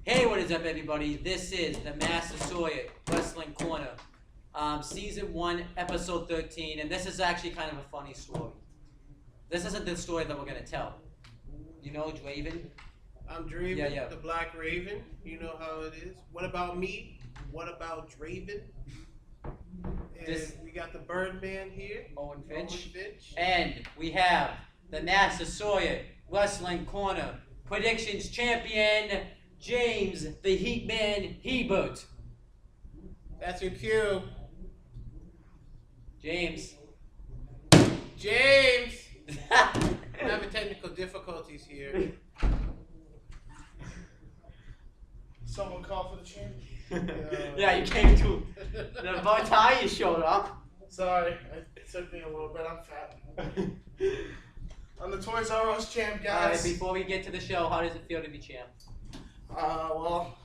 Hey, what is up, everybody? This is the Massasoit Wrestling Corner, Season 1, Episode 13, and this is actually kind of a funny story. This isn't the story that we're going to tell. You know Draven? I'm Draven, Yeah. the Black Raven. You know how it is. What about me? What about Draven? And we got the Birdman here. Owen Finch. Owen Finch. And we have the Massasoit Wrestling Corner Predictions Champion, James the Heatman Hebert. That's your cue. James. James! I'm having technical difficulties here. Someone called for the champion. Yeah, you came to the about time you showed up. Sorry, it took me a little bit. I'm fat. I'm the Toys R Us champ, Alright, guys. before we get to the show, how does it feel to be champ? Well,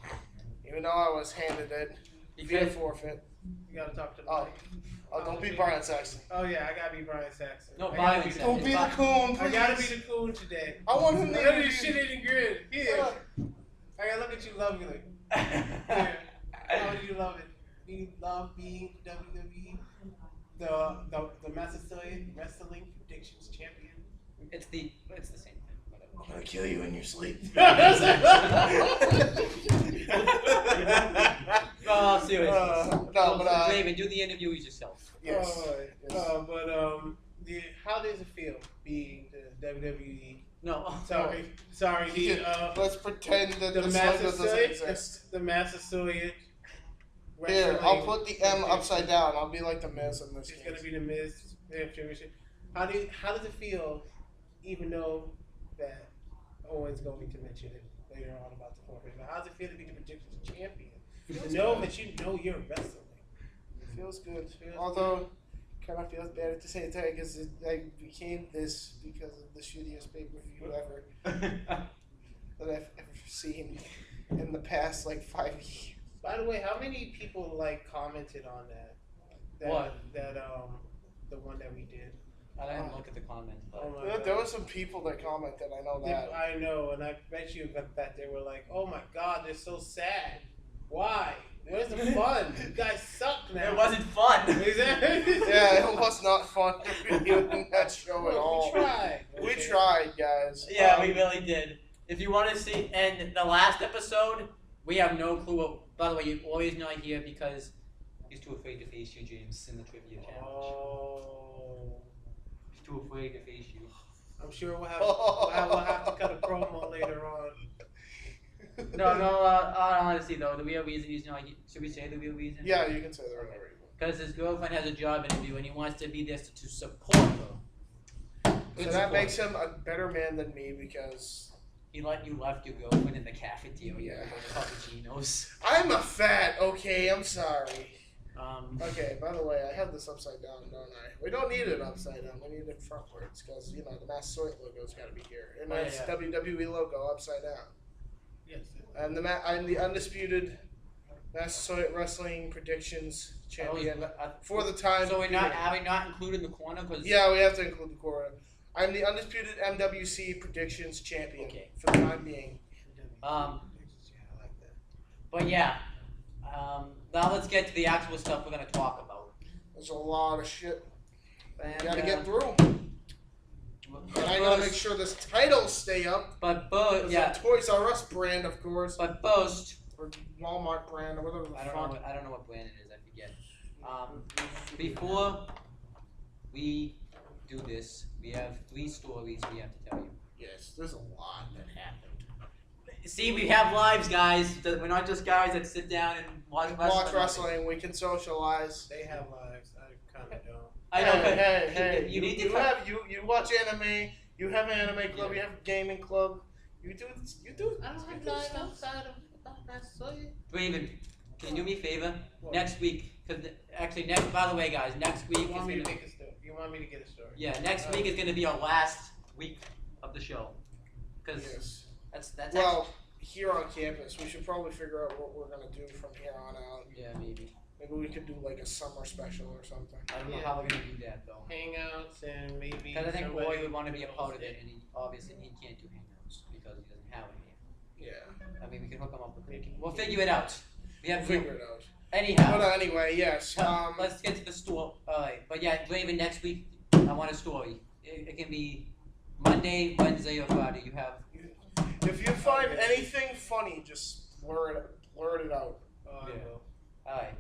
even though I was handed it, via forfeit. You gotta talk to the Oh, mic. don't be Brian Saxon. Oh yeah, I gotta be Brian Saxon. No, I Brian gotta be Saxon. Don't be the coon, please. I gotta be the coon today. I want him Look to at this shit in the grid. Here. I gotta look at you lovingly. Here. How do you love it? Do you love being WWE? The Massasoit Wrestling Predictions Champion. It's the same thing. Whatever. I'm gonna kill you in your sleep. Oh, seriously. No, but David, do the interviews yourself. yes. How does it feel being the WWE? No. Sorry. Let's pretend that The this logo doesn't Massasoit. exist. The Massasoit. Here, I'll put the M upside down. I'll be like the Miz in this It's case. gonna be the Miz Championship. How does it feel, even though that Owen's going to mention it later on about the forfeit? But how does it feel to be the predictions champion? To know that you know you're wrestling. It feels good. Although, kind of feels bad at the same time because I became this because of the shittiest pay-per-view ever that I've ever seen in the past, like, 5 years. By the way, how many people commented on that? What? The one that we did. I didn't look at the comments. But... Oh my There God. were some people that commented, I know that. I know, and I bet you that they were like, "Oh my God, they're so sad. Why? Where's the fun? You guys suck now." It wasn't fun. Exactly. Yeah, it was not fun to be in that show at all. We tried. We tried, guys. Yeah, we really did. If you want to see, and the last episode, we have no clue. By the way, you're always not here because he's too afraid to face you, James, in the trivia challenge. Oh. He's too afraid to face you. I'm sure we'll have to cut a promo later on. No, honestly though, the real reason he's not here, should we say the real reason? Yeah, you can say the right word. Because his girlfriend has a job interview and he wants to be there to support her. So that makes him a better man than me because You left your girlfriend in the cafeteria Yeah. with cappuccinos. I'm a fat, okay, I'm sorry. Okay. By the way, I have this upside down, don't I? We don't need it upside down, we need it frontwards because, the Massasoit logo's got to be here. And that's yeah. WWE logo upside down. Yes. I'm the undisputed Massasoit Wrestling Predictions champion for the time. So are we not including the corner? Cause Yeah, we have to include the core. I'm the undisputed MWC Predictions champion for the time being. But yeah, now let's get to the actual stuff we're gonna talk about. There's a lot of shit And, we gotta get through. But And I gotta make sure this titles stay up. But both, It's yeah. a Toys R Us brand, of course, But first, or Walmart brand, or whatever the I fuck. don't know what brand it is. I forget. Before we do this, we have 3 stories we have to tell you. Yes, there's a lot that happened. See, we have lives, guys. We're not just guys that sit down and watch wrestling. Watch wrestling, we can socialize. They have lives. I kind of don't. I know, but Hey, you need to. you watch anime. You have an anime club. You have a gaming club. You do. I don't have lives outside of Massasoit. Raven, can you do me a favor? What? Next week, because by the way, guys, next week You is want me gonna. to make a story? You want me to get a story? Yeah, next week is gonna be our last week of the show. Because Yes. that's. Well, here on campus, we should probably figure out what we're gonna do from here on out. Yeah, maybe. Maybe we could do like a summer special or something. I don't know how we're gonna do that though. Hangouts and maybe. Because I think somebody Roy would want to be a knows part of it, and obviously he can't do hangouts because he doesn't have any. Yeah. I mean, we can hook them up with bacon. We'll figure it out. Figure it out. Anyhow. But anyway, yes. Let's get to the store. Alright, but yeah, Draven, next week I want a story. It can be Monday, Wednesday, or Friday. You have. If you find anything funny, just blurt it out. Yeah. Alright.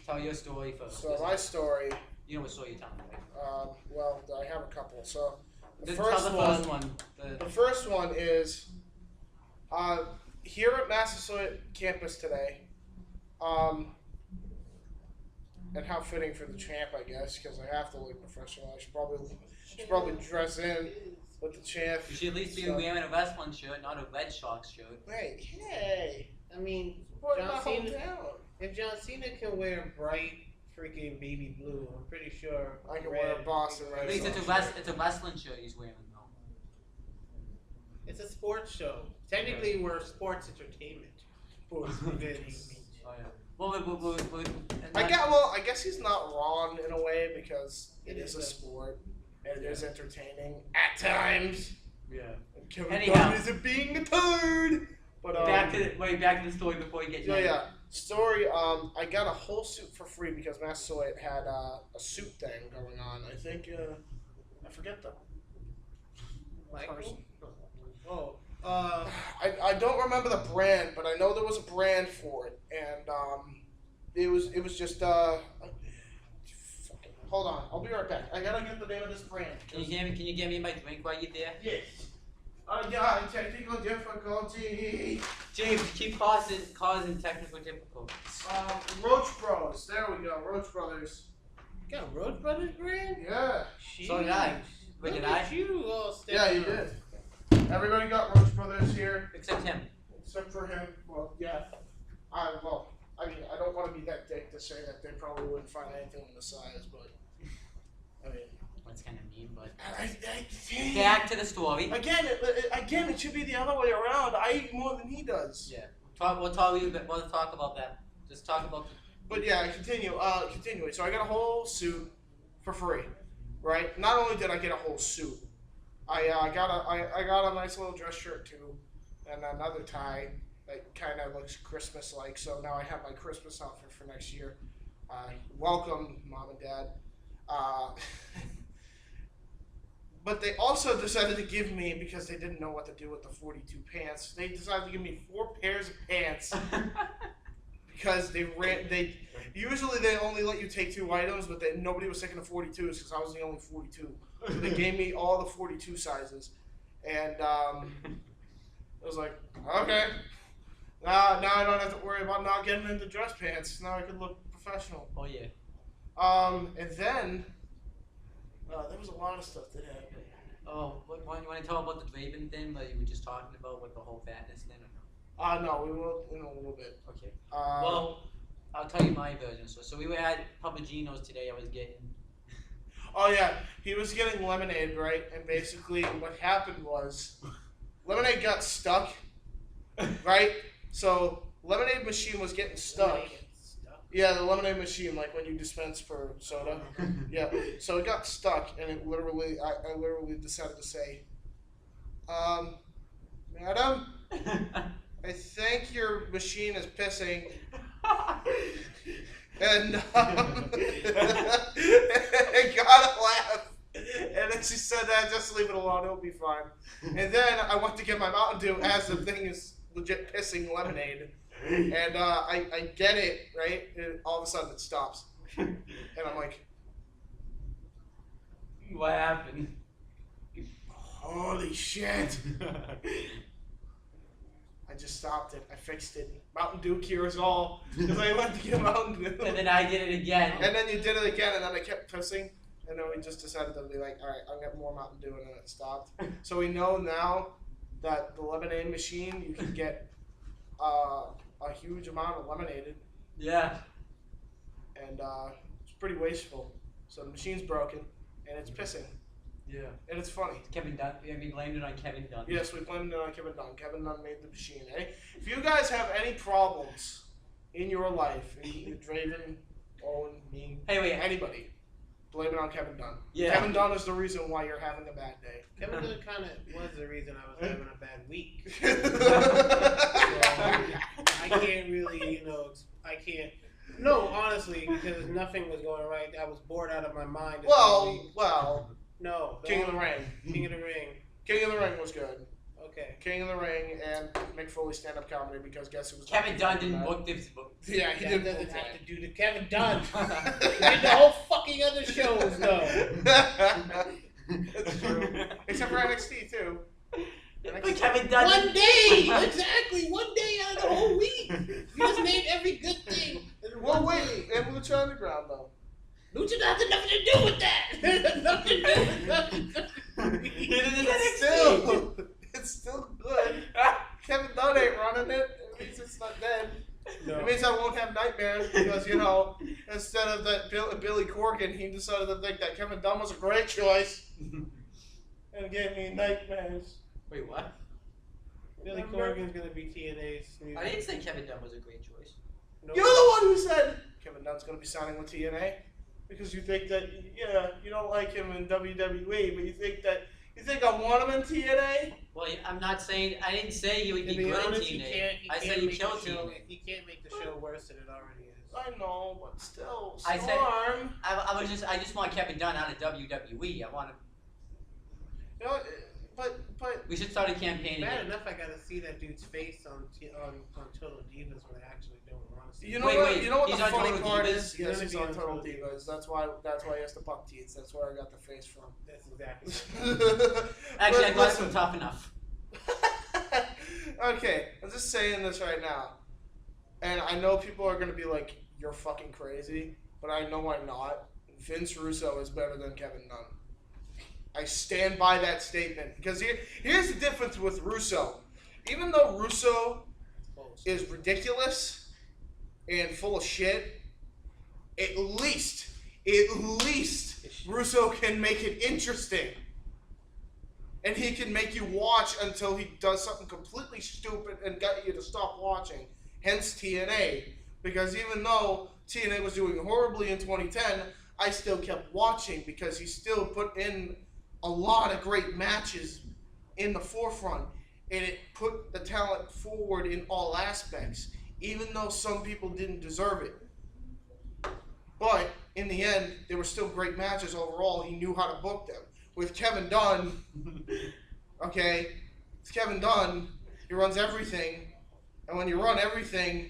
Tell your story first. So my story. You know what story you're telling me, right? Well, I have a couple. So the Tell first the first one. The first one is here at Massasoit campus today. And how fitting for the champ, I guess, because I have to look professional. I should probably dress in with the champ. You should at least be wearing a wrestling shirt, not a Red Sox shirt. Hey. I mean, John Cena. If John Cena can wear bright freaking baby blue, I'm pretty sure I can wear a Boston Red At least Sox it's a wrestling shirt he's wearing, though. It's a sports show. Technically, we're sports entertainment. Oh, yeah. Well, I guess he's not wrong in a way because it is a sport and it is entertaining at times. Yeah. And Kevin Anyhow. Dunn isn't being a turd. But back to the story before you get. Yeah. Story. I got a whole suit for free because Massasoit had a suit thing going on. I think I forget the person. Oh. I don't remember the brand, but I know there was a brand for it, and it was just hold on, I'll be right back. I gotta get the name of this brand. Can you get me my drink while you're there? Yes. Yeah, technical difficulty. James, keep causing technical difficulties. Roach Bros. There we go. Roach Brothers. You got Roach Brothers brand? Yeah. So did I. Wait, did I? You all Yeah, you did. Everybody got Roach Brothers here. Except him. Except for him. Well, yeah. I mean, I don't want to be that dick to say that they probably wouldn't find anything on the size, but I mean, that's kind of mean, but I back to the story. Again, it should be the other way around. I eat more than he does. Yeah. We'll talk about that. Just talk about. But yeah, continuing. So I got a whole suit for free, right? Not only did I get a whole suit, I got a nice little dress shirt too, and another tie that kind of looks Christmas-like. So now I have my Christmas outfit for next year. Welcome, Mom and Dad. But they also decided to give me, because they didn't know what to do with the 42 pants, they decided to give me 4 pairs of pants because usually they only let you take 2 items, but nobody was taking the 42s because I was the only 42. So they gave me all the 42 sizes, and I was like, okay, now I don't have to worry about not getting into dress pants. Now I can look professional. Oh yeah. And then there was a lot of stuff that happened. Oh, you want to talk about the Draven thing that you were just talking about with the whole fatness thing? No, we will in a little bit. Okay. Well, I'll tell you my version. So we were at Papagino's today. I was getting. Oh yeah, he was getting lemonade, right? And basically, what happened was, lemonade got stuck, right? So lemonade machine was getting stuck. Yeah, the lemonade machine, like when you dispense for soda. Yeah, so it got stuck, and it literally, I literally decided to say, Madam, I think your machine is pissing. And it got a laugh. And then she said that, just leave it alone, it'll be fine. And then I went to get my Mountain Dew as the thing is legit pissing lemonade. And I get it, right? And all of a sudden it stops. And I'm like, what happened? Holy shit. I just stopped it. I fixed it. Mountain Dew cures all. Because I went to get Mountain Dew. And then I did it again. And then you did it again, and then I kept pissing. And then we just decided to be like, all right, I'll get more Mountain Dew, and then it stopped. So we know now that the lemonade machine, you can get a huge amount of lemonade. Yeah. And it's pretty wasteful. So the machine's broken, and it's pissing. Yeah. And it's funny. Kevin Dunn. Yeah, we blamed it on Kevin Dunn. Yes, we blamed it on Kevin Dunn. Kevin Dunn made the machine. Eh? If you guys have any problems in your life, Draven, Owen, me, anybody, blame it on Kevin Dunn. Yeah. Kevin Dunn is the reason why you're having a bad day. Kevin Dunn kind of was the reason I was having a bad week. No, honestly, because nothing was going right. I was bored out of my mind. No. King of the Ring. King of the Ring was good. Okay. King of the Ring and Mick Foley stand-up comedy because guess who was Kevin Dunn didn't book this book. Yeah, he That did. doesn't have to do the Kevin Dunn. He did the whole fucking other shows though. That's true. Except for NXT too. But Kevin Dunn. One day, exactly. One day out of the whole week. You just named every good thing. Well, wait, and Lucha Underground though. Lucha has nothing to do with that. Nothing to do with nothing. It's still good. Kevin Dunn ain't running it. It means it's not dead. No. It means I won't have nightmares because, instead of that Billy Corgan, he decided to think that Kevin Dunn was a great choice and gave me nightmares. Wait, what? Billy Corgan's gonna be TNA's. I didn't say Kevin Dunn was a great choice. No. You're the one who said Kevin Dunn's going to be signing with TNA because you think that, you don't like him in WWE, but you think I want him in TNA? Well, I'm not saying. I didn't say he would be good honest, in he TNA. can't I said he killed show, TNA. he can't make the show worse than it already is. I know, but still, I said- Storm. I just want Kevin Dunn out of WWE. I want him. But We should start a campaign Bad again. enough I gotta see that dude's face on Total Divas when I actually don't want to see you it. know Wait, what? wait, You know what he's the on funny Total part Divas? is? He's Yes, gonna he's be on on Total Total Divas. That's why he has the buck teeth. That's where I got the face from. That's exactly. Actually, I But thought it listen. was tough enough. Okay, I'm just saying this right now, and I know people are gonna be like, "You're fucking crazy," but I know I'm not. Vince Russo is better than Kevin Dunn. I stand by that statement because here's the difference with Russo. Even though Russo is ridiculous and full of shit, at least Russo can make it interesting. And he can make you watch until he does something completely stupid and get you to stop watching. Hence TNA. Because even though TNA was doing horribly in 2010, I still kept watching because he still put in a lot of great matches in the forefront. And it put the talent forward in all aspects. Even though some people didn't deserve it. But in the end, they were still great matches overall. He knew how to book them. With Kevin Dunn, okay, it's Kevin Dunn. He runs everything, and when you run everything,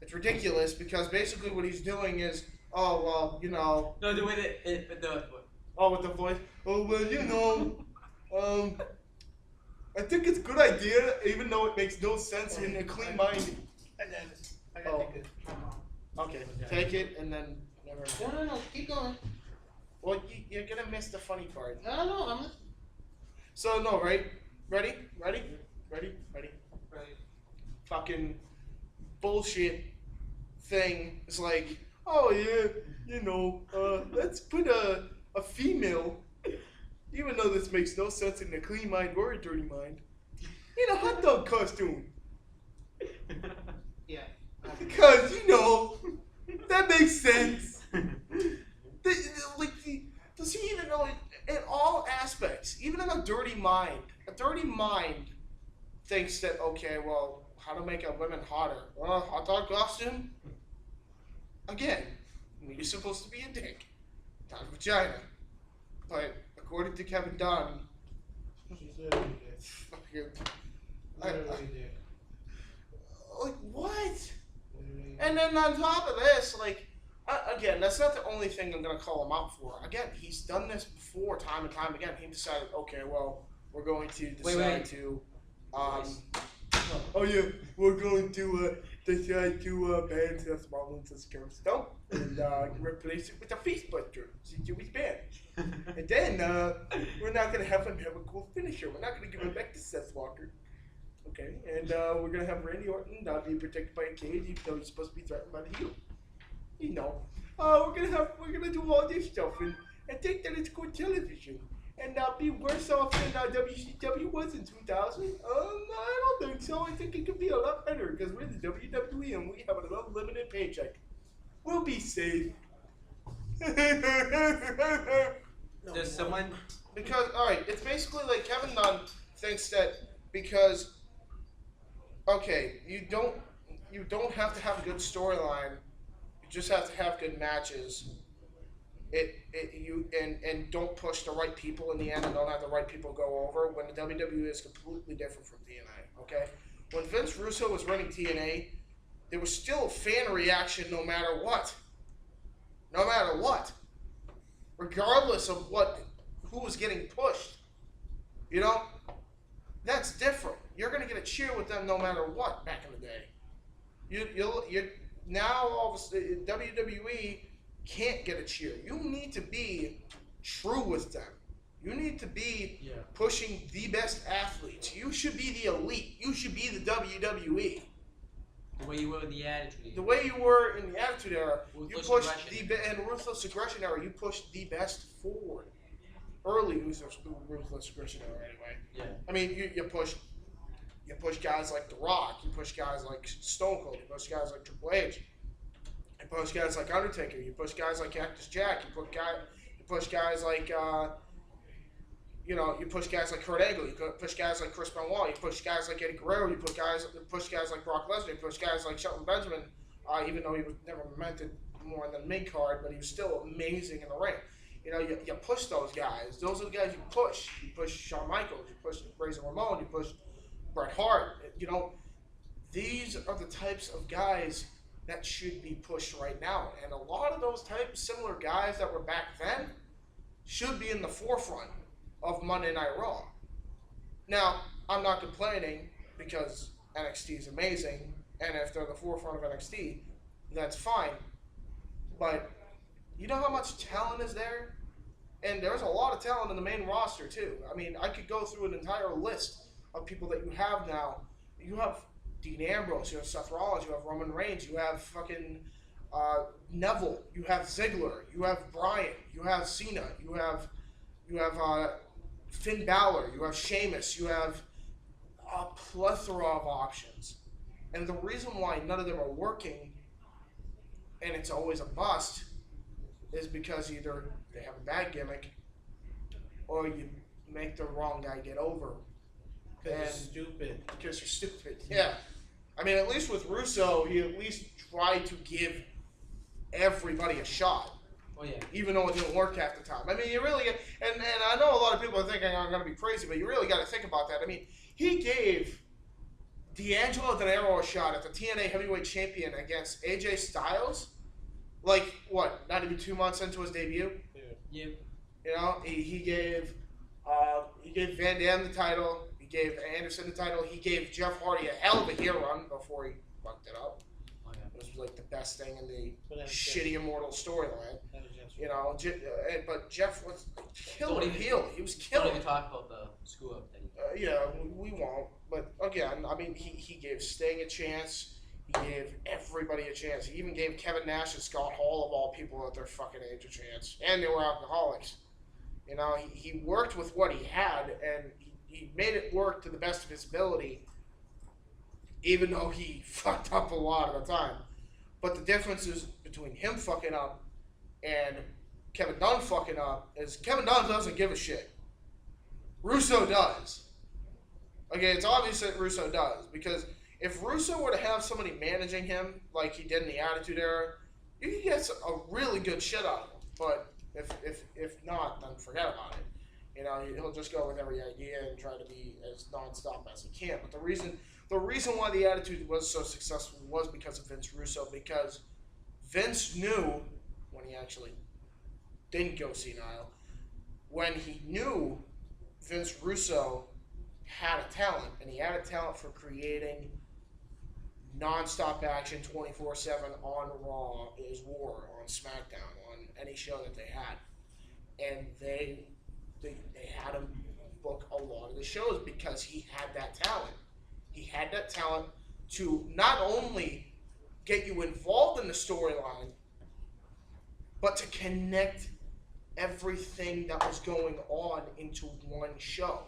it's ridiculous because basically what he's doing is, No, the way that with the voice. Oh well, I think it's a good idea, even though it makes no sense in a clean mind. I got take it. Okay, take it and then never mind. No, keep going. Well, you're gonna miss the funny part. No, I'm listening. So no, right? Ready? Right. Fucking bullshit thing. It's like, oh yeah, let's put a female, even though this makes no sense in a clean mind or a dirty mind, in a hot dog costume. Yeah. Because, that makes sense. Does he even know in all aspects, even in a dirty mind thinks that, okay, well, how to make a woman hotter? Hot dog costume? Again, you're supposed to be a dick, not a vagina. But according to Kevin Dunn, She's literally dead. fucking, like, what? Literally. And then on top of this, again, that's not the only thing I'm going to call him out for. Again, he's done this before, time and time again. He decided, okay, well, we're going to decide to, we're going to decide to ban Seth Rollins as Stone and replace it with a face buster since it was banned. And then we're not going to have him have a cool finisher. We're not going to give him back to Seth Walker. Okay, and we're going to have Randy Orton be protected by a cage even though he's supposed to be threatened by the heel. We're gonna do all this stuff and think that it's good television and be worse off than WCW was in 2000. I don't think so. I think it could be a lot better because we're the WWE and we have an unlimited paycheck. We'll be safe. Does someone? Because it's basically like Kevin Dunn thinks that because you don't have to have a good storyline just have to have good matches. And don't push the right people in the end and don't have the right people go over. When the WWE is completely different from TNA. Okay, when Vince Russo was running TNA, there was still a fan reaction no matter what. No matter what, regardless of who was getting pushed. You know, that's different. You're gonna get a cheer with them no matter what. Back in the day, you now all of a sudden WWE can't get a cheer. You need to be true with them. You need to be pushing the best athletes. You should be the elite. You should be the WWE. The way you were in the Attitude Era. The way you were in the Attitude Era, Ruthless you pushed aggression. and Ruthless Aggression Era, you pushed the best forward. Early Ruthless Aggression Era, anyway. Yeah. I mean, you push guys like The Rock. You push guys like Stone Cold. You push guys like Triple H. You push guys like Undertaker. You push guys like Cactus Jack. You push guys like you push guys like Kurt Angle. You push guys like Chris Benoit. You push guys like Eddie Guerrero. You push guys like Brock Lesnar. You push guys like Shelton Benjamin. Even though he was never meant to more than mid card, but he was still amazing in the ring. You know, you push those guys. Those are the guys you push. You push Shawn Michaels. You push Razor Ramon. You push Bret Hart. You know, these are the types of guys that should be pushed right now. And a lot of those similar guys that were back then should be in the forefront of Monday Night Raw. Now, I'm not complaining because NXT is amazing, and if they're the forefront of NXT, that's fine. But you know how much talent is there? And there's a lot of talent in the main roster, too. I mean, I could go through an entire list of people that you have now. You have Dean Ambrose, you have Seth Rollins, you have Roman Reigns, you have fucking Neville, you have Ziggler, you have Bryan, you have Cena, you have Finn Balor, you have Sheamus, you have a plethora of options. And the reason why none of them are working, and it's always a bust, is because either they have a bad gimmick, or you make the wrong guy get over. Because you're stupid. Because you're stupid, yeah. I mean, at least with Russo, he at least tried to give everybody a shot. Oh, yeah. Even though it didn't work half the time. I mean, you really, and I know a lot of people are thinking I'm going to be crazy, but you really got to think about that. I mean, he gave D'Angelo Del Nero a shot at the TNA Heavyweight Champion against AJ Styles, like, what, not even 2 months into his debut? Yeah. You know, he gave Van Dam the title, he gave Anderson the title, he gave Jeff Hardy a hell of a heel run before he fucked it up. Oh, yeah. It was like the best thing in the shitty Immortal storyline. You know, but Jeff was killer heel. He was killer. Don't even talk about the screw up thing. Yeah, we won't. But again, I mean, he gave Sting a chance. He gave everybody a chance. He even gave Kevin Nash and Scott Hall, of all people at their fucking age, a chance. And they were alcoholics. You know, he worked with what he had, and he made it work to the best of his ability, even though he fucked up a lot of the time. But the difference is between him fucking up and Kevin Dunn fucking up is Kevin Dunn doesn't give a shit. Russo does. Okay, it's obvious that Russo does, because if Russo were to have somebody managing him like he did in the Attitude Era, you could get a really good shit out of him. But if not, then forget about it. You know, he'll just go with every idea and try to be as nonstop as he can. But the reason why the Attitude was so successful was because of Vince Russo, because Vince knew, when he actually didn't go senile, when he knew Vince Russo had a talent, and he had a talent for creating non-stop action 24/7 on Raw, is War, on SmackDown, on any show that they had. And they had him book a lot of the shows because he had that talent. He had that talent to not only get you involved in the storyline, but to connect everything that was going on into one show.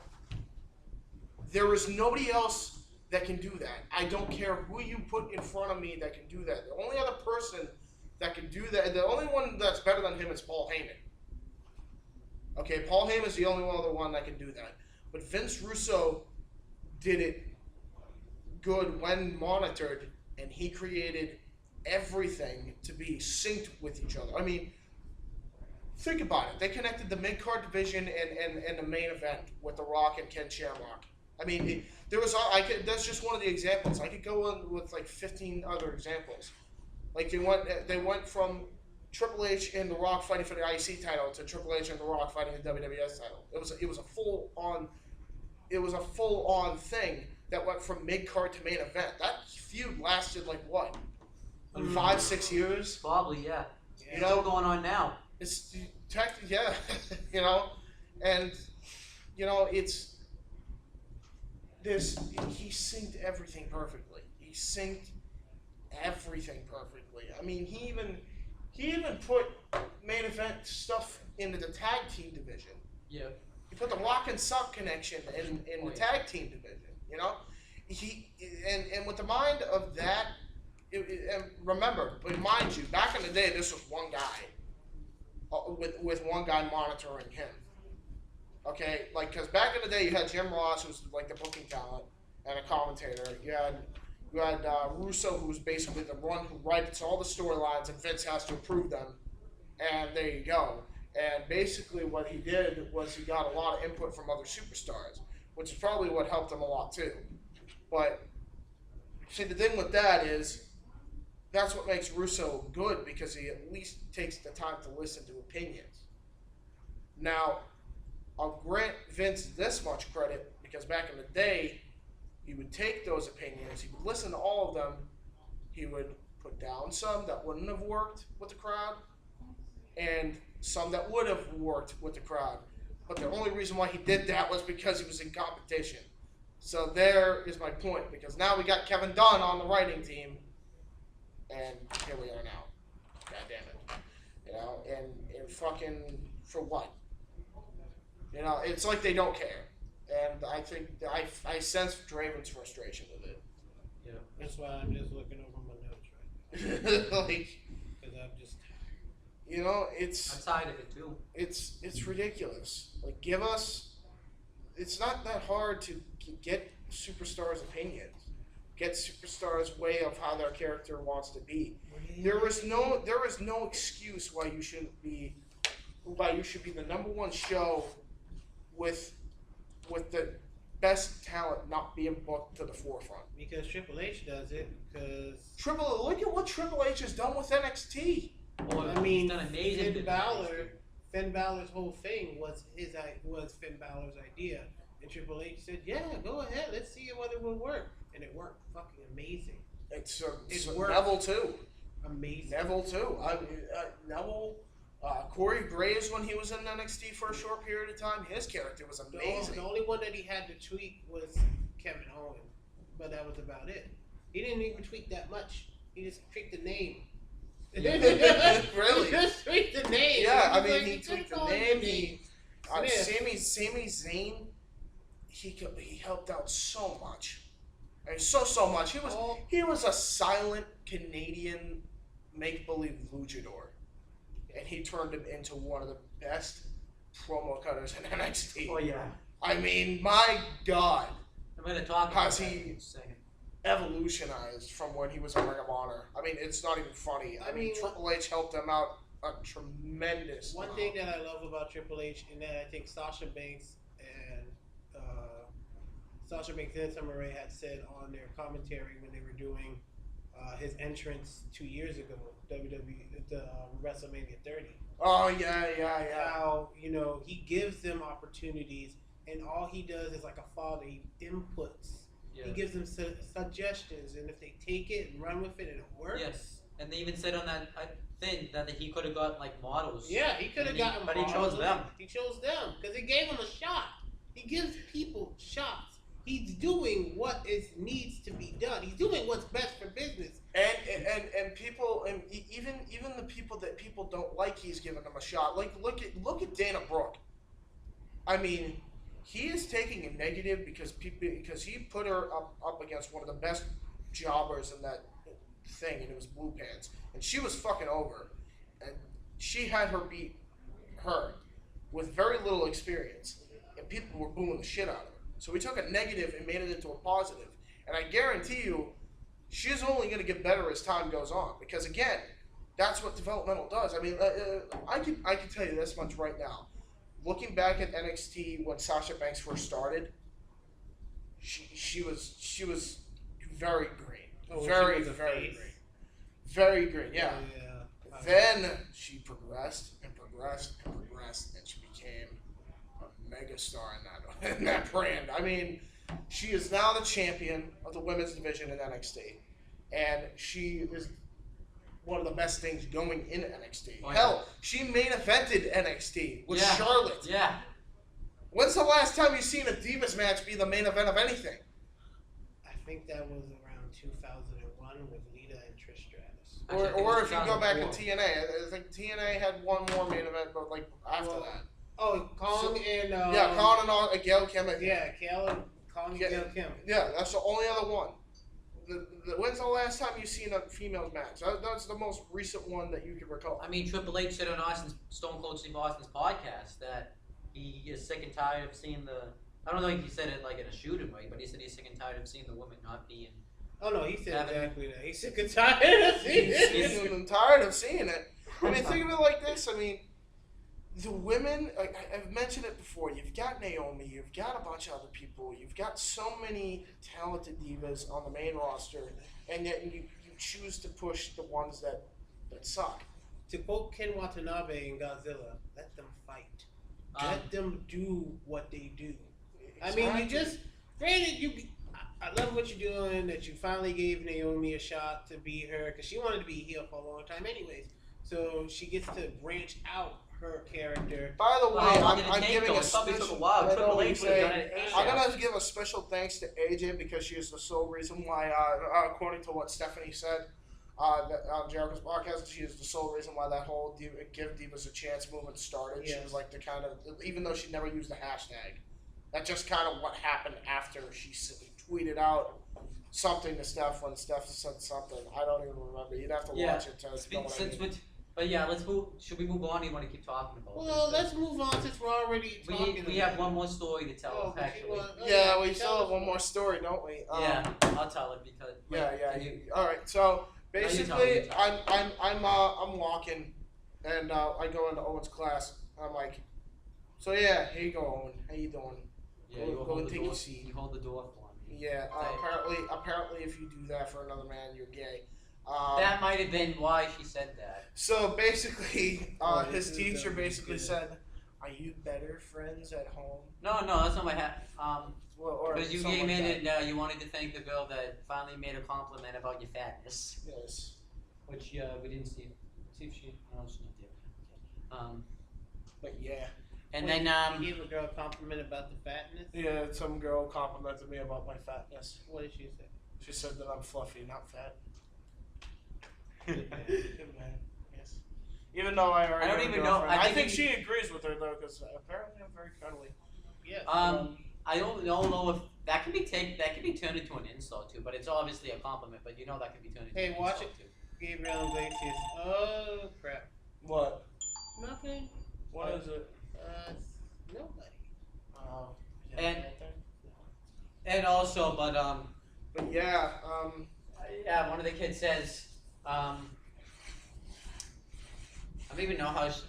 There is nobody else that can do that. I don't care who you put in front of me that can do that. The only other person that can do that, the only one that's better than him is Paul Heyman. Okay, Paul Heyman is the only other one that can do that. But Vince Russo did it good when monitored, and he created everything to be synced with each other. I mean, think about it. They connected the mid-card division and the main event with The Rock and Ken Shamrock. I mean, that's just one of the examples. I could go on with like 15 other examples. Like they went from Triple H and The Rock fighting for the IC title to Triple H and The Rock fighting the WWS title. It was a full on thing that went from mid card to main event. That feud lasted like what, 5-6 years? Probably, yeah. You It's know, still going on now. it's technically yeah, you know, and you know it's this. He synced everything perfectly. He synced everything perfectly. I mean, he even put main event stuff into the tag team division. Yeah. He put the Rock and Suck connection in the tag team division. You know, and with the mind of that, and remember, but mind you, back in the day, this was one guy with one guy monitoring him. Okay, like because back in the day, you had Jim Ross, who was like the booking talent and a commentator. You had Russo, who was basically the one who writes all the storylines, and Vince has to approve them. And there you go. And basically, what he did was he got a lot of input from other superstars, which is probably what helped him a lot too. But see, the thing with that is that's what makes Russo good, because he at least takes the time to listen to opinions. Now, I'll grant Vince this much credit, because back in the day, he would take those opinions, he would listen to all of them, he would put down some that wouldn't have worked with the crowd, and some that would have worked with the crowd. But the only reason why he did that was because he was in competition. So there is my point, because now we got Kevin Dunn on the writing team, and here we are now. God damn it. You know, and fucking, for what? You know, it's like they don't care. And I think, I sense Draven's frustration with it. Yeah. That's why I'm just looking over my notes right now. Like, Because I'm just you know, I'm tired of it too. it's ridiculous. Like, give us. It's not that hard to get superstars' opinions, get superstars' way of how their character wants to be. There is no excuse why you should be the number one show with the best talent not being booked to the forefront. because Triple H does it. Because Look at what Triple H has done with NXT. Well, I mean, he's done amazing. Finn Balor's whole thing was Finn Balor's idea, and Triple H said, "Yeah, go ahead, let's see whether it will work," and it worked fucking amazing. It's worked. Neville too. Amazing. Neville too. Neville. Corey Graves, when he was in NXT for a short period of time, his character was amazing. The only one that he had to tweak was Kevin Owen, but that was about it. He didn't even tweak that much. He just tweaked the name. Really? He just tweaked the name. Yeah, I He mean, was he like, tweaked "Just the call name. me Sami Zayn, he helped out so much. I mean, so much. He was a silent Canadian make-believe luchador, and he turned him into one of the best promo cutters in NXT. Oh yeah. I mean, my God, I'm gonna talk about Has that he- in a second. evolutionized from when he was in Ring of Honor. I mean, it's not even funny. I mean, Triple H helped him out a tremendous One amount. thing that I love about Triple H, and that I think Sasha Banks and Summer Rae had said on their commentary when they were doing his entrance 2 years ago, WrestleMania 30. Oh yeah. How, he gives them opportunities, and all he does is like a father. He inputs. Yeah. He gives them suggestions, and if they take it and run with it and it works. Yes, and they even said on that thing that he could have got like models. Yeah, he could have gotten but he chose models. them. He chose them because he gave them a shot. He gives people shots. He's doing what needs to be done. He's doing what's best for business. And people, and even the people that people don't like, he's giving them a shot. Like look at Dana Brooke. I mean, he is taking a negative because he put her up against one of the best jobbers in that thing, and it was Blue Pants, and she was fucking over, and she had her beat her with very little experience, and people were booing the shit out of her. So he took a negative and made it into a positive, and I guarantee you, she's only going to get better as time goes on. Because again, that's what developmental does. I mean, I can tell you this much right now. Looking back at NXT when Sasha Banks first started, she was very green, very green, very green. Yeah. Then she progressed and progressed and progressed, and she became a megastar in that brand. I mean, she is now the champion of the women's division in NXT, and she is one of the best things going in NXT. Oh, Hell, she main evented NXT with Yeah. Charlotte. Yeah. When's the last time you've seen a Divas match be the main event of anything? I think that was around 2001 with Lita and Trish Stratus. Actually, I think it Or was if you go back in 2004. TNA, I think TNA had one more main event, but like after Well, that. Oh, Kong and Yeah, Khan and all, Gail Kim. Yeah, Kong and Gail Kim. Yeah, that's the only other one. When's the last time you've seen a females match? That's the most recent one that you can recall. I mean, Triple H said on Stone Cold Steve Austin's podcast that he is sick and tired of seeing the. I don't know if he said it like in a shooting way, but he said he's sick and tired of seeing the women not being. Oh no, he said Haven't- exactly that. He's sick and tired of seeing it. I'm tired of seeing it. I mean, think of it like this. I mean, the women, I've mentioned it before, you've got Naomi, you've got a bunch of other people, you've got so many talented divas on the main roster, and yet you choose to push the ones that suck. To quote Ken Watanabe in Godzilla, let them fight. Let them do what they do. I mean, you just, granted, I love what you're doing, that you finally gave Naomi a shot to be her, because she wanted to be here for a long time anyways. So she gets to branch out her character. By the way, How long did it I'm take, giving though? a It probably special. took a while. I know Triple what H you're would have saying. done it I'm ASAP. gonna give a special thanks to AJ because she is the sole reason why, according to what Stephanie said, that on Jericho's podcast, she is the sole reason why that whole give divas a chance movement started. She Yes. was like the kind of, even though she never used the hashtag, that's just kind of what happened after she tweeted out something to Steph when Steph said something. I don't even remember. You'd have to Yeah. watch it to know what I mean. But yeah, let's move. Should we move on? Or you want to keep talking about Well, this? let's move on since we're already talking. We have one more story to tell. Oh, but you actually. want- Yeah, we still have one more story, don't we? Yeah, I'll tell it because. Yeah. can you- All right. So you tell basically, me. I'm walking, and I go into Owen's class. I'm like, so yeah, here you go, Owen. How you doing? Yeah, Go- you go hold and the take door. your seat. You hold the door for me. Yeah. Say- Apparently, if you do that for another man, you're gay. That might have been why she said that. So basically, Oh, his this is teacher gonna be basically good. said, "Are you better friends at home?" No, that's not my hat. Or Because you something came like in that. and you wanted to thank the girl that finally made a compliment about your fatness, Yes. which we didn't see. See if she. No, she's not there. But yeah. And Wait, then you gave a girl a compliment about the fatness. Yeah, some girl complimented me about my fatness. What did she say? She said that I'm fluffy, not fat. Good man. Good man. Yes. Even though I already I don't have a even know- girlfriend. I I think think she agrees with her though, because apparently I'm very friendly. Yeah. I don't know if that can be turned into an insult too, but it's obviously a compliment. But you know that can be turned into Hey, an watch insult too. Gabriel Iglesias. Oh crap. What? Nothing. What is it? Nobody. Oh. And- And also, but But yeah, yeah, one of the kids says, I don't even know how. Is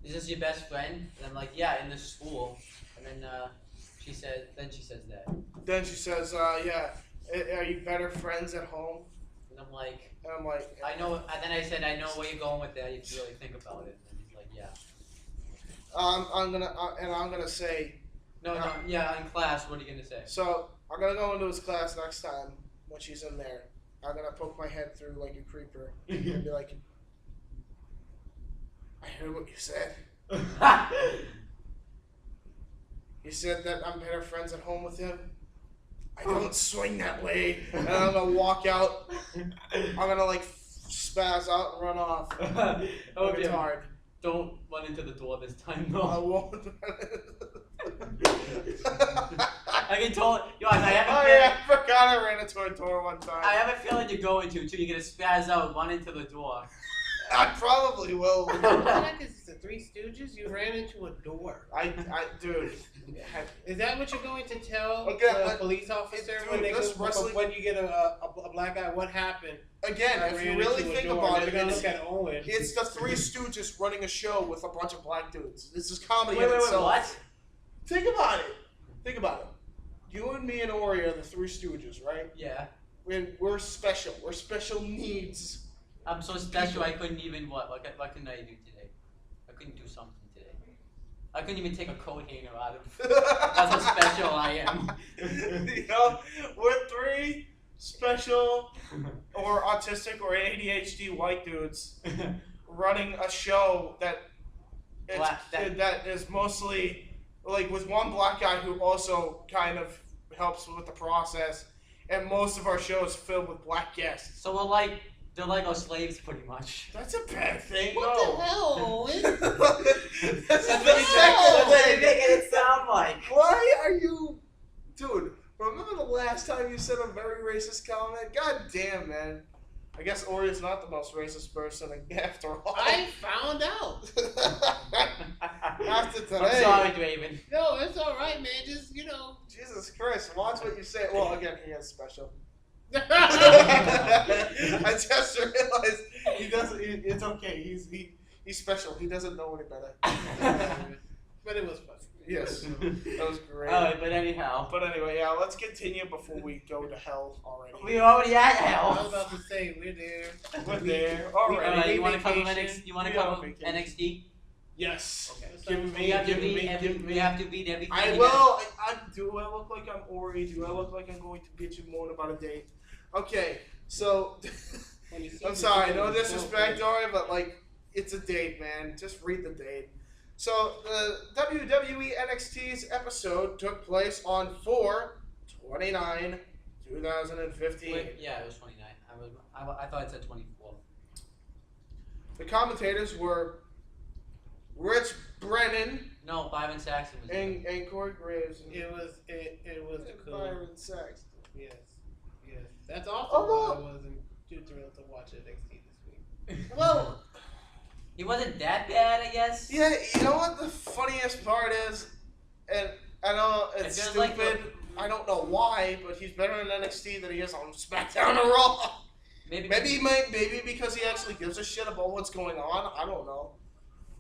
this your best friend? And I'm like, yeah, in the school. And then she says that, then she says, yeah, are you better friends at home? and I'm like, And I'm like, I know. And then I said, I know where you're going with that. If you really think about it. And he's like, yeah. I'm gonna say, No, yeah, in class, what are you gonna say? so I'm gonna go into his class next time when she's in there. I'm gonna poke my head through like a creeper and be like, I heard what you said. You said that I'm better friends at home with him. I don't swing that way. And I'm gonna walk out. I'm gonna like spaz out and run off. Oh, It's yeah. hard. Don't run into the door this time, I though. won't. I can tell. Yo, I have a Oh feeling. yeah, I forgot I ran into a door one time. I have a feeling you're going to too. You're gonna spaz out, run into the door. I probably will. What is the Three Stooges? You ran into a door. Dude. Is that what you're going to tell Okay, the police officer dude, when they this wrestling- when you get a black eye? What happened? Again, I if you ran really into a think door. about They're it, gonna look at Owen. it's the Three Stooges running a show with a bunch of black dudes. This is comedy Wait, in wait, wait, itself. what? Think about it. Think about it. You and me and Ori are the Three Stooges, right? Yeah. We're special. We're special needs. I'm so special. I couldn't even what couldn't I do today? I couldn't do something today. I couldn't even take a coat hanger out of. That's how special I am. You know, we're three special or autistic or ADHD white dudes running a show that is mostly like with one black guy who also kind of helps with the process, and most of our show is filled with black guests. So they're like our slaves, pretty much. That's a bad thing. What no. the hell, Owen? That's That's what you're making it sound like. Why are you, dude? Remember the last time you said a very racist comment? God damn, man. I guess Ori is not the most racist person after all. I found out. After today. I'm sorry, Draven. No, it's all right, man. Just Jesus Christ, watch what you say. Well, again, he is special. I I just realized he doesn't. It's okay. He's special. He doesn't know any better. But it was fun. Yes, that was great. Alright, but anyhow. But anyway, yeah, let's continue before we go to hell already. We already at I was hell. about to say we're there. We're there Already. already. You want to cover Vacation. NXT? You want to We are cover vacation. NXT? Yes. Okay. Give We me. have to Give beat me. every. Give We me. have to beat everything. I we will. Do I look like I'm Ori? Do I look like I'm going to get you more about a date? Okay, so I'm sorry, no disrespect, Ori, but like it's a date, man. Just read the date. So the WWE NXT's episode took place on 4/29/2015. Wait, yeah, it was 29. I thought it said 24. The commentators were Rich Brennan No, Byron Saxon was. and Corey Graves. And It was the cool. Byron Saxton. Yes. That's also Although- why I wasn't too thrilled to watch NXT this week. Well, He wasn't that bad, I guess. yeah, you know what the funniest part is, and I know it's I feel stupid. like I don't know why, but he's better in NXT than he is on SmackDown or Raw. Maybe because he actually gives a shit about what's going on. I don't know.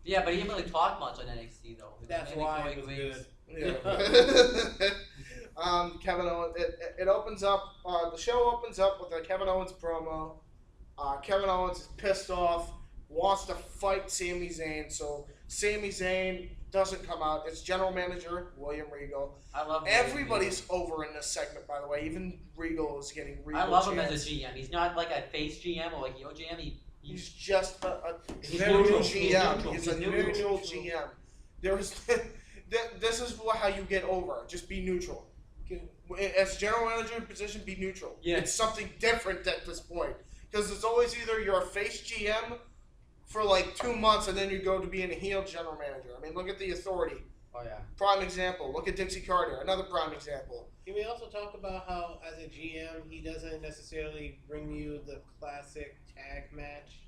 Yeah, but he didn't really talk much on NXT though. It was That's mainly why Corey it was Graves. good. Yeah. Kevin Owens. It opens up. The show opens up with a Kevin Owens promo. Kevin Owens is pissed off, wants to fight Sami Zayn. So Sami Zayn doesn't come out. It's general manager William Regal. I love him. Everybody's over in this segment, by the way. Even Regal is getting Regal. I love him chants. as a GM. He's not like a face GM or a heel GM. He's just a He's neutral neutral. GM. He's He's a neutral. neutral GM. There's, this is how you get over. Just be neutral. As general manager position, be neutral. Yeah. It's something different at this point. Because it's always either you're a face GM for like 2 months and then you go to being a heel general manager. I mean, look at the Authority. Oh yeah. Prime example. Look at Dixie Carter. Another prime example. Can we also talk about how, as a GM, he doesn't necessarily bring you the classic tag match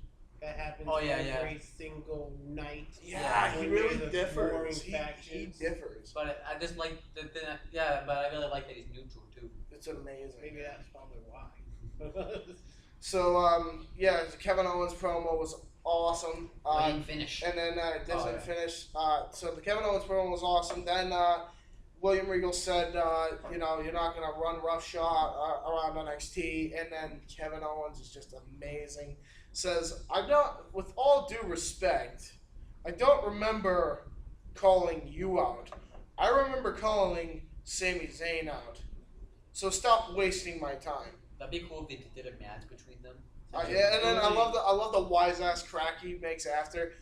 that happens every single night? Yeah, he when really there's a differs. warring He factions? differs. But I just like but I really like that he's neutral too. It's amazing. Maybe that's probably why. So, Kevin Owens promo was awesome. But he didn't finish. And then it doesn't yeah. finish. So the Kevin Owens promo was awesome. Then William Regal said, you're not going to run roughshod around NXT. And then Kevin Owens is just amazing. Says, with all due respect, I don't remember calling you out. I remember calling Sami Zayn out. So stop wasting my time. That'd be cool if they did a match between them. Yeah, and then I love the wise ass crack he makes after.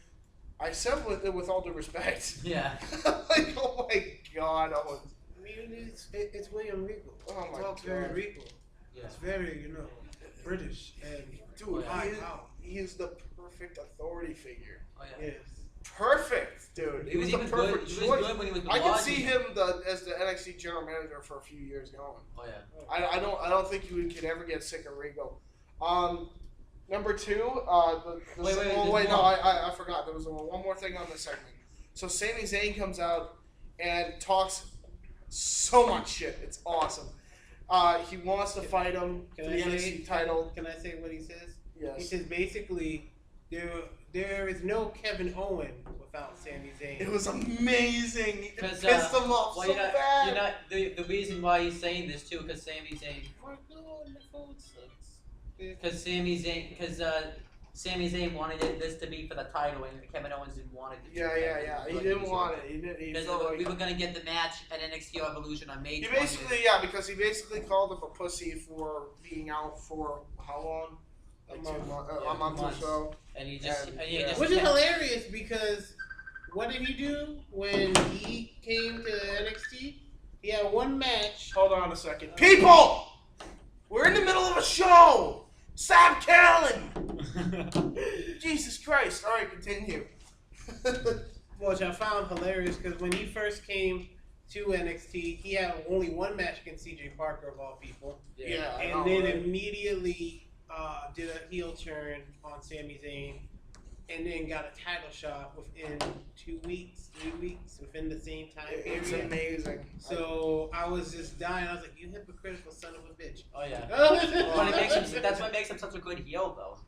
I said with all due respect. Yeah. Like, oh my god, Owens. I mean, it's William Regal. Oh my Talks god. very regal. Yeah. It's very, British and Dude, high power. he is the perfect authority figure. Oh yeah. Yes. Perfect, dude. He was the even perfect good. He choice. was good when he was. I can Balaji. see him as the NXT general manager for a few years going. Oh yeah. I don't think you could ever get sick of Regal. Number 2, Wait, I forgot. There was one more thing on this segment. So Sami Zayn comes out and talks so much shit. It's awesome. He wants to fight him for the NXT title. Can I say what he says? Yes. He says basically there is no Kevin Owen without Sami Zayn. It was amazing. It pissed Because him off so bad. The reason why he's saying this too, because Sami Zayn, Sami Zayn wanted this to be for the title, and Kevin Owens didn't want it to be. Yeah. He didn't want it. Because we were gonna get the match at NXT Evolution on May 20th. Because he basically called him a pussy for being out for how long? Like a month or so. And he just, which is hilarious because what did he do when he came to NXT? He had one match. Hold on a second. People! We're in the middle of a show! Stop killing! Jesus Christ. Alright, continue. Which I found hilarious because when he first came to NXT, he had only one match against CJ Parker of all people. Yeah. And then immediately did a heel turn on Sami Zayn, and then got a title shot within 2 weeks, 3 weeks, within the same time period. It's amazing. So I was just dying. I was like, "You hypocritical son of a bitch!" Oh yeah. That's what makes him such a good heel, though.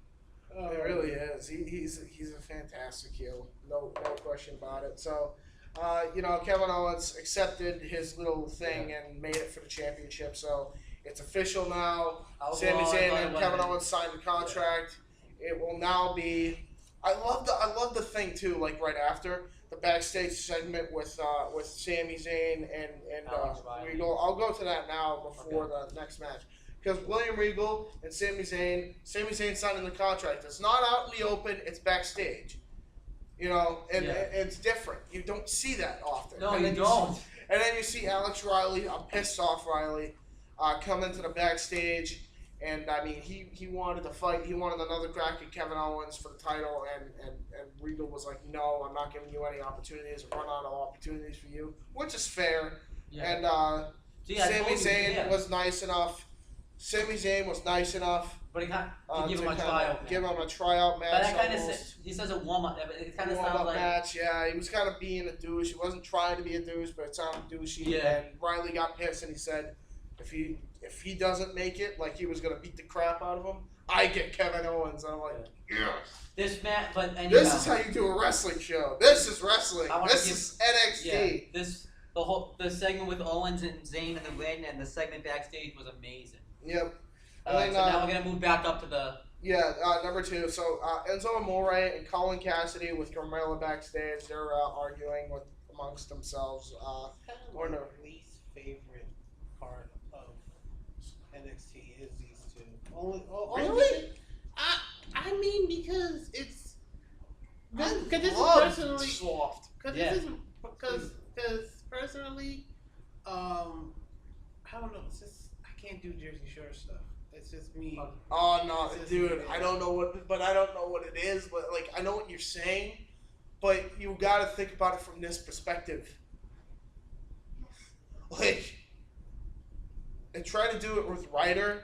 Oh, it really is. He's a fantastic heel. No question about it. So, Kevin Owens accepted his little thing and made it for the championship. So it's official now. Sami Zayn and Kevin Owens signed the contract. Yeah. It will now be. I love the thing too. Like right after the backstage segment with Sami Zayn and Regal. I'll go to that now before the next match. Because William Regal and Sami Zayn signing the contract. It's not out in the open. It's backstage. And it's different. You don't see that often. No, you don't. And then you see Alex Riley, a pissed off Riley, come into the backstage. And, I mean, he wanted to fight. He wanted another crack at Kevin Owens for the title. And Regal was like, no, I'm not giving you any opportunities. I've run out of opportunities for you. Which is fair. Yeah. And Sami Zayn was nice enough. But he can't give him a tryout. Give him a tryout match. But that kind of he says a warm up. It kind of sounds like match. Yeah, he was kind of being a douche. He wasn't trying to be a douche, but it sounded douchey. Yeah. And Riley got pissed and he said, if he doesn't make it, like he was gonna beat the crap out of him, I get Kevin Owens. And I'm like, yes. This match, but anyhow, this is how you do a wrestling show. This is wrestling. This is NXT. Yeah, the segment with Owens and Zayn in the ring and the segment backstage was amazing. Yep. So now we're gonna move back up to the number 2. So Enzo Amore and Colin Cassidy with Carmella backstage. They're arguing amongst themselves. One of the least favorite part of NXT is these two. Really? I mean, because it's because this is personally soft. Because personally, I don't know. It's just I can't do Jersey Shore stuff. It's just me. Oh no, dude! I don't know what it is. But like, I know what you're saying, but you got to think about it from this perspective. Like, they tried to do it with Ryder.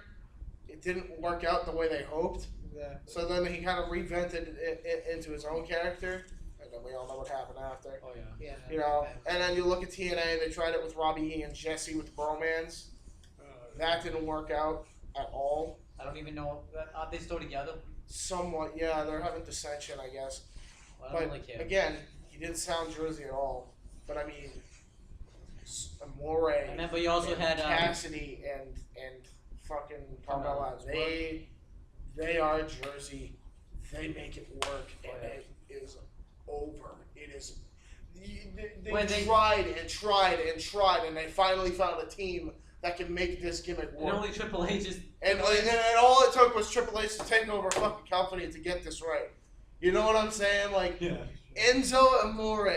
It didn't work out the way they hoped. Yeah. So then he kind of reinvented it into his own character. And then we all know what happened after. Oh yeah. Yeah. And then you look at TNA. They tried it with Robbie E and Jesse with bromance. That didn't work out at all. I don't even know. Are they still together? Somewhat, yeah. They're having dissension, I guess. Well, I don't really care. Again, he didn't sound Jersey at all. But I mean, Amore. I remember you also had Cassidy and fucking Carmella. They are Jersey. They make it work, and it is over. It is. They tried and tried and tried, and they finally found a team that can make this gimmick work. And only Triple H is... And all it took was Triple H to take over a fucking company to get this right. You know what I'm saying? Like, Enzo Amore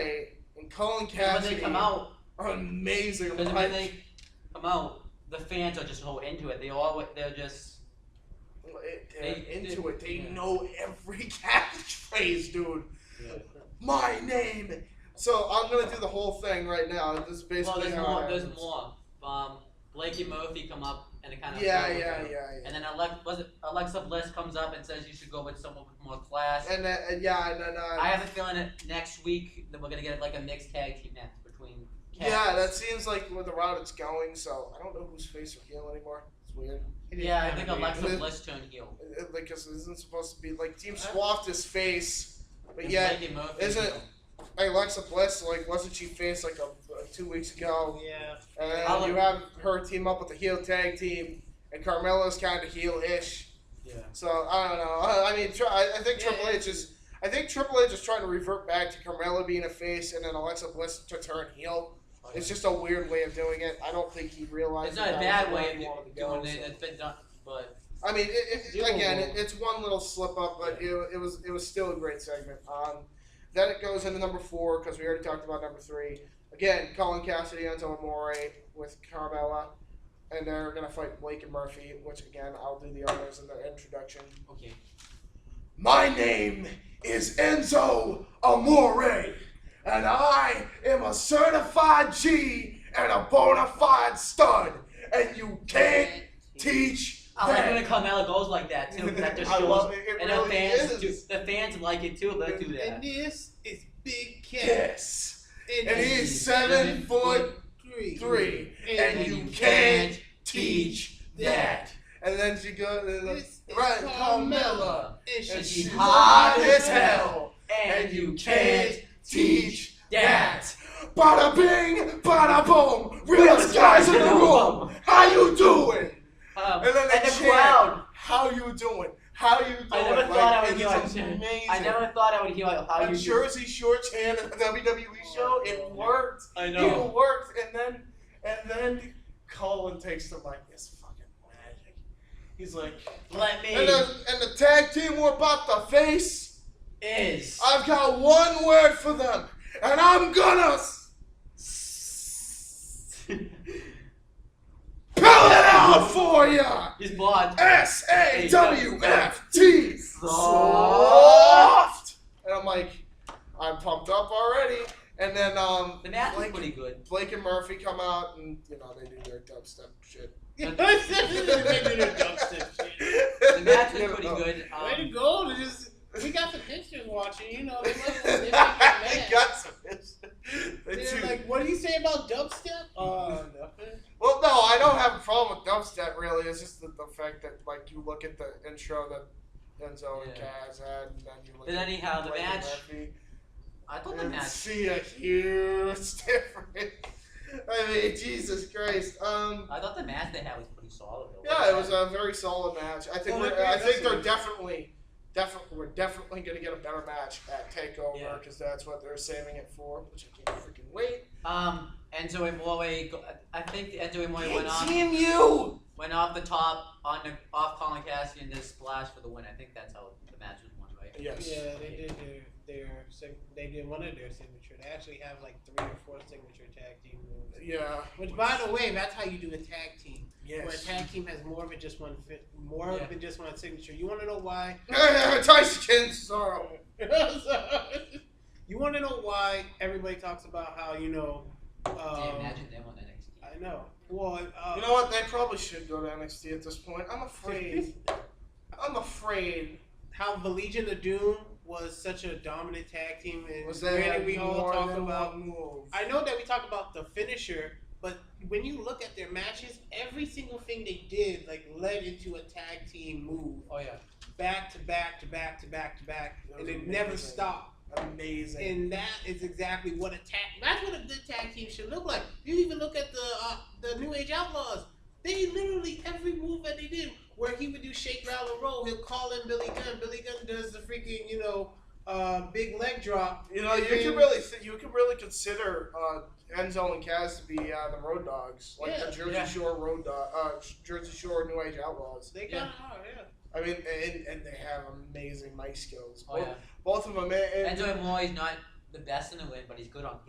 and Colin Cassidy when they come out, are amazing. Because when they come out, the fans are just so into it. They're just... They're into it. They know every catchphrase, dude. Yeah. My name. So I'm going to do the whole thing right now. This is basically there's more. Blake and Murphy come up and it kind of Yeah. And then Alexa Bliss comes up and says you should go with someone with more class. And then I have a feeling that next week that we're gonna get like a mixed tag team match between. Cats. Yeah, that seems like where the route it's going. So I don't know who's face or heel anymore. It's weird. Yeah, I think Alexa Bliss turned heel. Like, cause it isn't supposed to be like Team Swaft is face, but And yet Blake and Murphy isn't heel. Alexa Bliss like wasn't she face like 2 weeks ago? Yeah. And you have her team up with the heel tag team, and Carmella's kind of heel-ish. Yeah. So I don't know. I mean, I think Triple H is. I think Triple H is trying to revert back to Carmella being a face, and then Alexa Bliss to turn heel. It's just a weird way of doing it. I don't think he realized. It's not a bad way of doing it. It's been done, but I mean, it's one little slip up, but it was still a great segment. Then it goes into number 4 because we already talked about number 3. Again, Colin Cassidy, Enzo Amore with Carmella, and they're gonna fight Blake and Murphy. Which again, I'll do the honors in the introduction. okay. My name is Enzo Amore, and I am a certified G and a bona fide stud, and you can't teach I like that. when Carmella goes like that too. That just I shows, love it. It and really the fans like it too. They do that. And this is Big Cat. Yes. And And he's 7'3", and you can't teach that. And then she goes, This is right, Carmella. and And she's she's hot as hell, and you can't teach that. Bada bing, bada boom, realest guys in the room. How you doing? And then they the chant, crowd. How you doing? How you doing? I never thought I would hear it's like amazing. I never thought I would hear like how A you. Jersey Shore chant at the WWE show, it worked. I It know. worked, and then Colin takes the mic. It's fucking magic. He's like, Let me. and the tag team we're about to face, Is. I've got one word for them, and I'm gonna spell it out for ya. He's blonde. SAWFT. Soft. And I'm like, I'm pumped up already. And then The match was pretty good. Blake and Murphy come out, and they do their dubstep shit. They do their dubstep shit. The match was pretty good. Way to go! We got some pictures watching. You know, they They mad. got some pictures. They're like, "What do you say about dubstep?" Nothing. Well, no, I don't have a problem with dubstep, really. It's just the fact that, like, you look at the intro that Enzo and Kaz had, and then you look But at anyhow, the Blake and match. Murphy, I thought the and match. see a huge difference. I mean, Jesus Christ. I thought the match they had was pretty solid. Though. Yeah, it was a very solid match. I think Well, I think they're definitely- we're definitely going to get a better match at Takeover Yeah. because that's what they're saving it for, which I can't freaking wait. Enzo Amore. I think Enzo Amore went off the top off Colin Cassidy and did a splash for the win. I think that's how the match was won, right? Yes. Yeah, they did they did one of their signature. They actually have like 3 or 4 signature tag team moves. Yeah. Which, by the way, that's how you do a tag team. Yes. Where a tag team has more than just one than just one signature. You want to know why? Tyson Sorrow. You want to know why everybody talks about how Imagine them on NXT. I know. Well, You know what? They probably should go to NXT at this point. I'm afraid. how the Legion of Doom was such a dominant tag team, and Was that granted, we all more talk than about. one move? I know that we talk about the finisher, but when you look at their matches, every single thing they did led into a tag team move, Oh yeah. back to back to back to back to back, That and was it never amazing. stopped. Amazing. And that is exactly what that's what a good tag team should look like. You even look at the New Age Outlaws. They literally every move that they did, where he would do shake, rattle, and roll, he'll call in Billy Gunn. Billy Gunn does the freaking big leg drop. You can really consider Enzo and Kaz to be the Road Dogs, like the Jersey Shore Road Jersey Shore New Age Outlaws. They kind of are, yeah. I mean, and they have amazing mic skills. Oh yeah. Both of them. Enzo Amore's not the best in the ring, but he's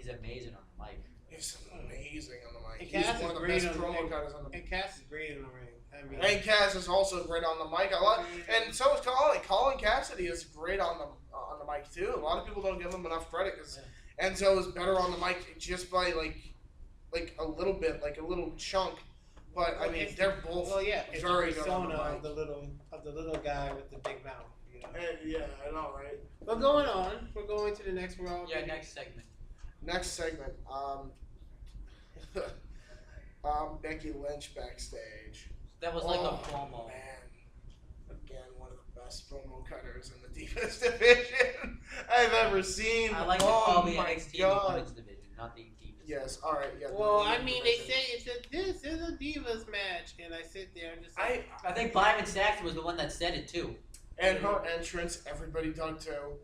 amazing on the mic. He's amazing on the mic. And He's Kaz one is of the great best on promo the guys on the mic. And Cass is great in the ring. I mean, And Kaz is also great on the mic. And so is Colin. Colin Cassidy is great on the mic too. A lot of people don't give him enough credit because Enzo is better on the mic just by like a little bit, like a little chunk But I mean, they're both it's very the good on the persona mic. of the little guy with the big mouth. You know? Yeah, I know, right? But going on, we're going to the next round. Next segment. Next segment. Becky Lynch backstage. That was like a promo. Man, again, one of the best promo cutters in the Divas division I've ever seen. I like to call the NXT Women's division, not the Divas. Yes, all right. Yeah. Well, I mean, they say this is a Divas match, and I sit there and just like, I think Byron Saxton was the one that said it too. And her entrance, everybody dug too.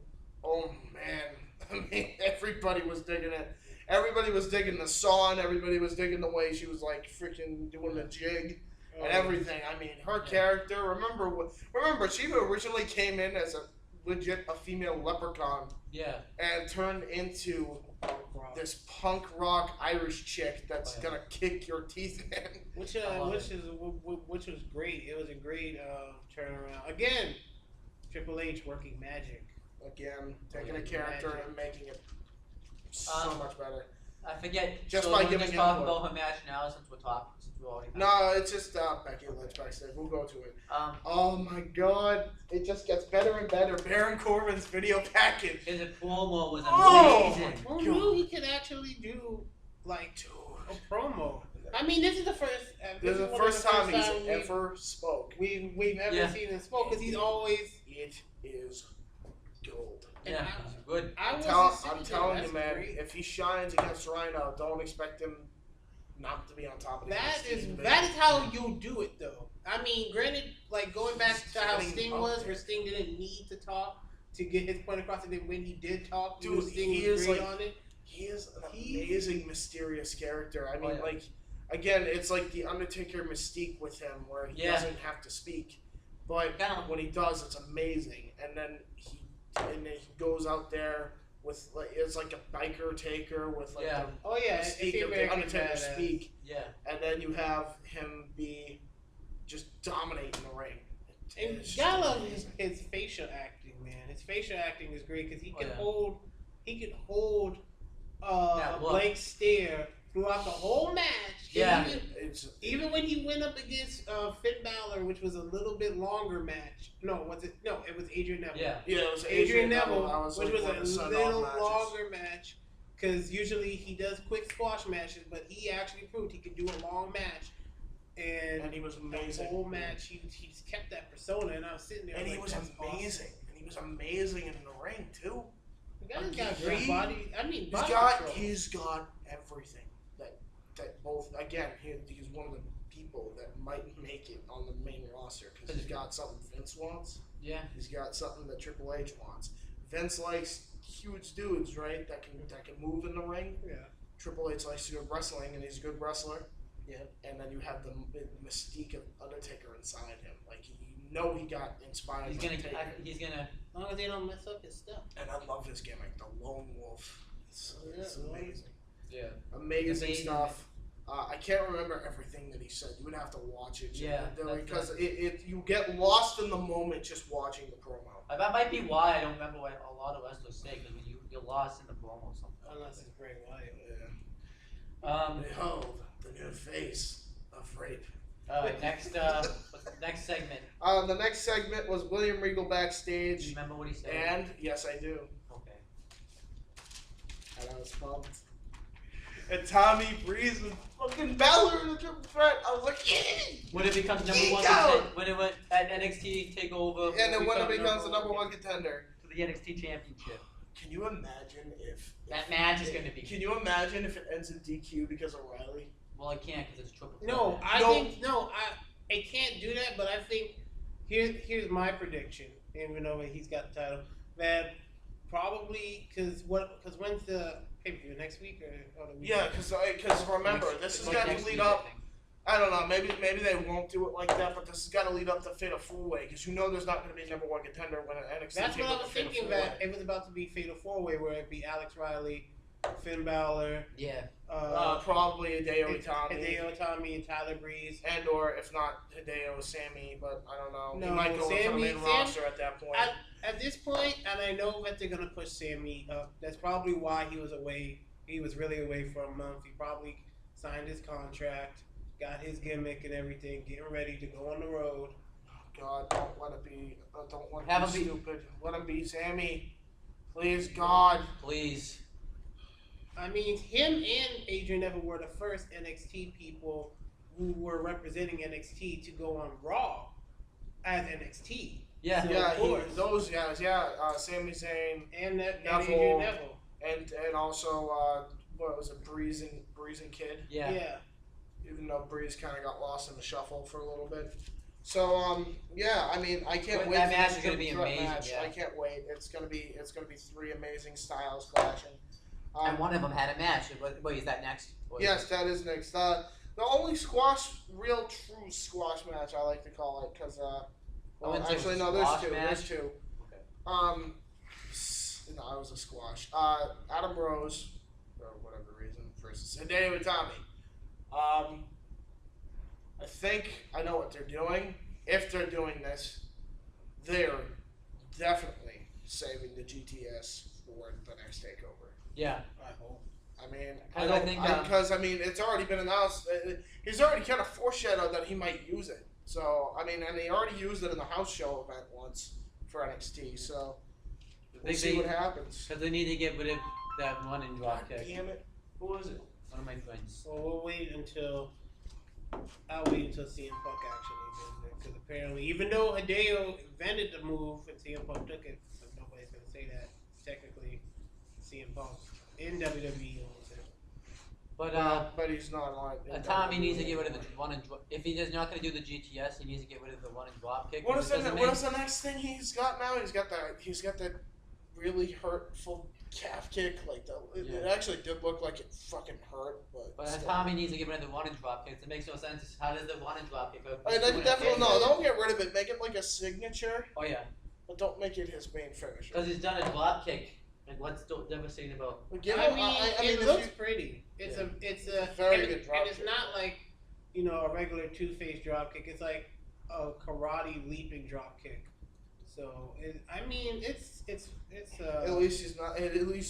Oh man, I mean, everybody was digging it. Everybody was digging the song. Everybody was digging the way she was like freaking doing the jig and everything. I mean, her character. Remember, she originally came in as a female leprechaun. Yeah. And turned into this punk rock Irish chick that's gonna kick your teeth in. Which was great. It was a great turnaround. Again, Triple H working magic. Again, taking a character and making it so much better. I forget. Just so by we're giving just talk input. about her match now since we're talking. Since we're already. No, it's just Becky Lynch backstage. We'll go to it. Oh my God, it just gets better and better. Baron Corbin's video package. His promo was Oh, amazing. Who knew he could actually do like a promo? I mean, this is the first. This is the first time he's ever spoke. We've ever seen him spoke because he's always. It is gold. Yeah, good. I'm telling you, man. If he shines against Rhino, don't expect him not to be on top of the That is how you do it, though. I mean, granted, like going back to how Sting was, where Sting didn't need to talk to get his point across, and then when he did talk, dude, Sting he was is great like, on it. he is an amazing, mysterious character. I mean, like, again, it's like the Undertaker mystique with him, where he doesn't have to speak, but when he does, it's amazing. And then he goes out there with like it's like a biker taker with like the mystique of the Undertaker speak. Yeah. And then you have him be just dominating the ring. And gotta love his facial acting, man. His facial acting is great because he can hold a blank stare throughout the whole match. Yeah. Even when he went up against Finn Balor, which was a little bit longer match. No, was it? No, it was Adrian Neville. Yeah, it was Adrian Neville, which was a little longer match. Because usually he does quick squash matches, but he actually proved he could do a long match. And he was amazing. The whole match, he's kept that persona, and I was sitting there. And like, he was amazing. Awesome. And he was amazing in the ring too. The guy's got great body. I mean, he's got everything. That both again, he's one of the people that might make it on the main roster because he's got something Vince wants. Yeah. He's got something that Triple H wants. Vince likes huge dudes, right? That can move in the ring. Yeah. Triple H likes good wrestling, and he's a good wrestler. Yeah. And then you have the mystique of Undertaker inside him. Like he got inspired. He's gonna. As long as they don't mess up his stuff. And I love his gimmick, the Lone Wolf. It's amazing. Yeah. Amazing stuff. I can't remember everything that he said. You would have to watch it. Yeah. Because you get lost in the moment just watching the promo. That might be why I don't remember what a lot of wrestlers say because you're lost in the promo sometimes. Unless it's Bray Wyatt. Yeah. Behold the new face of rape. Next segment. The next segment was William Regal backstage. Do you remember what he said? And yes, I do. Okay. And I was pumped. And Tommy Breeze with fucking Balor in the triple threat. I was like, yeah! When it becomes number one contender, when it went at NXT Takeover, and then when it becomes the number one contender to the NXT Championship. Can you imagine if that match is going to be? Can you imagine if it ends in DQ because of Riley? Well, I can't because it's triple threat. No, I can't do that. But I think here's my prediction. Even though he's got the title, that probably because when's the pay-per-view, next week or the week? Yeah, because remember, this is going to lead up. I don't know. Maybe they won't do it like that, but this has got to lead up to Fatal 4-Way because there's not going to be a number one contender when NXT. That's what I was thinking. That it was about to be Fatal 4-Way, where it'd be Alex Riley, Finn Balor. Yeah. Probably Hideo Itami. Hideo Itami and Tyler Breeze. And or if not Hideo, Sammy, but I don't know. No, he might go for the main roster at that point. At this point, and I know that they're gonna push Sammy up. That's probably why he was away. He was really away for a month. He probably signed his contract, got his gimmick and everything, getting ready to go on the road. God, don't let it be. Don't let Have it be him be- stupid. Let him be Sammy. Please, God. Please. I mean, him and Adrian Neville were the first NXT people who were representing NXT to go on Raw as NXT. Yeah. So, Yeah, of course. those guys. Yeah, Sami Zayn And Neville. Adrian Neville. and also what was it, Breeze and Kid. Yeah. Even though Breeze kind of got lost in the shuffle for a little bit. So yeah, I mean, I can't But wait. that for match this is gonna be triple threat amazing, match. yeah. I can't wait. It's gonna be three amazing styles clashing. And one of them had a match. Wait, is that next? Or is Yes, that is next. The only real true squash match I like to call it, because Owen's actually a no, there's squash two. match? There's two. Okay. No, it was a squash. Adam Rose, for whatever reason, versus Hideo Itami. I think I know what they're doing. If they're doing this, they're definitely saving the GTS for the next takeover. Yeah. I hope. I mean, I think, because it's already been announced. He's already kind of foreshadowed that he might use it. So I mean, and he already used it in the house show event once for NXT. So we'll see what happens. Because they need to get rid of that one in God dropkick. damn it! Who was it? One of my friends. Well, I'll wait until CM Punk actually does it, because apparently, even though Hideo invented the move and CM Punk took it, but nobody's gonna say that. Technically, CM Punk in WWE owns it. But he's not on. Tommy needs to get rid of the one in if he does not going to do the GTS, he needs to get rid of the one in dropkick. What is the next thing he's got now? He's got that really hurtful calf kick. Like it actually did look like it fucking hurt, but still. Tommy needs to get rid of the one in dropkick. It makes no sense. How does the one in dropkick? Definitely no. Don't get rid of it. Make it like a signature. Oh yeah. But don't make it his main finisher. Because he's done a dropkick. Like what's devastating about? It looks pretty. It's a very good drop and it's kick. not like a regular two-face drop kick. It's like a karate leaping drop kick. So it's At least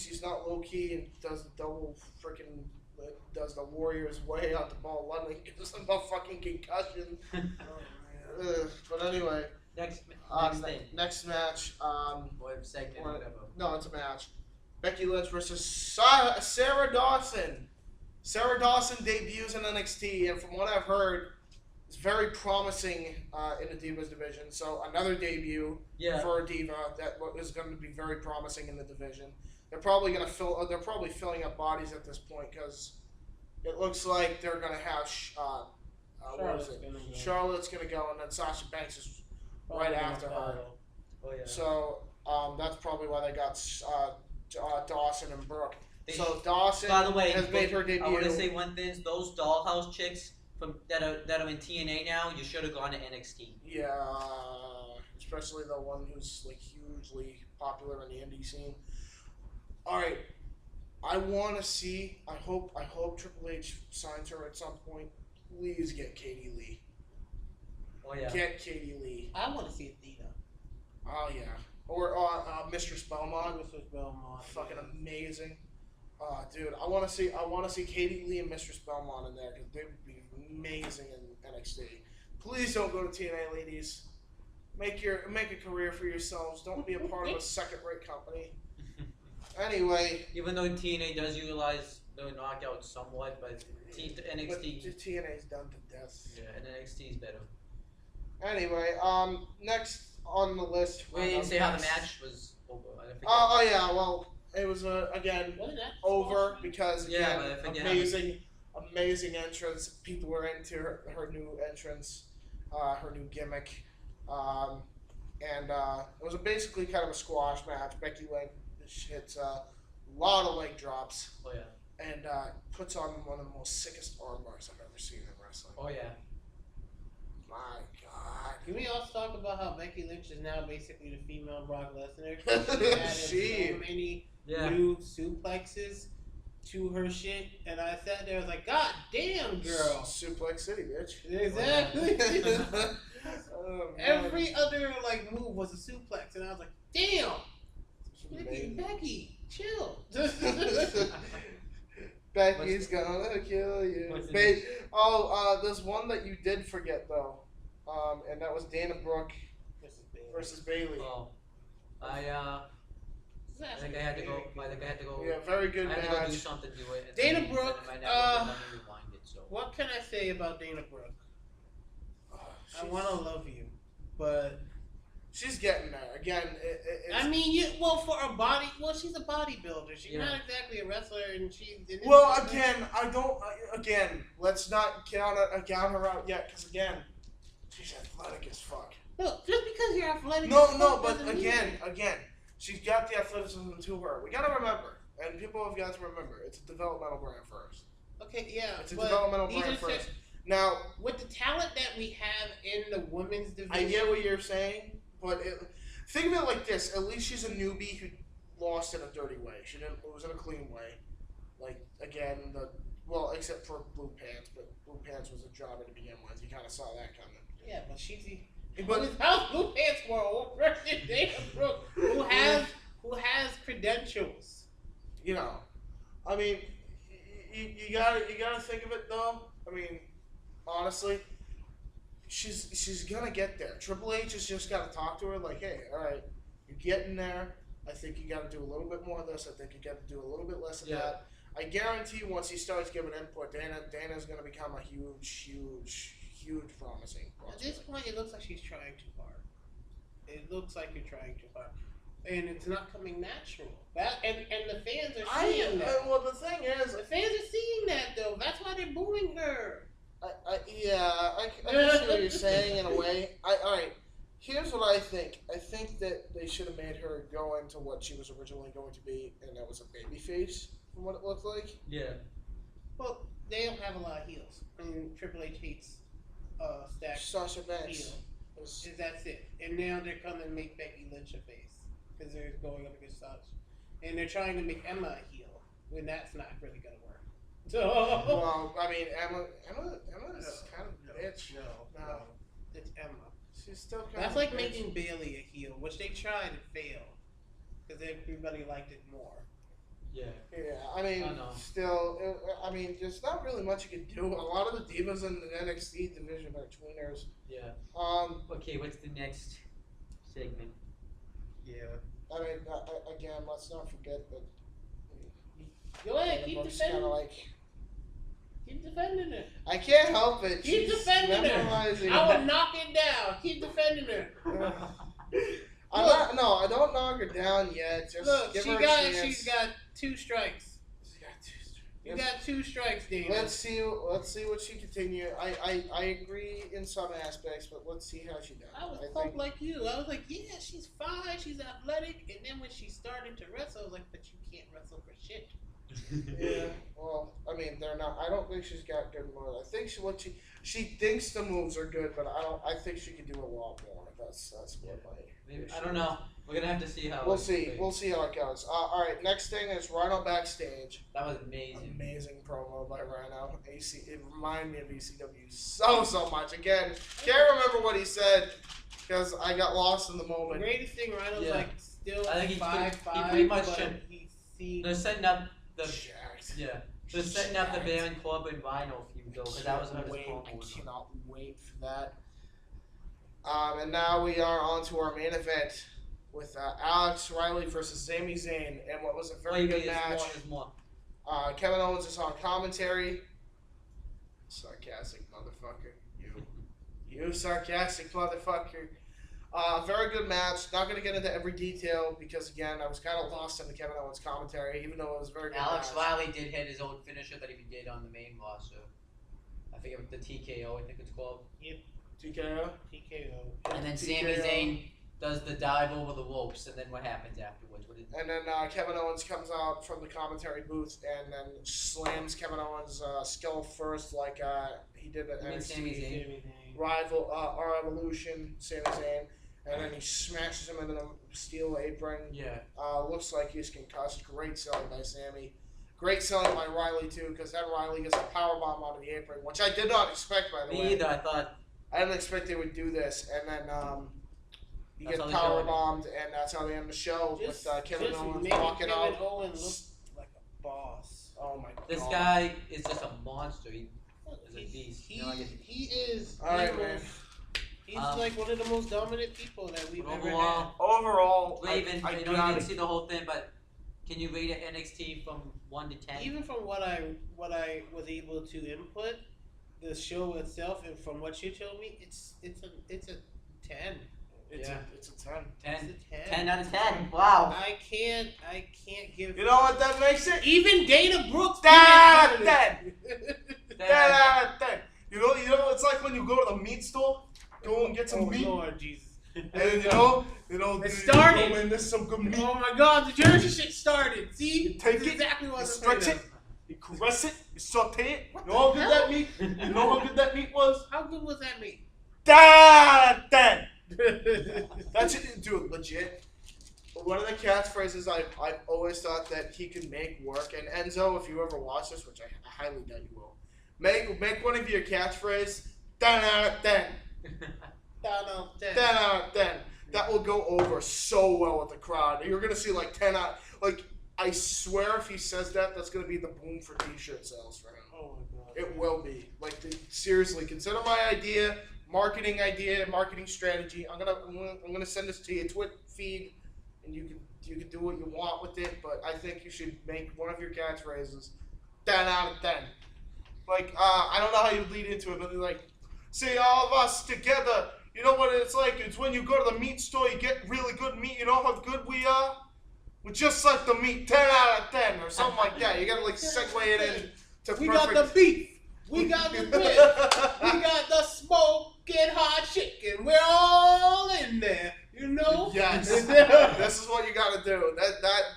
he's not low key and does the double freaking does the Warriors way out the ball London gives him a fucking concussion. But anyway. Next match. Or segment, whatever. No, it's a match. Becky Lynch versus Sarah Dawson. Sarah Dawson debuts in NXT, and from what I've heard, it's very promising in the Divas division. So another debut for a Diva that is going to be very promising in the division. They're probably going to They're probably filling up bodies at this point because it looks like they're going to have Charlotte's going to go, and then Sasha Banks is right after her. Oh yeah. So that's probably why they got Dawson and Brooke. So Dawson by the way, has made her debut. I want to say one thing: those Dollhouse chicks that are in TNA now, you should have gone to NXT. Yeah, especially the one who's like hugely popular in the indie scene. All right, I want to see. I hope Triple H signs her at some point. Please get Katie Lee. Oh yeah. Get Katie Lee. I want to see Athena. Oh yeah. Or Mistress Belmont. Mistress Belmont. Fucking amazing. Dude, I want to see Katie Lee and Mistress Belmont in there because they would be amazing in NXT. Please don't go to TNA, ladies. Make a career for yourselves. Don't be a part of a second-rate company. Anyway, even though TNA does utilize the knockout somewhat, but NXT. But TNA's done to death. Yeah, and NXT is better. Anyway, next on the list. We didn't say how the match was over. Oh yeah, well. It was again over because amazing entrance. People were into her new entrance, her new gimmick, and it was basically kind of a squash match. Becky Lynch hits a lot of leg drops. Oh yeah. And puts on one of the most sickest arm bars I've ever seen in wrestling. Oh yeah. My God. Can we also talk about how Becky Lynch is now basically the female Brock Lesnar? She added so many new suplexes to her shit, and I sat there, I was like, God damn, girl. Suplex City, bitch. Exactly. Oh, every other move was a suplex, and I was like, damn. Becky, chill. Becky's gonna kill you. What's the next? There's one that you did forget though, and that was Dana Brooke versus Bailey. Oh, I think I had to go. Yeah, very good I had to match. go do something to it. Dana and Brooke, my network wouldn't let me rewind it, so. What can I say about Dana Brooke? I She's- want to love you, but She's getting there. Again, I mean, for a body, she's a bodybuilder. She's not exactly a wrestler, and she's. Well, again, let's not count her out yet, because again, she's athletic as fuck. Look, just because you're athletic. But again, she's got the athleticism to her. We gotta remember, and people have got to remember, it's a developmental brand first. Okay, yeah. It's a developmental brand first. Now, with the talent that we have in the women's division, I get what you're saying, but think of it like this: at least she's a newbie who lost in a dirty way. She didn't lose in a clean way. Like again, except for Blue Pants, but Blue Pants was a jobber to begin with. You kind of saw that coming. Yeah, but how's Blue Pants for versus Dana Brooke, who has credentials? You know, I mean, you gotta think of it though. I mean, honestly, she's gonna get there. Triple H has just gotta talk to her like, hey, all right, you're getting there. I think you gotta do a little bit more of this. I think you gotta do a little bit less of that. I guarantee once he starts giving input, Dana's gonna become a huge promising prospect. At this point, it looks like she's trying too hard. It looks like you're trying too hard, and it's not coming natural. And the fans are seeing that. Well, the thing is, the fans are seeing that though. That's why they're booing her. I can see what you're saying in a way. All right. Here's what I think. I think that they should have made her go into what she was originally going to be, and that was a baby face, from what it looked like. Yeah. Well, they don't have a lot of heels. I mean, Triple H hates stacked Sasha Banks. heel. That's it. And now they're coming to make Becky Lynch a face because they're going up against Sasha, and they're trying to make Emma a heel when that's not really gonna work. So. Well, I mean, Emma is kind of a bitch. No, it's Emma. She's still kind That's of like a bitch. making Bailey a heel, which they tried and failed because everybody liked it more. Yeah. Yeah, I mean, still, I mean, there's not really much you can do. A lot of the divas in the NXT division are tweeners. Yeah. Okay, what's the next segment? Yeah. I mean, again, let's not forget that. Go ahead, keep defending. Keep defending her. I can't help it. Keep defending her. I will knock it down. Keep defending her. I don't knock her down yet. Just look, give her a chance. she's got 2 strikes. You got 2 strikes, Dana. Let's see what she continue. I agree in some aspects, but let's see how she does. I was pumped like you. I was like, yeah, she's fine. She's athletic. And then when she started to wrestle, I was like, but you can't wrestle for shit. Yeah, well, I mean, they're not. I don't think she's got good moves. I think she thinks the moves are good, but I think she could do a lot more. That's what Maybe, I don't know. We're gonna have to see how. We'll see. We'll see how it goes. All right, next thing is Rhino backstage. That was amazing. Amazing promo by Rhino. It reminded me of ECW so much. Again, can't remember what he said because I got lost in the moment. The greatest thing, Rhino's like still I think he 5'5", pretty much but should. they're setting up the Jacked. yeah. They're setting up the Baron Corbin Rhino feud though, because that was what his promo I was. cannot wait for that. And now we are on to our main event with Alex Riley versus Sami Zayn, and what was a very good match. Kevin Owens is on commentary. Sarcastic motherfucker. You sarcastic motherfucker. Very good match. Not going to get into every detail because, again, I was kind of lost in the Kevin Owens commentary, even though it was a very good Alex match. Riley did hit his own finisher that he did on the main roster. I think it was the TKO, I think it's called. Yep. TKO? TKO. And then Sami Zayn does the dive over the ropes, and then what happens afterwards? And then Kevin Owens comes out from the commentary booth and then slams Kevin Owens' skull first like he did at NXT Rival, our Evolution, Sami Zayn. And then he smashes him into the steel apron. Yeah. Looks like he's concussed. Great selling by Sammy. Great selling by Riley, too, because then Riley gets a powerbomb onto the apron, which I did not expect, by the way. Me either. I didn't expect they would do this. And then he gets powerbombed, and that's how they end the show with Kevin Owens walking out. Kevin Owens looks like a boss. Oh my god. This guy is just a monster. He's a beast. He, You know, like he is. All right, man. He's like one of the most dominant people that we've ever had. Overall, Raven, I you didn't see the whole thing, but can you rate it NXT from 1 to 10? Even from what I was able to input, the show itself, and from what you told me, it's a 10. It's a 10. It's a 10. 10 out of 10. Wow. I can't give. You know what that makes it? Even Dana Brooks. 10 out of 10. 10 out of 10. You know, it's like when you go to the meat store, go and get some meat, Lord Jesus. and you know, It started. when there's some good meat. Oh my God, the Jersey shit started. See, You take That's it, exactly what you I'm stretch saying. it, you caress it, you saute it. What You know how the good hell? that meat? You know how good that meat was? How good was that meat? 10 out of 10. That's it, dude. Legit. One of the catchphrases I've always thought that he can make work. And Enzo, if you ever watch this, which I highly doubt you will, make one of your catchphrases 10 out of 10. 10 out of 10. That will go over so well with the crowd. You're gonna see like 10 out. Like I swear, if he says that, that's gonna be the boom for T-shirt sales for him. Oh my God. It will be. Like seriously, consider my idea, marketing strategy. I'm gonna send this to your Twitter feed, and you can do what you want with it. But I think you should make one of your catchphrases 10 out of 10. Like I don't know how you lead into it, but like, see all of us together. You know what it's like? It's when you go to the meat store, you get really good meat. You know how good we are? We're just like the meat, 10 out of 10 or something like that. You gotta like segue it in to We perfect. got the beef. We got the rib. We got the smoking hot chicken. We're all in there. You know? Yes. This is what you gotta do.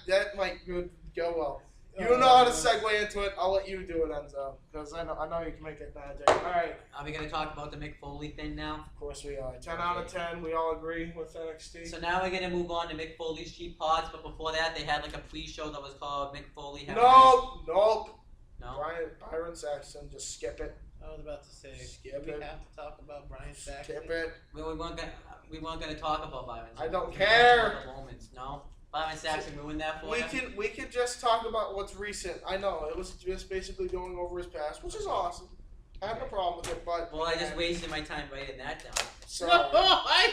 That might go well. You don't know how to segue into it. I'll let you do it, Enzo, because I know you can make it magic. All right. Are we gonna talk about the Mick Foley thing now? Of course we are. 10 out of 10. We all agree with NXT. So now we're gonna move on to Mick Foley's Cheap Pods, but before that, they had like a pre-show that was called Mick Foley. Nope. No. Byron Saxton, just skip it. I was about to say, Skip we it. have to talk about Brian Saxton. Skip it. We weren't gonna talk about Byron. I don't We were care. talking about the moments. No. Byron Saxton ruined that for you. We can just talk about what's recent. I know it was just basically going over his past, which is awesome. I have no problem with it, but Well, I just wasted my time writing that down. so I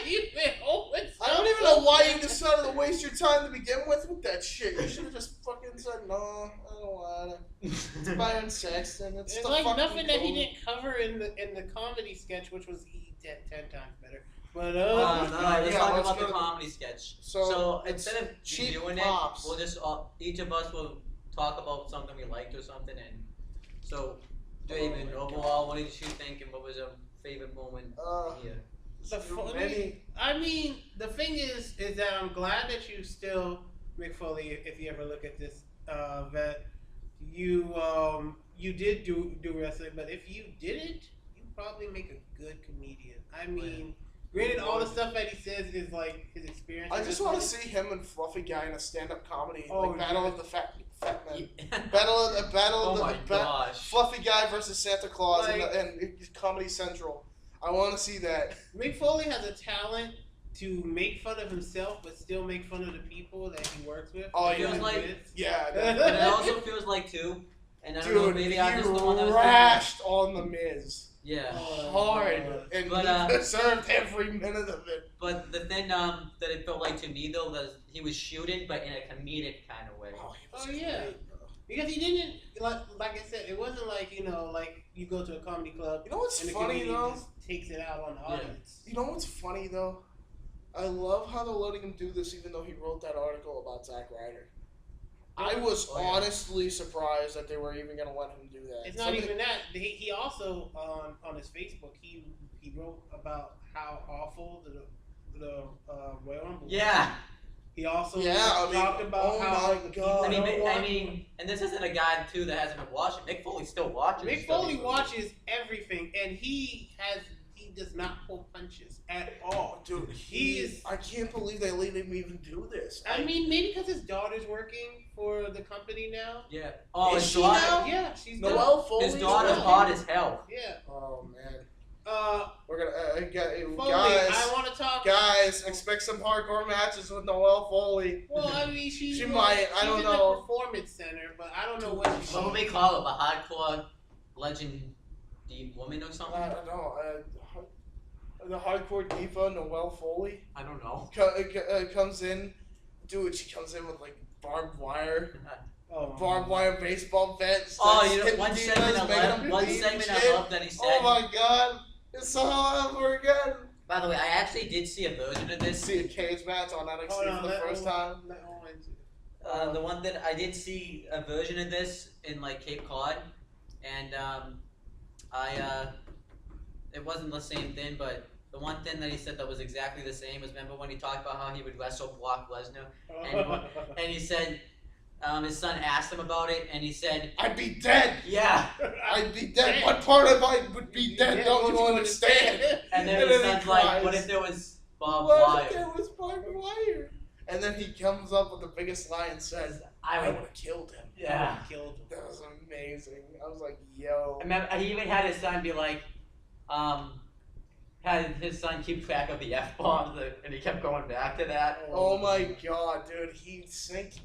don't even know why you decided to waste your time to begin with that shit. You should have just fucking said no. I don't want it. It's Byron Saxton. It's It's the like fucking nothing that he code. didn't cover in the comedy sketch, which was 10 times better. But No, let's yeah, talk let's about go the to- comedy sketch. So, instead of cheap doing pops. it, we'll just each of us will talk about something we liked or something. And so, David, overall, what did you think, and what was your favorite moment here? the thing is that I'm glad that you still, Mick Foley, if you ever look at this, that you did do wrestling, but if you didn't, you probably make a good comedian. I mean, granted, all the stuff that he says is like his experience. I just want to see him and Fluffy Guy in a stand-up comedy, Oh, like Battle yeah. of the Fat Men. Yeah. Battle Oh my of gosh. Fluffy Guy versus Santa Claus Like- and Comedy Central. I want to see that. Mick Foley has a talent to make fun of himself, but still make fun of the people that he works with. Oh, Like, yeah. with Like- Vince. Yeah, But it also feels like too, and I don't know, dude, maybe he I'm just the one that was rashed on the Miz yeah. hard, and But, he deserved every minute of it. But the thing that it felt like to me though was he was shooting, but in a comedic kind of way. He was Oh, yeah. great, bro. Because he didn't, like I said, it wasn't like, like you go to a comedy club You know what's and the funny comedian though? just takes it out on the Yeah. audience. You know what's funny though? I love how they're letting him do this, even though he wrote that article about Zack Ryder. I was Oh, yeah. honestly surprised that they were even going to let him do that. It's not even that. He also, on his Facebook, he wrote about how awful the Royal Rumble was. Yeah. He also Yeah, talked about oh how my the people God. I mean, and this isn't a guy too that hasn't been watching. Mick Foley still watches. Mick Foley watches everything, and he does not pull punches at all. Dude, He is. I can't believe they let him even do this. I mean, maybe because his daughter's working for the company now. Yeah. Oh, Is his she daughter. now? Yeah, she's Noelle Foley. His daughter's is hot as hell. Yeah. Oh man. We're gonna Foley, guys. I want to talk. Guys, expect some hardcore matches with Noelle Foley. Well, I mean, she might. I don't she's know. in the performance center, but I don't know what she. What would we call it? A hardcore legend woman or something? I don't know. The hardcore diva Noelle Foley I don't know. comes in. Dude, she comes in with like barbed wire baseball bats. Oh, you know, one segment I love that he said. Oh my god, it's all over again. By the way, I actually did see a version of this. See a cage match on NXT for the first time. The one that I did see a version of this in like Cape Cod, and it wasn't the same thing, but the one thing that he said that was exactly the same was, remember when he talked about how he would wrestle Brock Lesnar, and he said his son asked him about it, and he said, "I'd be dead. Yeah, I'd be dead. What part of I would be dead? Don't you understand?" And then his son's like, "What if there was barbed wire? wire?" What if there was barbed wire? And then he comes up with the biggest lie and says, "I would have killed him." Yeah, killed him. That was amazing. I was like, "Yo." I remember he even had his son be like, had his son keep track of the F-bombs, and he kept going back to that. Oh my god, dude, he synced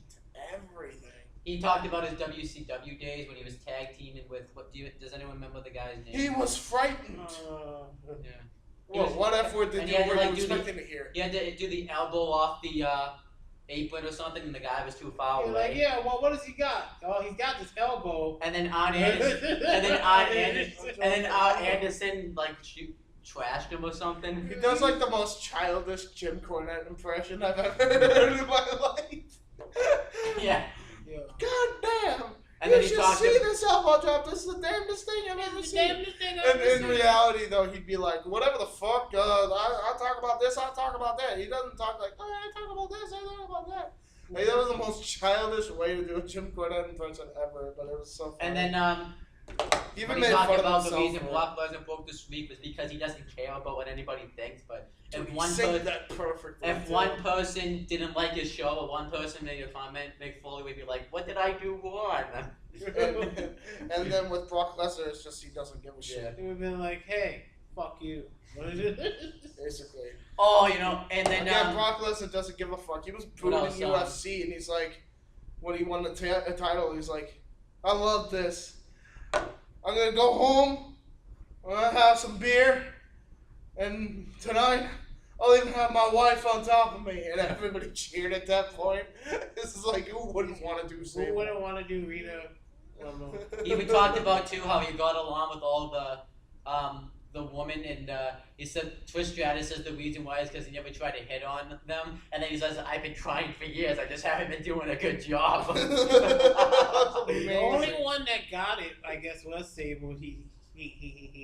everything. He talked about his WCW days when he was tag teaming with, does anyone remember the guy's name? He was frightened. Yeah. Well, what F word did and you he had to, were like, you do expecting to hear? He had to do the elbow off the apron or something, and the guy was too far You're away. like, yeah, well, what does he got? Oh, he's got this elbow. And then Arn Anderson like trashed him or something. He does like the most childish Jim Cornette impression I've ever heard in my life. Yeah. God damn! And you then he should talked see to- this elbow drop. This is the damnedest thing I've ever seen. And in reality, though, he'd be like, whatever the fuck, I talk about this, I talk about that. He doesn't talk like, oh, I talk about this, I talk about that. Like, that was the most childish way to do a Jim Cornette impression ever, but it was so funny. And then he even when he made talked fun of about the himself reason for it. Brock Lesnar broke the streak was because he doesn't care about what anybody thinks. But Dude, if he one synced person, that perfectly. if too. one person didn't like his show, or one person made a comment, Mick Foley would be like, "What did I do wrong?" and then with Brock Lesnar, it's just he doesn't give a shit. He would have been like, hey, fuck you. Basically. Oh, you know, and then Yeah, Brock Lesnar doesn't give a fuck. He was booed in else, UFC, and he's like, when he won the title, he's like, I love this. I'm gonna go home. I'm gonna have some beer, and tonight I'll even have my wife on top of me. And everybody cheered at that point. This is like, who wouldn't want to do Who Sable? wouldn't want to do Rita? I don't know. he even talked about too how he got along with all the woman, and he said Trish Stratus is the reason why is because he never tried to hit on them, and then he says, I've been trying for years, I just haven't been doing a good job. The only one that got it, I guess, was Sable. He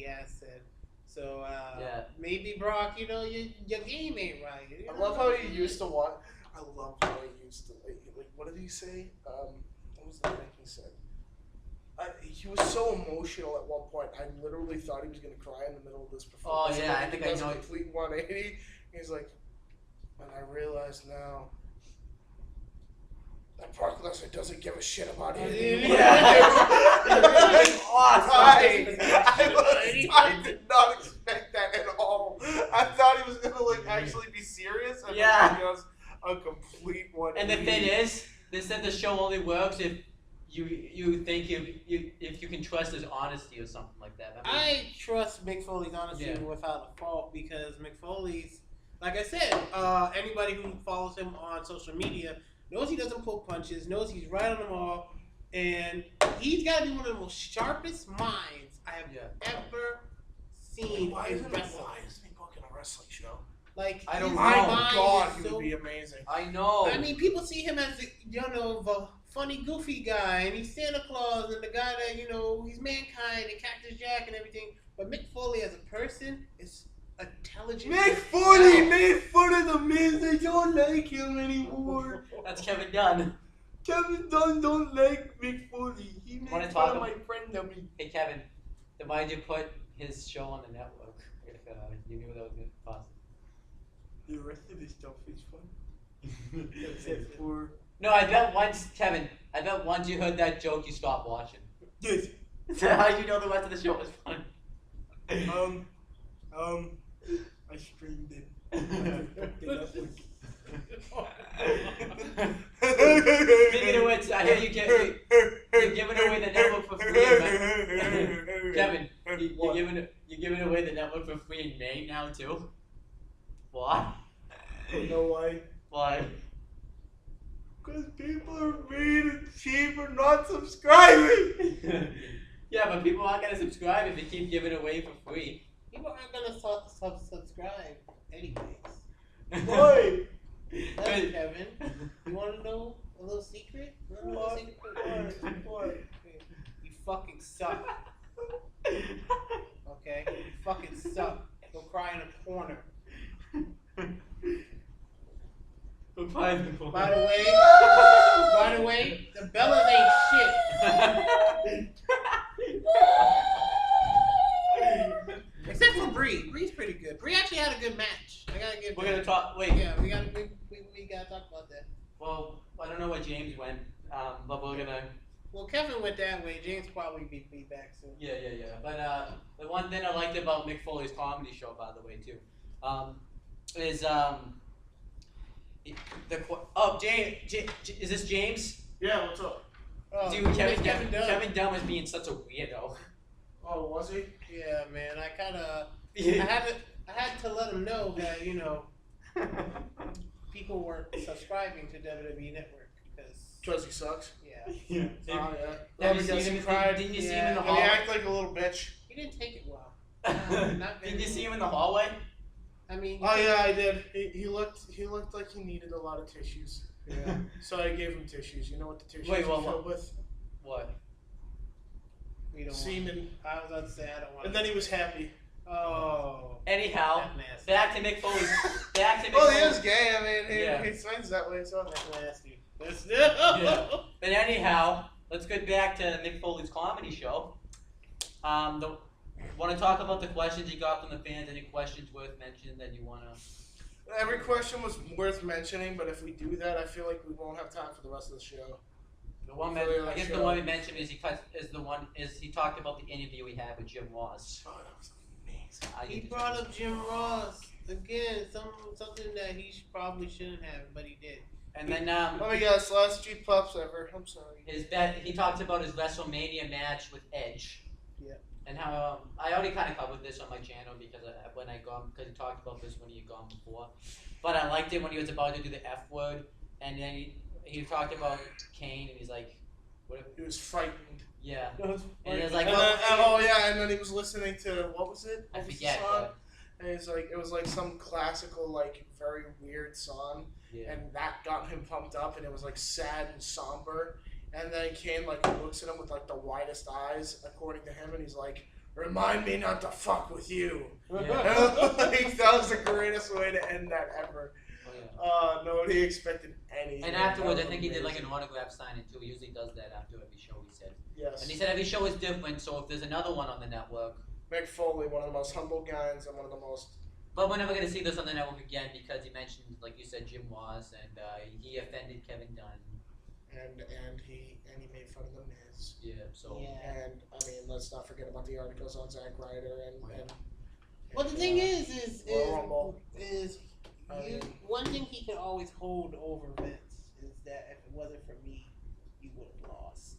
has said. So Yeah. maybe Brock, you know, your game ain't right. You I know? love how he used to watch. I love how he used to like. What did he say? What was the thing he said? He was so emotional at one point. I literally thought he was gonna cry in the middle of this performance. Oh, yeah, And I think he I does a know. complete 180. He's like, and I realize now that Brock Lesnar doesn't give a shit about anything. That's awesome. I did not expect that at all. I thought he was gonna like actually be serious, and Yeah. then he does a complete 180. And the thing is, they said the show only works if you think if you can trust his honesty or something like that. I mean, I trust Mick Foley's honesty Yeah. without a fault because Mick Foley's, like I said, anybody who follows him on social media knows he doesn't pull punches, knows he's right on them all, and he's got to be one of the most sharpest minds I have ever seen Why in isn't wrestling. he booking a wrestling show? Like, I don't his know. My mind God, is he so- would be amazing. I know. I mean, people see him as the, the funny, goofy guy, and he's Santa Claus, and the guy that, he's Mankind and Cactus Jack and everything. But Mick Foley as a person is intelligent. made fun of the men. They don't like him anymore. That's Kevin Dunn. Kevin Dunn don't like Mick Foley. He made Wanna fun talk of ab- my friend Nubby. Hey Kevin, then why'd you put his show on the network if you knew that was going to possible? The rest of his stuff is fun. Except for... No, I bet once, Kevin, you heard that joke, you stopped watching. Yes. So how you know the rest of the show was fun? I streamed it. Speaking of which, I hear you're giving away the network for free. Kevin, you're giving away the network for free in May now too. Why? You know why? Why? Because people are mean and cheap and not subscribing. Yeah, but people aren't gonna subscribe if they keep giving it away for free. People aren't gonna subscribe anyways. Why? That's Kevin. You want to know a little secret? What? You fucking suck. Okay? You fucking suck. Go cry in a corner. By the way, the Bellas ain't shit. Except for Bree. Bree's pretty good. Bree actually had a good match. I gotta give. We're gonna talk. Wait. Yeah, we gotta talk about that. Well, I don't know where James went, but we're gonna. Well, Kevin went that way. James probably be back soon. Yeah. But the one thing I liked about Mick Foley's comedy show, by the way, too, is James. Is this James? Yeah, what's up? Oh, Dude, Kevin Dunn was being such a weirdo. Oh, was he? Yeah, man. I kind of. Yeah. I had to let him know that people weren't subscribing to WWE Network Because he sucks. yeah. Yeah. Oh, yeah. Have you seen him? Didn't you see him in the And he hallway? act like a little bitch. He didn't take it well. Not very Didn't you see him in the well. hallway? I mean. Oh yeah, I did. He looked like he needed a lot of tissues. Yeah. So I gave him tissues. You know what the tissues Wait, are well, filled with? What? We don't. Semen. I was about to say I don't want. And then he was happy. Oh. Anyhow, That's nasty. back to Mick Foley's. Well, he is gay. I mean, Yeah. he swings that way. So That's nasty. That's Yeah. But anyhow, let's get back to Mick Foley's comedy show. Want to talk about the questions you got from the fans? Any questions worth mentioning that you want to? Every question was worth mentioning, but if we do that, I feel like we won't have time for the rest of the show. The one Really I guess sure. the one we mentioned is he talked about the interview he had with Jim Ross. Oh, that was amazing. He brought up Jim Ross again. Something that he probably shouldn't have, but he did. And then Oh my gosh, last G Pups ever. I'm sorry. he talked about his WrestleMania match with Edge. Yeah. And how I already kind of covered this on my channel because he talked about this when he had gone before. But I liked it when he was about to do the F word, and then he talked about Kane, and he's like, "What?" He was frightened. Yeah. And And it was like, And well, then, and then he was listening to what was it? I What was the forget. song? And it's like it was like some classical, like very weird song, Yeah. and that got him pumped up, and it was like sad and somber. And then Kane like looks at him with like the widest eyes, according to him, and he's like, "Remind me not to fuck with you." Yeah. Like, that was the greatest way to end that ever. Oh, yeah. Nobody expected anything. And afterwards, I That was think he did like amazing. an autograph signing too. He usually does that after every show. He said, Yes. and he said every show is different. So if there's another one on the network, Mick Foley, one of the most humble guys and one of the most. but we're never gonna see this on the network again because he mentioned, like you said, Jim Ross, and he offended Kevin Dunn. And he made fun of the Miz. Yeah. So. Yeah. And I mean, let's not forget about the articles on Zack Ryder and Well, the thing is Royal Rumble. one thing he can always hold over Vince is that if it wasn't for me, you would have lost.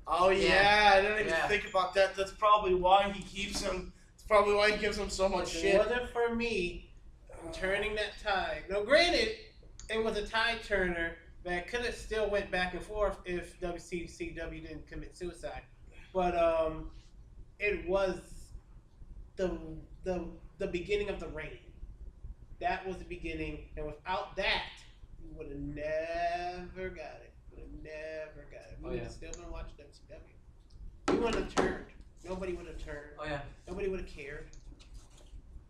Oh yeah, I didn't even Yeah. think about that. That's probably why he keeps him. It's probably why he gives him so much If shit. it wasn't for me turning that tide. Now, granted, it was a tide turner that could have still went back and forth if WCW didn't commit suicide. But it was the beginning of the reign. That was the beginning, and without that, you would have never got it. Would have never got it. We would have still been watching WCW. We wouldn't have turned. Nobody would have turned. Oh yeah. Nobody would have cared.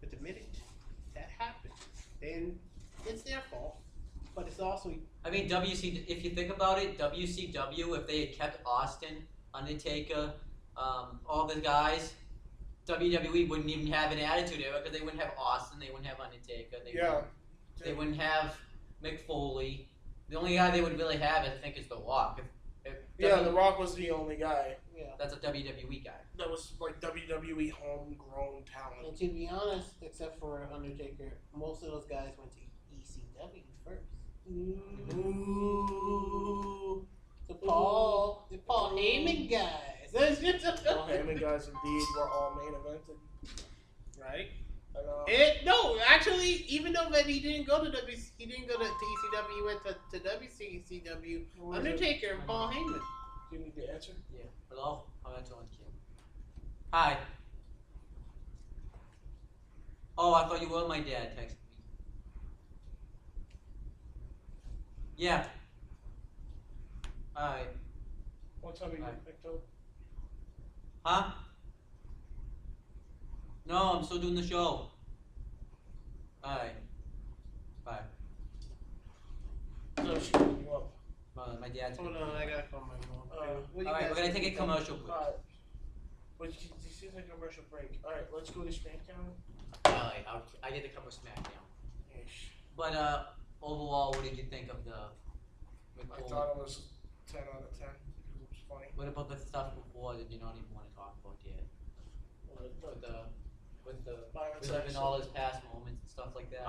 But the minute that happened, then it's their fault. But it's also I mean, if you think about it, WCW, if they had kept Austin, Undertaker, all the guys, WWE wouldn't even have an attitude era because they wouldn't have Austin, they wouldn't have Undertaker, they wouldn't have Mick Foley. The only guy they would really have, I think, is The Rock. Yeah, The Rock was the only guy. Yeah. That's a WWE guy. That was like WWE homegrown talent. And to be honest, except for Undertaker, most of those guys went to ECW first. Ooh. The Paul Heyman guys. Paul Heyman guys indeed were all main evented. Right. I Actually, even though that he didn't go to ECW, he went to WCCW. Undertaker and Paul Heyman. Do you need the answer? Yeah. Hello? Oh, that's on Kim. Hi. Oh, I thought you were my dad texted me. Yeah. Alright. What time are you Right. picked up? Huh? No, I'm still doing the show. Alright. Bye. No, she picked you up. My dad's. Hold on, I gotta call my mom. Alright, we're gonna take a commercial break. Alright. But you see the commercial break. Alright, let's go to SmackDown. Alright, I get to cover SmackDown. Ish. But overall, what did you think of the? I thought it was 10 out of 10. It was funny. What about the stuff before that you don't even want to talk about yet? With the reliving all his past moments and stuff like that.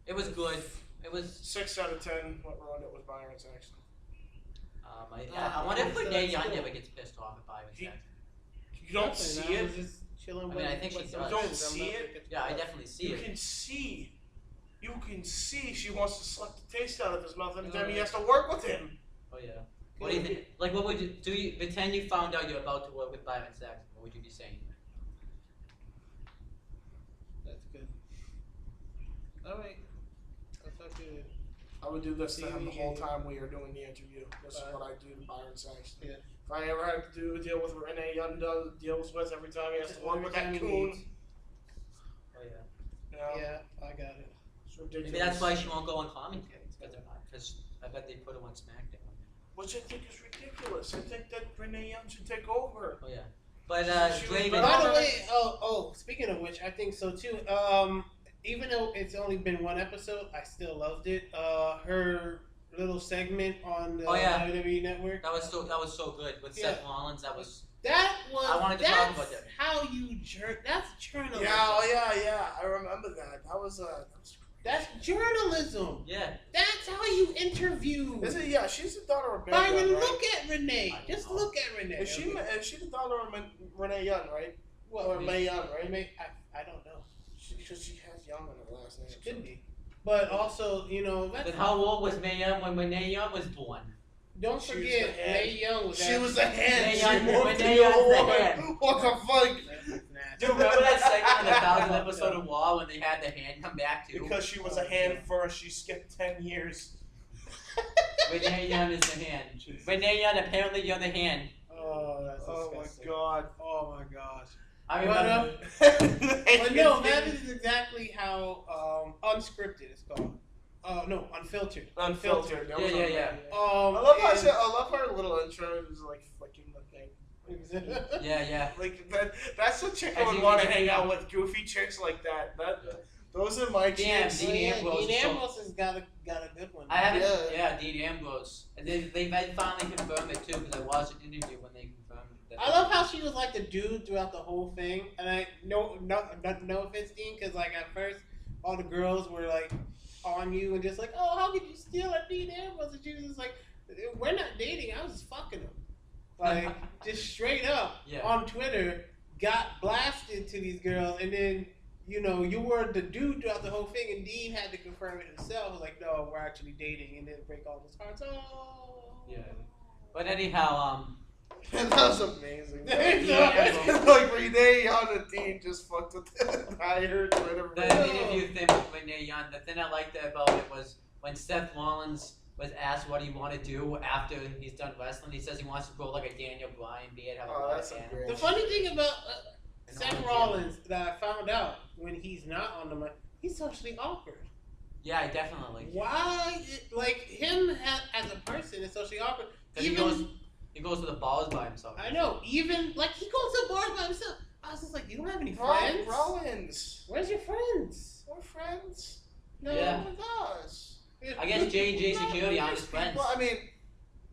It was good. It was. 6 out of 10. What ruined it was Byron Saxton. I wonder if Renee Young ever gets pissed off at Byron Saxton. You don't see it. Just chilling. I mean, I think she does. You don't see it. Yeah, I definitely see You it. can see. You can see she wants to suck the taste out of his mouth every time he has to work with him. Oh yeah. What do you think? Like, what would you do? You pretend you found out you're about to work with Byron Saxton. What would you be saying? That's good. All right. That's not good. I would do this to him the whole time we are doing the interview. This is what I do to Byron Saxton. Yeah. If I ever had to deal with what Renee Young deals with every time he has to work with that coon. Oh yeah. Yeah, I got it. It's ridiculous. Maybe that's why she won't go on commentary. Because I bet they put her on SmackDown. Which I think is ridiculous. I think that Renee Young should take over. Oh yeah. But She was Draven. By the way, speaking of which, I think so too. Even though it's only been one episode, I still loved it. Her little segment on the WWE Network. That was so good with Seth Rollins. That was. That was. I wanted to talk about that. How you That's journalism. Yeah. I remember that. That was That's journalism. Yeah. That's how you interview. Is it? Yeah, she's the daughter of Byron, Young, right? look at Renee. Just look at Renee. Is she the daughter of Renee Young, right? What? Or Mae Young, right? I don't know. Because she has Young in her last name. She could be. But also, But how old was Mae Young when Renee Young was born? Don't She was forget, the hand. Mae Young was She was the hand. Mae She Young- morphed Renee into a Young's the woman. hand. What the fuck? Do you remember that segment in the 1,000th episode of War when they had the hand come back too? Because she was a hand first, she skipped 10 years. Renee Young is the hand. Renee Young, apparently you're the hand. Oh, that's Oh my disgusting. god. Oh my gosh. I remember. But no, that is exactly how unscripted it's called. No, unfiltered. Unfiltered. That was Yeah. I love how and- I love her little intro. It was like flicking the thing. Yeah. Like that's a chick I As would you want to can hang see. out with. Goofy chicks like that. Those are my Damn, chicks. Dean Ambrose Dean is so- Ambrose has got a good one. I haven't. Yeah. Yeah, Dean Ambrose. And they finally confirmed it too because I watched an interview when they confirmed that. I love how she was like the dude throughout the whole thing, and no offense, Dean, because like at first all the girls were like on you and just like, oh, how could you steal a Dean Ambrose? And she was just like, we're not dating. I was just fucking him, like just straight up on Twitter, got blasted to these girls, and then you were the dude throughout the whole thing, and Dean had to confirm it himself. Like, no, we're actually dating, and then break all those hearts. Oh, Yeah. But anyhow, That was amazing. Yeah. Like Renee on the team just fucked with the entire Twitter. the interview thing with Renee Young, the thing I liked about it was when Seth Rollins was asked what he wanted to do after he's done wrestling, he says he wants to grow like a Daniel Bryan beard, have a lot that's of a hair. great- The funny thing about And Seth all the Rollins that I found out when he's not on the mic, he's socially awkward. Yeah, definitely. Why? Like him as a person is socially awkward. 'Cause he goes to the bars by himself. I know. Even like he goes to bars by himself. I was just like, you don't have any Ron friends. Rollins. Where's your friends? We're friends. No. Yeah. Oh my gosh. I guess J&J Security aren't his friends. Well, I mean,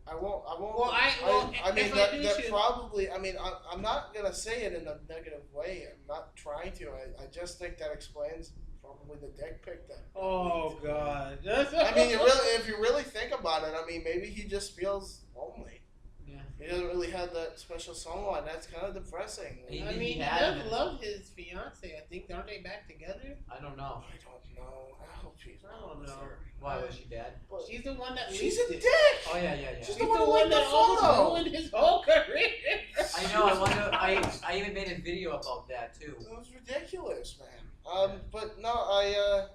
I won't. Well, I mean, if I that do that shoot- probably. I mean, I'm not gonna say it in a negative way. I'm not trying to. I just think that explains probably the dick pic then. Oh God. I mean, if you really think about it, I mean, maybe he just feels lonely. Yeah. He doesn't really have that special someone. That's kind of depressing. He- I mean, he had does him. love his fiance. I think aren't they back together? I don't know. I don't know. I hope she's I don't with know. her. Why was she bad? But She's the one that she's leaked a it. dick. Oh yeah. She's She's the the one who one leaked the that almost photo. ruined his whole career. I know. I wonder. I even made a video about that too. It was ridiculous, man. But no,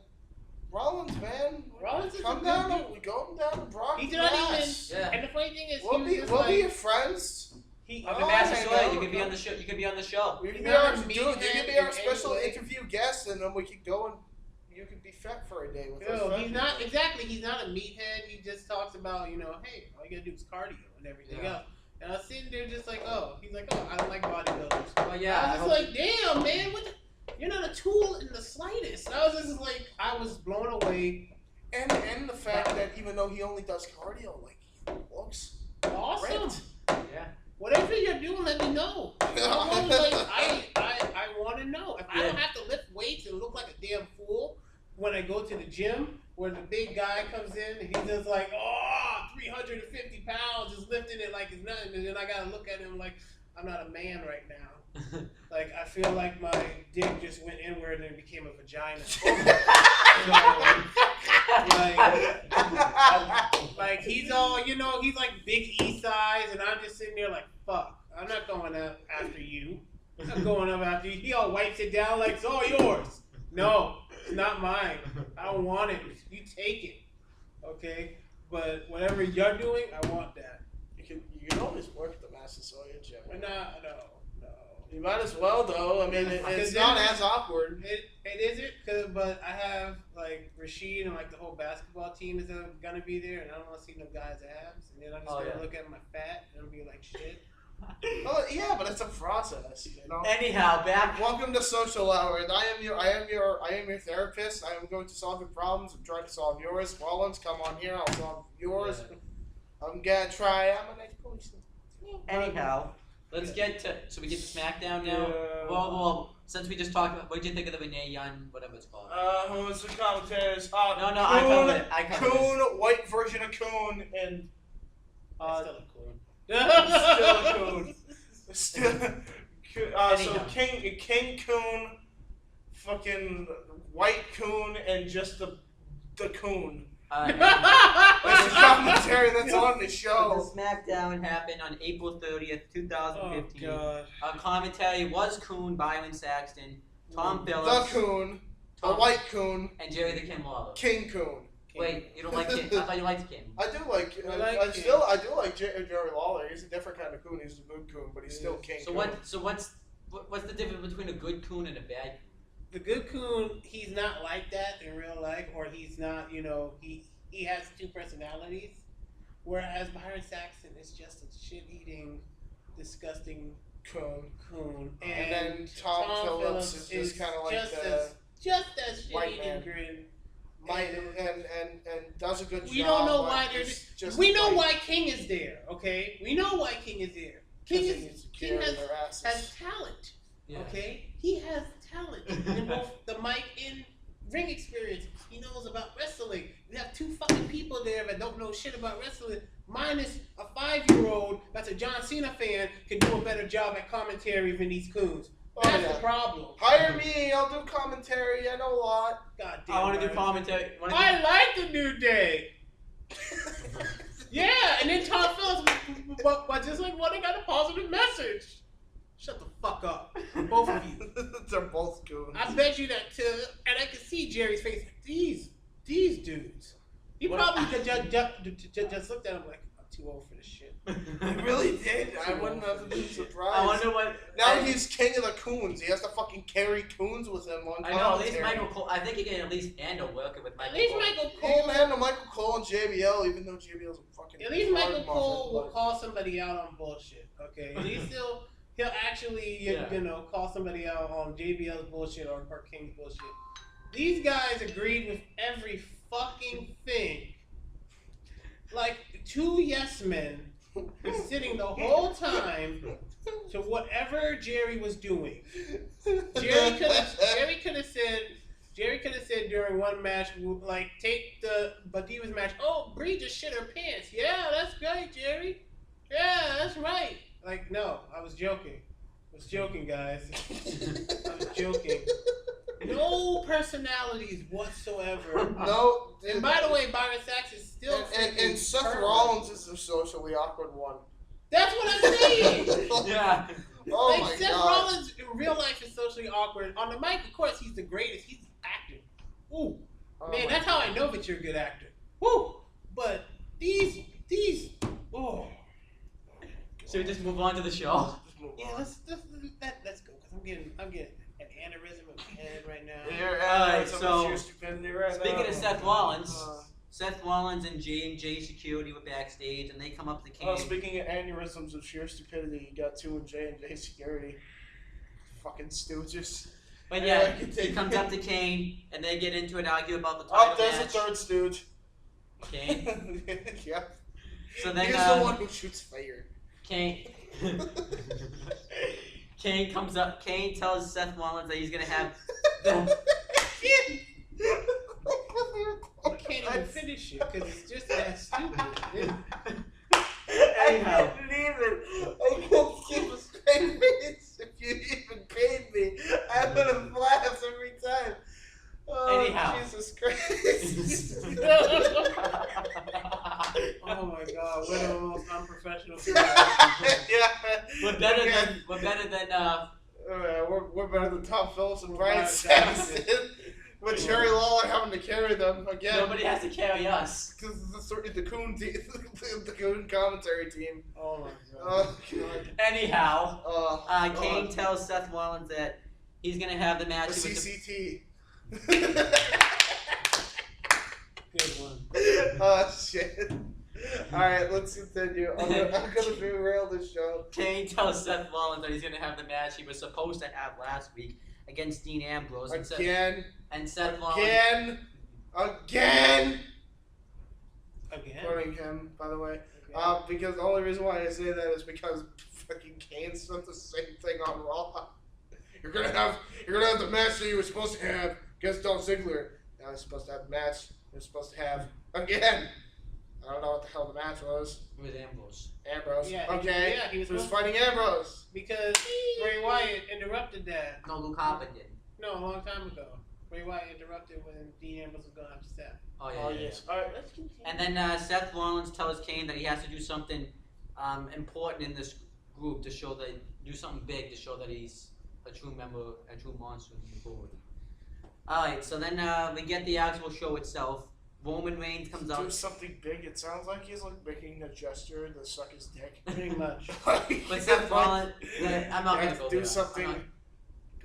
Rollins, man. Rollins is come a down. good dude. We go down to Brock. He did not even. Yes. Yeah. And the funny thing is, We'll he was be just we'll like, be your friends. he, I'm Oh, the Master I Soil. know. You could be on the show. You could be on the show. You can You're be our not a dude. You can meathead be our in special any way. interview guest, and then we could go and you could be fat for a day with us. Yo, fat he's not people. exactly. He's not a meathead. He just talks about hey, all you gotta do is cardio and everything Yeah. else. And I was sitting there just like, he's like, I don't like bodybuilders. Well, yeah. I was just like, damn, man, you're not a tool in the slightest. I was just like, I was blown away. And the fact that even though he only does cardio, like he looks Awesome. ripped. Yeah. Whatever you're doing, let me know. I want to know. If I don't have to lift weights and look like a damn fool when I go to the gym, where the big guy comes in and he's just like, 350 pounds, just lifting it like it's nothing, and then I gotta look at him like I'm not a man right now. Like I feel like my dick just went inward and became a vagina. Like he's all, he's like big E size, and I'm just sitting there like, fuck, I'm not going up after you. I'm not going up after you. He all wipes it down like it's all yours. No, it's not mine. I don't want it. You take it, okay? But whatever you're doing, I want that. You can always work the Massasoit gym. But no. You might as well though. I mean, it's not as awkward. It isn't, but I have like Rashid and like the whole basketball team is gonna be there, and I don't want to see no guys' abs, and then I'm just gonna look at my fat and be like, shit. Well, yeah, but it's a process, you know. Anyhow, back. Welcome to Social Hour. I am your therapist. I am going to solve your problems. I'm trying to solve yours. Rollins, come on here. I'll solve yours. Yeah. I'm gonna try. I'm a nice person. Anyhow, let's get to. So we get to SmackDown now. Yeah. Well, since we just talked about, what did you think of the Renee Young, whatever it's called? Who was the commentators? No, I covered it. I covered Coon, white version of Coon, and That's still a cool. still a Coon. Still, so Anyhow. King Coon, fucking white Coon, and just the Coon. That's the commentary that's on the show. The SmackDown happened on April 30th, 2015. Oh god. Our commentary was Coon, Byron Saxton, Tom The Phillips, Coon, the Tom- white Coon, and Jerry the King Lawler. King Coon. Wait, you don't like King? I thought you liked King. I do like. I like I King. still. I do like Jerry Lawler. He's a different kind of coon. He's a good coon, but he's still King. So Coon. what's the difference between a good Coon and a bad? The good coon, he's not like that in real life, or he's not, he has two personalities. Whereas Byron Saxton is just a shit-eating, disgusting Coon. coon. And then Tom Phillips is just kind of like just as white shit-eating man. grin. and does a good job. We don't know but why it's just we know like- why King is there, okay? We know why King is there. King doesn't need to King carry has their asses. talent. Yeah. Okay, he has talent in both the mic and ring experience. He knows about wrestling. You have two fucking people there that don't know shit about wrestling, minus a 5-year-old that's a John Cena fan can do a better job at commentary than these coons. Oh, That's yeah. the problem. Hire me. I'll do commentary. I know a lot. God damn. I want to do Byron. commentary. I like the New Day. Yeah, and then Tom Phillips, but just like wanting out a positive message. Shut the fuck up, both of you. They're both coons. I bet you that and I can see Jerry's face. These dudes. He What- probably just looked at him like, I'm too old for this shit. He really did. I wouldn't have been surprised. I wonder what. Now he's king of the coons. He has to fucking carry coons with him on I know. At least commentary. Michael Cole. I think he can at least handle working with Michael. At least Cole. Michael He Cole. can handle Michael Cole and JBL, even though JBL's a fucking. At least Michael hard Cole muffin, will but- call somebody out on bullshit. Okay, at least he'll actually Yeah. call somebody out on JBL's bullshit or King's bullshit. These guys agreed with every fucking thing. Like two yes men was sitting the whole time to whatever Jerry was doing. Jerry could have said during one match, like, take the Divas match. Oh, Bree just shit her pants. Yeah, that's great, Jerry. Yeah, that's right. Like, no, I was joking. I was joking, guys. I was joking. No personalities whatsoever. No. And by the way, Byron Sachs is still. And Seth Rollins is the socially awkward one. That's what I'm saying. Yeah. Oh Like, my Seth God. Rollins in real life is socially awkward. On the mic, of course, he's the greatest. He's acting. Ooh, Oh man, my that's how I know that you're a good actor. Woo! But these, oh. Should we just move on to the show? Yeah, let's go because I'm getting an aneurysm of my head right now. Alright, so, your stupidity right Speaking now. of Seth Rollins, Seth Rollins and J&J Security were backstage, and they come up to Kane. Speaking of aneurysms of sheer stupidity, you got 2 in J&J Security. Fucking stooges. But yeah, he comes up to Kane, and they get into an argument about the Oh, title there's match. a third stooge. Kane. Yep. So then, He's the one who shoots fire. Kane. Kane comes up. Kane tells Seth Rollins that he's gonna have the. I can't even finish it because it's just that stupid. Anyhow. I can't believe it. I can't keep a straight face. If you even paid me, I would have laughed every time. Oh, Anyhow. Jesus Christ. Oh my God, we're the most unprofessional people. Yeah. We're better than We're better than Tom Phillips and Brian Brian Saxton. Saxton. With Jerry Lawler having to carry them again. nobody has to carry us. Because the Coon team, the Coon commentary team. Oh my God. Oh God. Anyhow, Kane tells Seth Rollins that he's gonna have the match. The with CCT. Good one. Oh shit. Alright, let's continue. I'm gonna derail this show. Kane tells Seth Rollins that he's gonna have the match he was supposed to have last week against Dean Ambrose. Again. And Seth Rollins. Again. Again? Quoting him, by the way. Okay. Because the only reason why I say that is because fucking Kane said the same thing on Raw. You're gonna have the match that you were supposed to have against Dolph Ziggler. Now you're supposed to have the match you're supposed to have again. I don't know what the hell the match was. With Ambrose. Ambrose. Yeah, okay. he was So he was supposed fighting Ambrose. because Bray Wyatt interrupted that. No, Luke Harper did. No, a long time ago. Bray Wyatt interrupted when Dean Ambrose was going after Seth. Oh yeah. Oh yeah, yes. Alright, let's continue. And then Seth Rollins tells Kane that he has to do something important in this group to show that do something big to show that he's a true member, a true monster moving forward. All right, so then we get the actual show itself. Roman Reigns comes Do out. something big. It sounds like he's like making a gesture to suck his dick. Pretty much. But Seth Rollins, I'm not gonna go do there. something I'm not-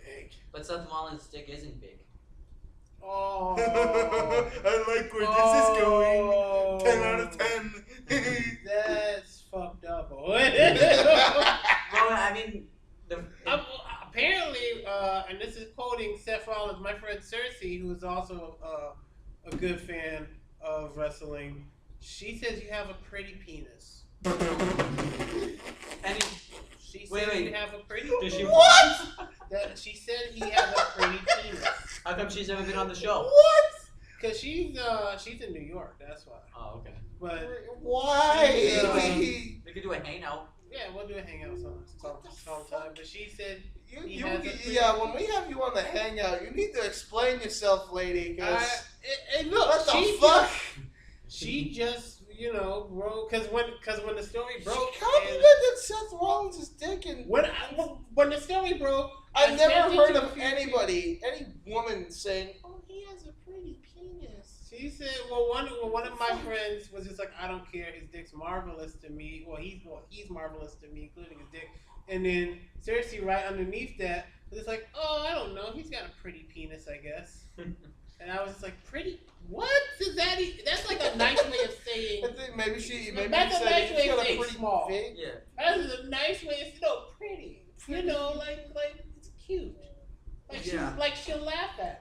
big. But Seth Rollins' dick isn't big. Oh. I like where this is going. 10 out of 10. That's fucked up, boy. Well, I mean, Apparently, and this is quoting Seth Rollins, my friend Cersei, who is also a good fan of wrestling. She says you have a pretty penis. and She Wait, said wait. you have a pretty. Does she- What? That she said he has a pretty penis. how come she's never been on the show? What? Cause she's in New York. That's why. Oh, okay. But Why? We could do a hangout. yeah, we'll do a hangout sometime. But she said he You, has a pretty yeah, when we have you on the hangout, you need to explain yourself, lady. Cause look, what the she fuck? She just, broke. Cause when the story broke, She complimented Seth Rollins' dick, and when the story broke, I've I never sent it heard to of a few any woman saying, "Oh, he has a pretty penis." She said, one of my friends was just like, I don't care, his dick's marvelous to me. He's marvelous to me, including his dick. And then Cersei, right underneath that, was just like, oh, I don't know, he's got a pretty penis, I guess. And I was just like, pretty? What is that? That's like a nice way of saying. I think maybe she That's a said nice way he's of got a saying pretty small. dick. Yeah. That is a nice way of saying, pretty. Like it's cute. Yeah. Like she'll laugh at it.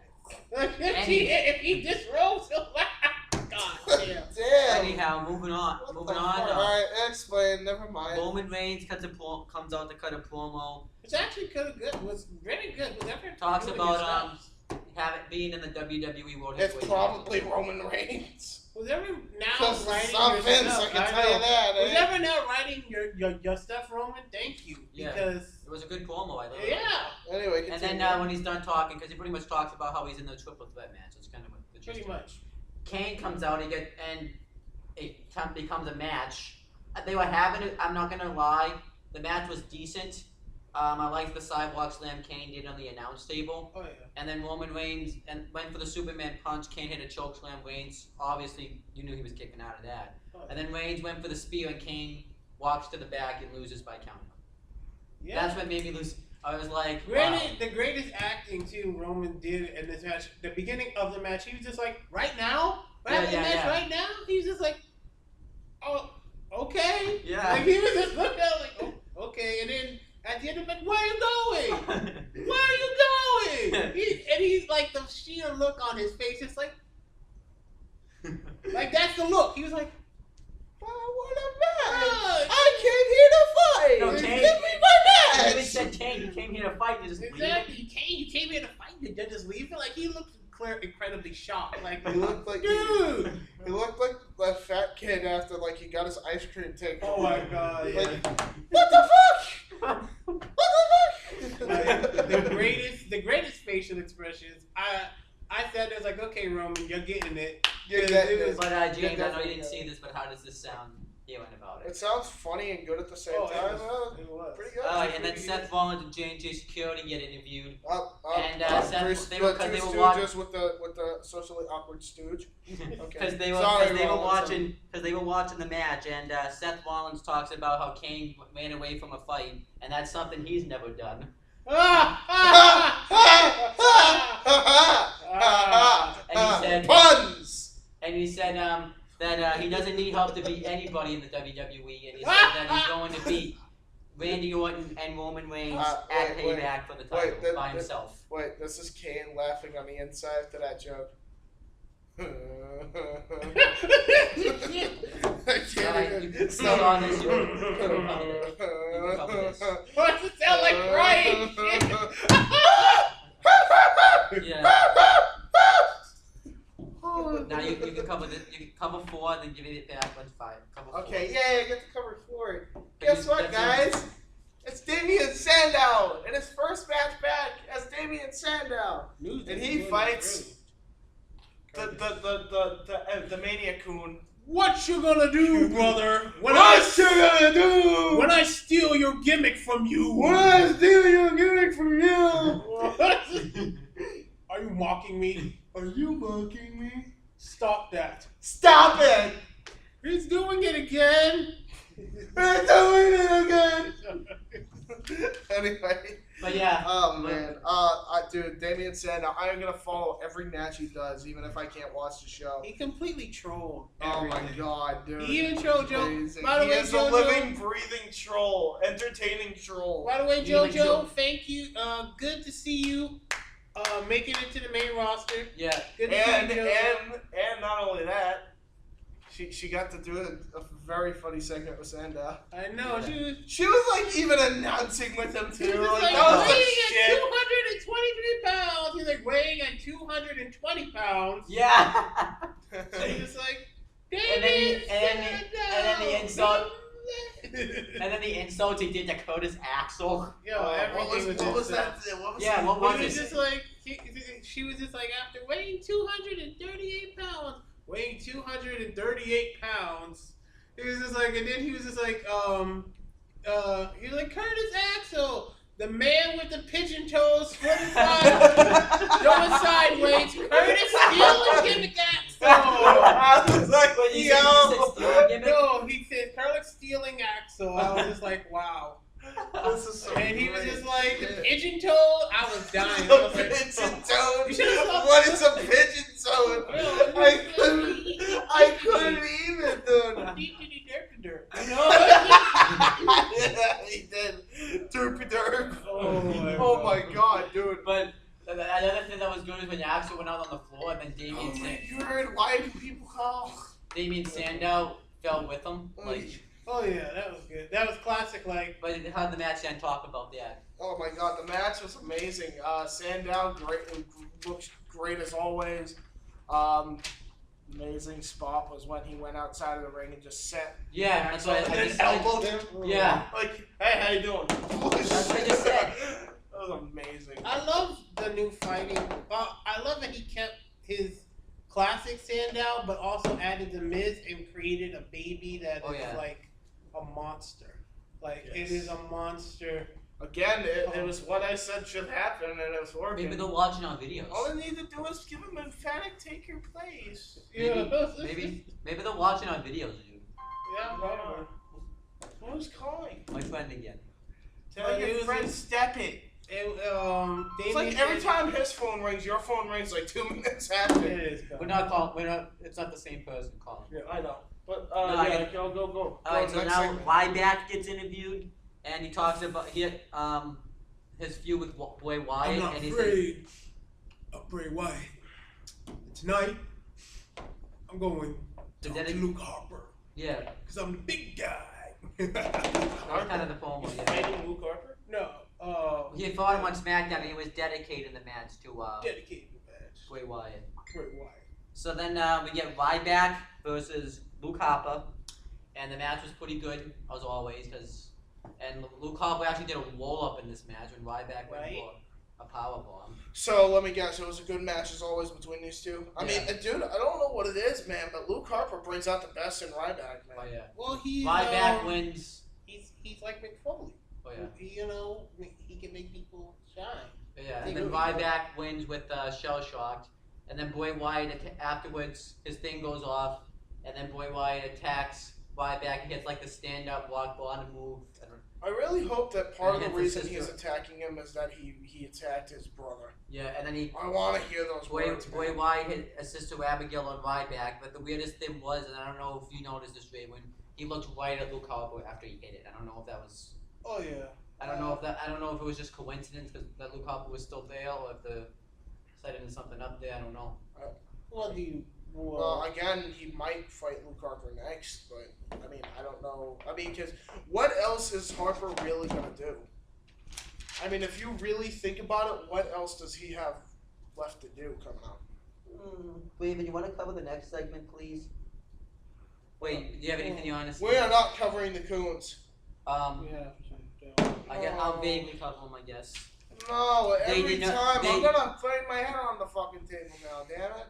Like if he disrobes, she'll laugh. God damn. Damn. Anyhow, moving on. What Moving the on. fuck? Alright, explain. Never mind. Roman Reigns comes out to cut a promo. It's actually kind of good. It was very good. Whoever Talks really about good stuff. being in the WWE World It's Heavyweight probably Championship. Roman Reigns. Whoever now Because it's writing not your Vince, stuff, I can tell you that. Who's ever now writing your stuff, Roman? Thank you. Yeah. Because It was a good promo. I love it. yeah, Anyway, And continue. then when he's done talking, because he pretty much talks about how he's in the triple threat match. That's kind of what the gist pretty of it. much. Kane comes out, and it becomes a match. They were having it. I'm not gonna lie, the match was decent. I liked the sidewalk slam Kane did on the announce table, Oh yeah. and then Roman Reigns went for the Superman punch. Kane hit a choke slam. Reigns, obviously, you knew he was kicking out of that. And then Reigns went for the spear, and Kane walks to the back and loses by count. Yeah. That's what made me lose. I was like, Granted, wow. the greatest acting too Roman did in this match. The beginning of the match, he was just like, right now, right now. He was just like, oh, okay. Yeah. Like he was just looking at it like, oh, okay. And then at the end of it, where are you going? Where are you going? And he's like the sheer look on his face, just like that's the look. He was like, I want a match. Oh, I came here to fight. No, Kane- Give me my He even match. said, Kane, you came here to fight. You just leave it. exactly. You came here to fight, and then just leave it. Like he looked incredibly shocked. Like, He looked like dude. he looked like a fat kid after like he got his ice cream taken. Oh my God! Yeah. Like, what the fuck? What the fuck? Like, the greatest facial expressions. I said it was like, okay, Roman, you're getting it. You're 'Cause getting it was, it. But James, I know you definitely didn't got see this, but how does this sound hearing about It it? sounds funny and good at the same oh, time. it was. Pretty good. And then Seth Rollins and J&J Security get interviewed. And, Seth- three, they were- 'cause two they were stooges with the socially awkward stooge. Okay. Because they were Sorry, they were watching the match, and Seth Rollins talks about how Kane ran away from a fight, and that's something he's never done. And he said, puns. and he said that he doesn't need help to beat anybody in the WWE, and he said that he's going to beat Randy Orton and Roman Reigns at wait, Payback for the title wait, by himself. Wait, this is Kane laughing on the inside to that joke. I can't Alright, even. you can stay on this. You can cover this. What's it sound like crying? Yeah. Now you can cover this. You can cover 4, then give it back when 5. Cover 4. Okay, yeah, get the cover for it. Guess what, guys? It's Damien Sandow in his first match back as Damien Sandow, and he fights the Maniac Coon. What you gonna do, brother? What you gonna do? When I steal your gimmick from you? When I steal your gimmick from you? Are you mocking me? Are you mocking me? Stop that. Stop it! He's doing it again. We're doing it again. Anyway. But yeah. Oh man. Dude, Damien Sandow. I am gonna follow every match he does, even if I can't watch the show. He completely trolled. Oh my everything. god, dude. He even trolled Joe. Amazing. By the He way, is a JoJo. living, breathing troll, entertaining troll. By the way, You like JoJo, Joe? thank you. Good to see you. Making it to the main roster. Yeah. Good to And see you, JoJo. and not only that, she got to do a very funny segment with Sandow. I know She was like even announcing with him He too. was Like, like that was the weighing at shit. 223 pounds. He's like weighing at 220 pounds. Yeah. So he's just like, And then the insult. and And then the insults he did to Curtis Axel. Yo, what was everything was that? just What was Yeah, that? what was He was it? just like, she was just like, after weighing 238 pounds, weighing 238 pounds, he was just like, and then he was just like, he was like, Curtis Axel, the man with the pigeon toes, flipping going sideways, Curtis stealing gimmick Axel. I was like, But you yo. said stealing gimmick? No, he said Curtis stealing Axel. I was just like, wow. This is so And he was great. just like, the Yeah. pigeon toed, I was dying. I A was like, pigeon toad? You should've stopped- What is a pigeon toad? I couldn't even, dude. You know? Yeah, he did. Derpy derp. Oh my god, dude. But another thing that was good is when Axel went out on the floor and then Oh Damien said, my god, why do people call fell with him. Like, oh yeah, that was good. That was classic. Like, but how the match then talk about that? Oh my god, the match was amazing. Sandow, looks great as always. Amazing spot was when he went outside of the ring and just set. Yeah, that's what I just elbowed him. Yeah. Like, hey, how you doing? That's what I just said. That was amazing. I love the new fighting. I love that he kept his classic Sandow, but also added the Miz and created a baby that is like a monster. Like it is a monster. Again, it was what I said should happen, and it was working. Maybe they're watching our videos. All they need to do is give him emphatic take your place. Maybe they're watching our videos, dude. Yeah, probably. Who's calling? My friend again. Tell your friend step it. It's like every time his phone rings, your phone rings like 2 minutes after. It is. We're not calling. It's not the same person calling. Yeah, I know. But go. Alright, so now Ryback gets interviewed, and he talks about his feud with Bray Wyatt. I'm not afraid of Bray Wyatt. Tonight, I'm going to talk to Luke Harper. Yeah. Because I'm the big guy. That was kind of the promo. He's fighting Luke Harper? No. He fought him on SmackDown, and he was dedicating the match to dedicated the match. Bray Wyatt. Bray Wyatt. So then we get Ryback versus Luke Harper, and the match was pretty good as always. And Luke Harper actually did a roll up in this match when Ryback went for a power bomb. So let me guess, it was a good match as always between these two. I mean, dude, I don't know what it is, man, but Luke Harper brings out the best in Ryback, man. Oh yeah. Well, Ryback wins. He's like Mick Foley. Oh yeah. He can make people shine. Yeah, and then Ryback wins with Shell Shocked, and then Bray Wyatt afterwards his thing goes off, and then Bray Wyatt attacks Ryback and gets like the stand up walk bottom move. I really hope that part of the reason he's attacking him is that he attacked his brother. Yeah, and then I want to hear those words. Bray Wyatt hit his sister Abigail on Ryback, but the weirdest thing was, and I don't know if you noticed this, Ray, when he looked right at Luke Harper after he hit it. I don't know if that was. Oh yeah. I don't know if it was just coincidence because that Luke Harper was still there, or if the setting something up there. I don't know. Well, again, he might fight Luke Harper next, but I mean, I don't know. I mean, because what else is Harper really gonna do? I mean, if you really think about it, what else does he have left to do coming up? Raven, you want to cover the next segment, please? Wait, do you have anything you want to say? We are not covering the Coons. I'll vaguely cover them, I guess. No, every time I'm gonna bang my head on the fucking table now. Damn it.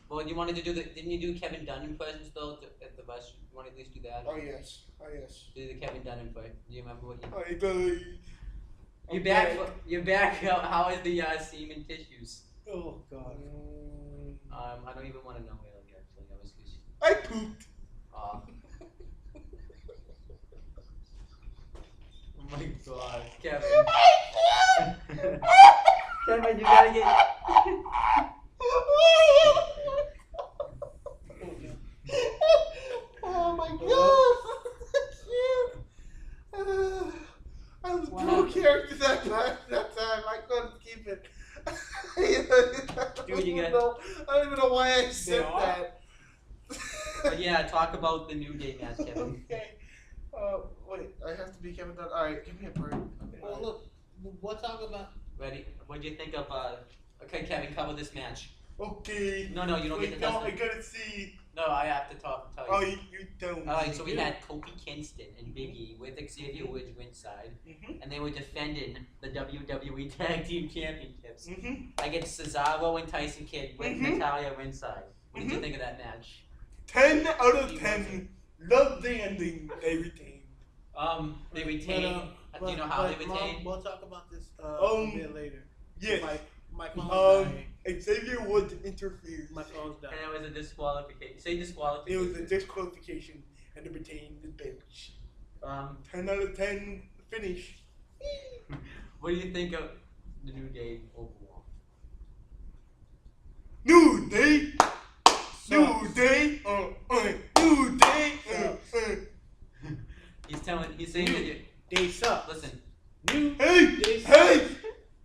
Well, you wanted to do didn't you do Kevin Dunn impressions though at the bus? You want to at least do that? Oh yes. Do the Kevin Dunn impression. Do you remember what you? I believe. You're back. How is the semen tissues? Oh god. I don't even want to know really. Actually, I was just. I pooped. Oh my god, Kevin. Kevin, you gotta get. Oh my god! I was blue character that time. I couldn't keep it. Dude, I don't even know why I said that. But yeah, talk about the New Day match, Kevin. Okay. Wait, I have to be Kevin Dunn. Alright, give me a break. Okay. Well, look, we'll talk about. Ready? What do you think of? Okay, Kevin, cover this match. Okay. No, you don't get to tell. I gotta see. No, I have to tell you. Oh, you don't. Alright, so we had Kofi Kingston and Big E with Xavier Woods ringside, and they were defending the WWE Tag Team Championships against Cesaro and Tyson Kidd with Natalya ringside. What did you think of that match? 10 out of 10. Love the ending. They retained. They retained. Do you know how they retained? We'll talk about this a bit later. Yes. My phone's dying. Xavier Woods interfered. My phone's dying. And it was a disqualification. Say disqualification. It was a disqualification, and they retained the bench. 10 out of 10 finish. What do you think of the New Day overall? New Day. New Day. New Day. He's saying that they suck. Listen. Hey!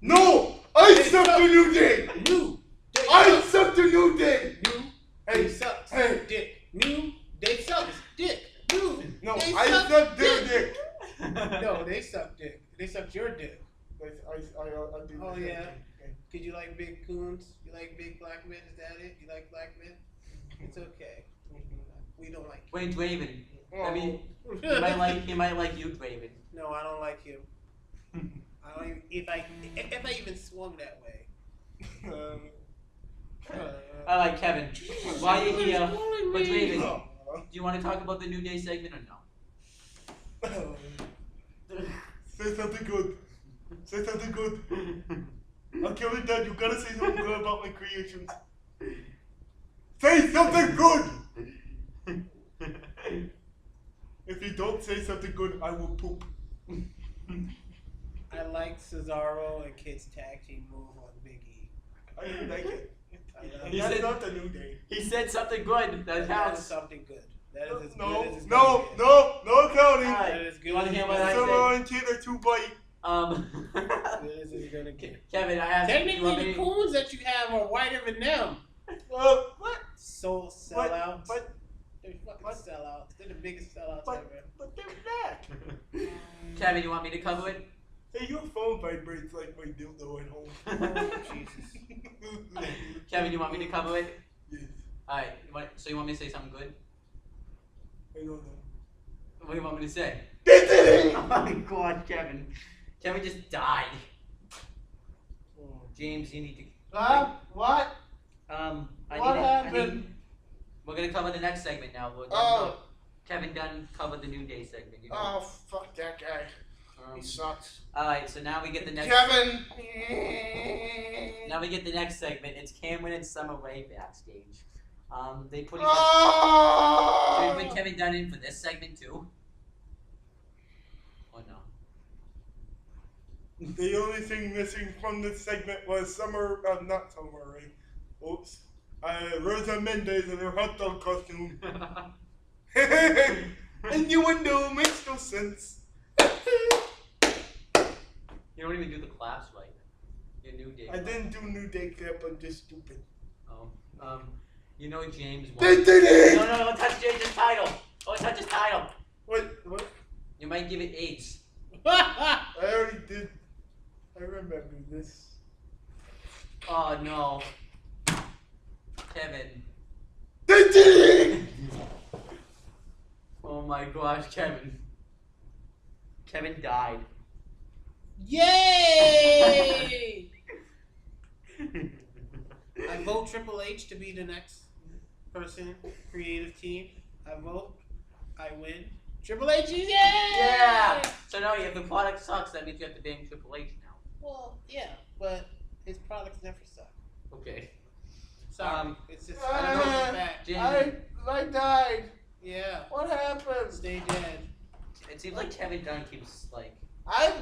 No! I accept the New Day! I accept the New Day! They suck. Hey! Dick. They suck. Dick. They I suck suck their dick. No, they suck dick. They sucked your dick. I do. Oh, the same yeah. thing. Cause you like big coons? You like big black men? Is that it? You like black men? It's okay. We don't like Wait, Draven. Oh. I mean, you. he might like you, Draven. No, I don't like him. I don't even, if I even swung that way. I like Kevin. While you're here, Calling but me. Draven, do you want to talk about the New Day segment or no? Say something good. Say something good. I'll kill it, Dad. You gotta say something good about my creations. Say something good! If you don't say something good, I will poop. I like Cesaro and Kid's tag team move on Big E. I didn't like it. He That's said- not the New Day. He said something good. That That is counts. something good. That is as No, good as it's no, gonna get. no counting. Alright, That is good you want to as hear it's what gonna I get. Cesaro say? and Kid are too bite. Good as it's gonna get. Kevin, I have. Technically, the coons that you have are whiter than them. What? Soul sellouts. But They're fucking sellouts. They're the biggest sellouts But- ever. but they're back. Kevin, you want me to cover it? Hey, your phone vibrates like my dildo at home. Oh, Jesus. Kevin, you want me to cover it? Yes, Alright, so you want me to say something good? I don't know. What do you want me to say? They did it! Oh my god, Kevin. Kevin just died. James, you need to. What? What happened? We're gonna cover the next segment now. Oh. Kevin Dunn covered the New Day segment. You know? Oh, fuck that guy. He sucks. Alright, so now we get the next. Kevin! Now we get the next segment. It's Cameron and Summer Rae backstage. They put. Oh! Should we put Kevin Dunn in for this segment too? Or no? The only thing missing from this segment was not Summer Rae. Oops. Rosa Mendez in her hot dog costume. Innuendo makes no sense. You don't even do the claps right. Your New Day. I didn't do New Day clip, I'm just stupid. Oh. You know James. They did it! No, don't touch James' title. Don't touch his title. What? You might give it AIDS. I already did. I remember this. Oh no. Kevin. They did it! Oh my gosh, Kevin. Kevin died. Yay! I vote Triple H to be the next person, creative team. I vote. I win. Triple H, yay! Yeah. So now if the product sucks, that means you have to blame Triple H now. Well, yeah, but his products never suck. Okay. Sorry, it's just I don't know it's a if fact. James, I died. Yeah, What happened? stay dead. it seems like Kevin Dunn keeps like. I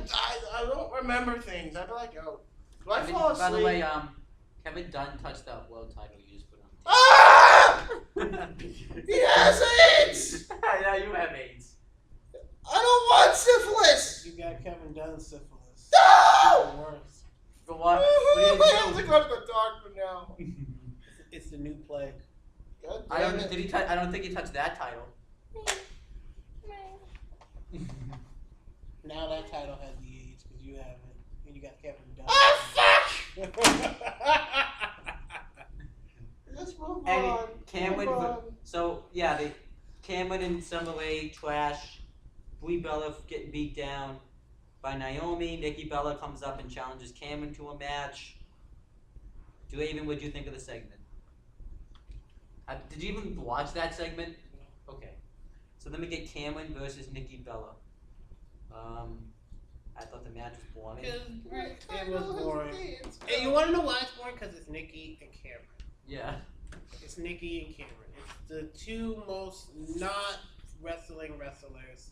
don't remember things. I'd be like, oh. Do I Kevin, fall asleep? by the way, Kevin Dunn touched that world title you just put on. Ah! He has AIDS! Yeah, you have AIDS. I don't want syphilis! You got Kevin Dunn syphilis. No! Even worse. For what? I What have do to you go to the doctor now. do? It's the new plague. God I damn don't. it. Did he? I don't think he touched that title. Now that title has the age because you have it, and you got Kevin Dunn. Ah, fuck! Let's move And on. Cameron. Move on. So yeah, Cameron and Summer Rae trash. Brie Bella getting beat down by Naomi. Nikki Bella comes up and challenges Cameron to a match. Draven, what do you think of the segment? Did you even watch that segment? Okay. So then we get Cameron versus Nikki Bella. I thought the match was boring. It was boring. And you want to know why it's boring? Because it's Nikki and Cameron. Yeah. It's Nikki and Cameron. It's the two most not wrestling wrestlers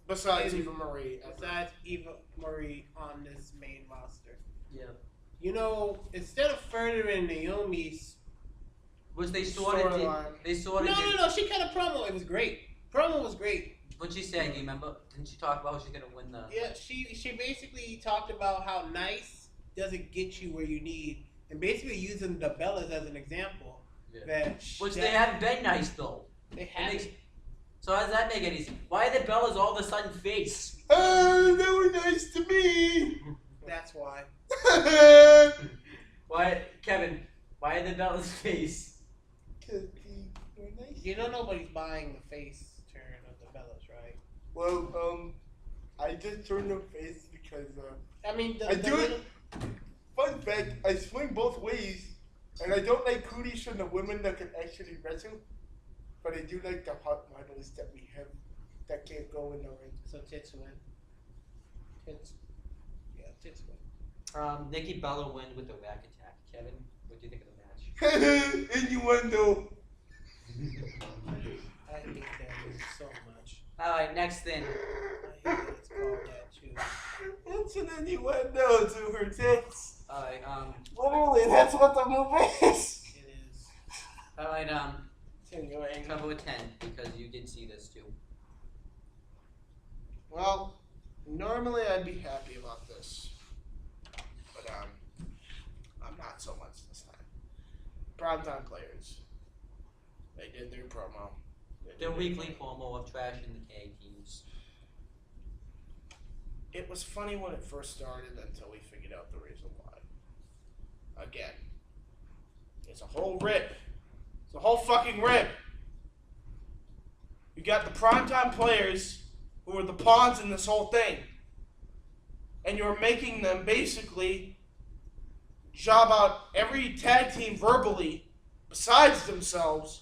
Besides And- Eva Marie. besides Eva Marie on this main roster. Yeah. You know, instead of furthering Naomi's Which they sort of did. Storyline. They sort of did. no, she cut a promo. It was great. Promo was great. What she said, do you remember? Didn't she talk about how she's gonna win the? Yeah, she basically talked about how nice doesn't get you where you need, and basically using the Bellas as an example. Yeah. That Which that they haven't been nice though. They It haven't. makes- So how does that make any sense? Why are the Bellas all of a sudden face? They were nice to me. That's why. Why, Kevin? Why are the Bellas face? Cause they were nice. You know nobody's buying the face turn of the Bellas, right? Well, I just turned them face because I mean, I do it. Fun fact: I swing both ways, and I don't like cooties from the women that can actually wrestle, but I do like the hot models that we have that can't go in the ring. So tits win. Tits. Yeah, tits win. Nikki Bella win with the rack attack. Kevin, what do you think of the match? Innuendo. I hate that move so much. All right, next thing. I hate that it's called that too. It's an innuendo to her tits. All right, Literally, that's what the move is. It is. all right, Continuing. cover with 10 because you did see this too. Well, normally I'd be happy about this, but I'm not so much this time. Primetime players. They did their promo. They did Their their weekly thing. promo of trashing the K teams. It was funny when it first started until we figured out the reason why. Again, it's a whole rip. It's a whole fucking rip. You got the primetime players who are the pawns in this whole thing. And you're making them basically job out every tag team verbally besides themselves.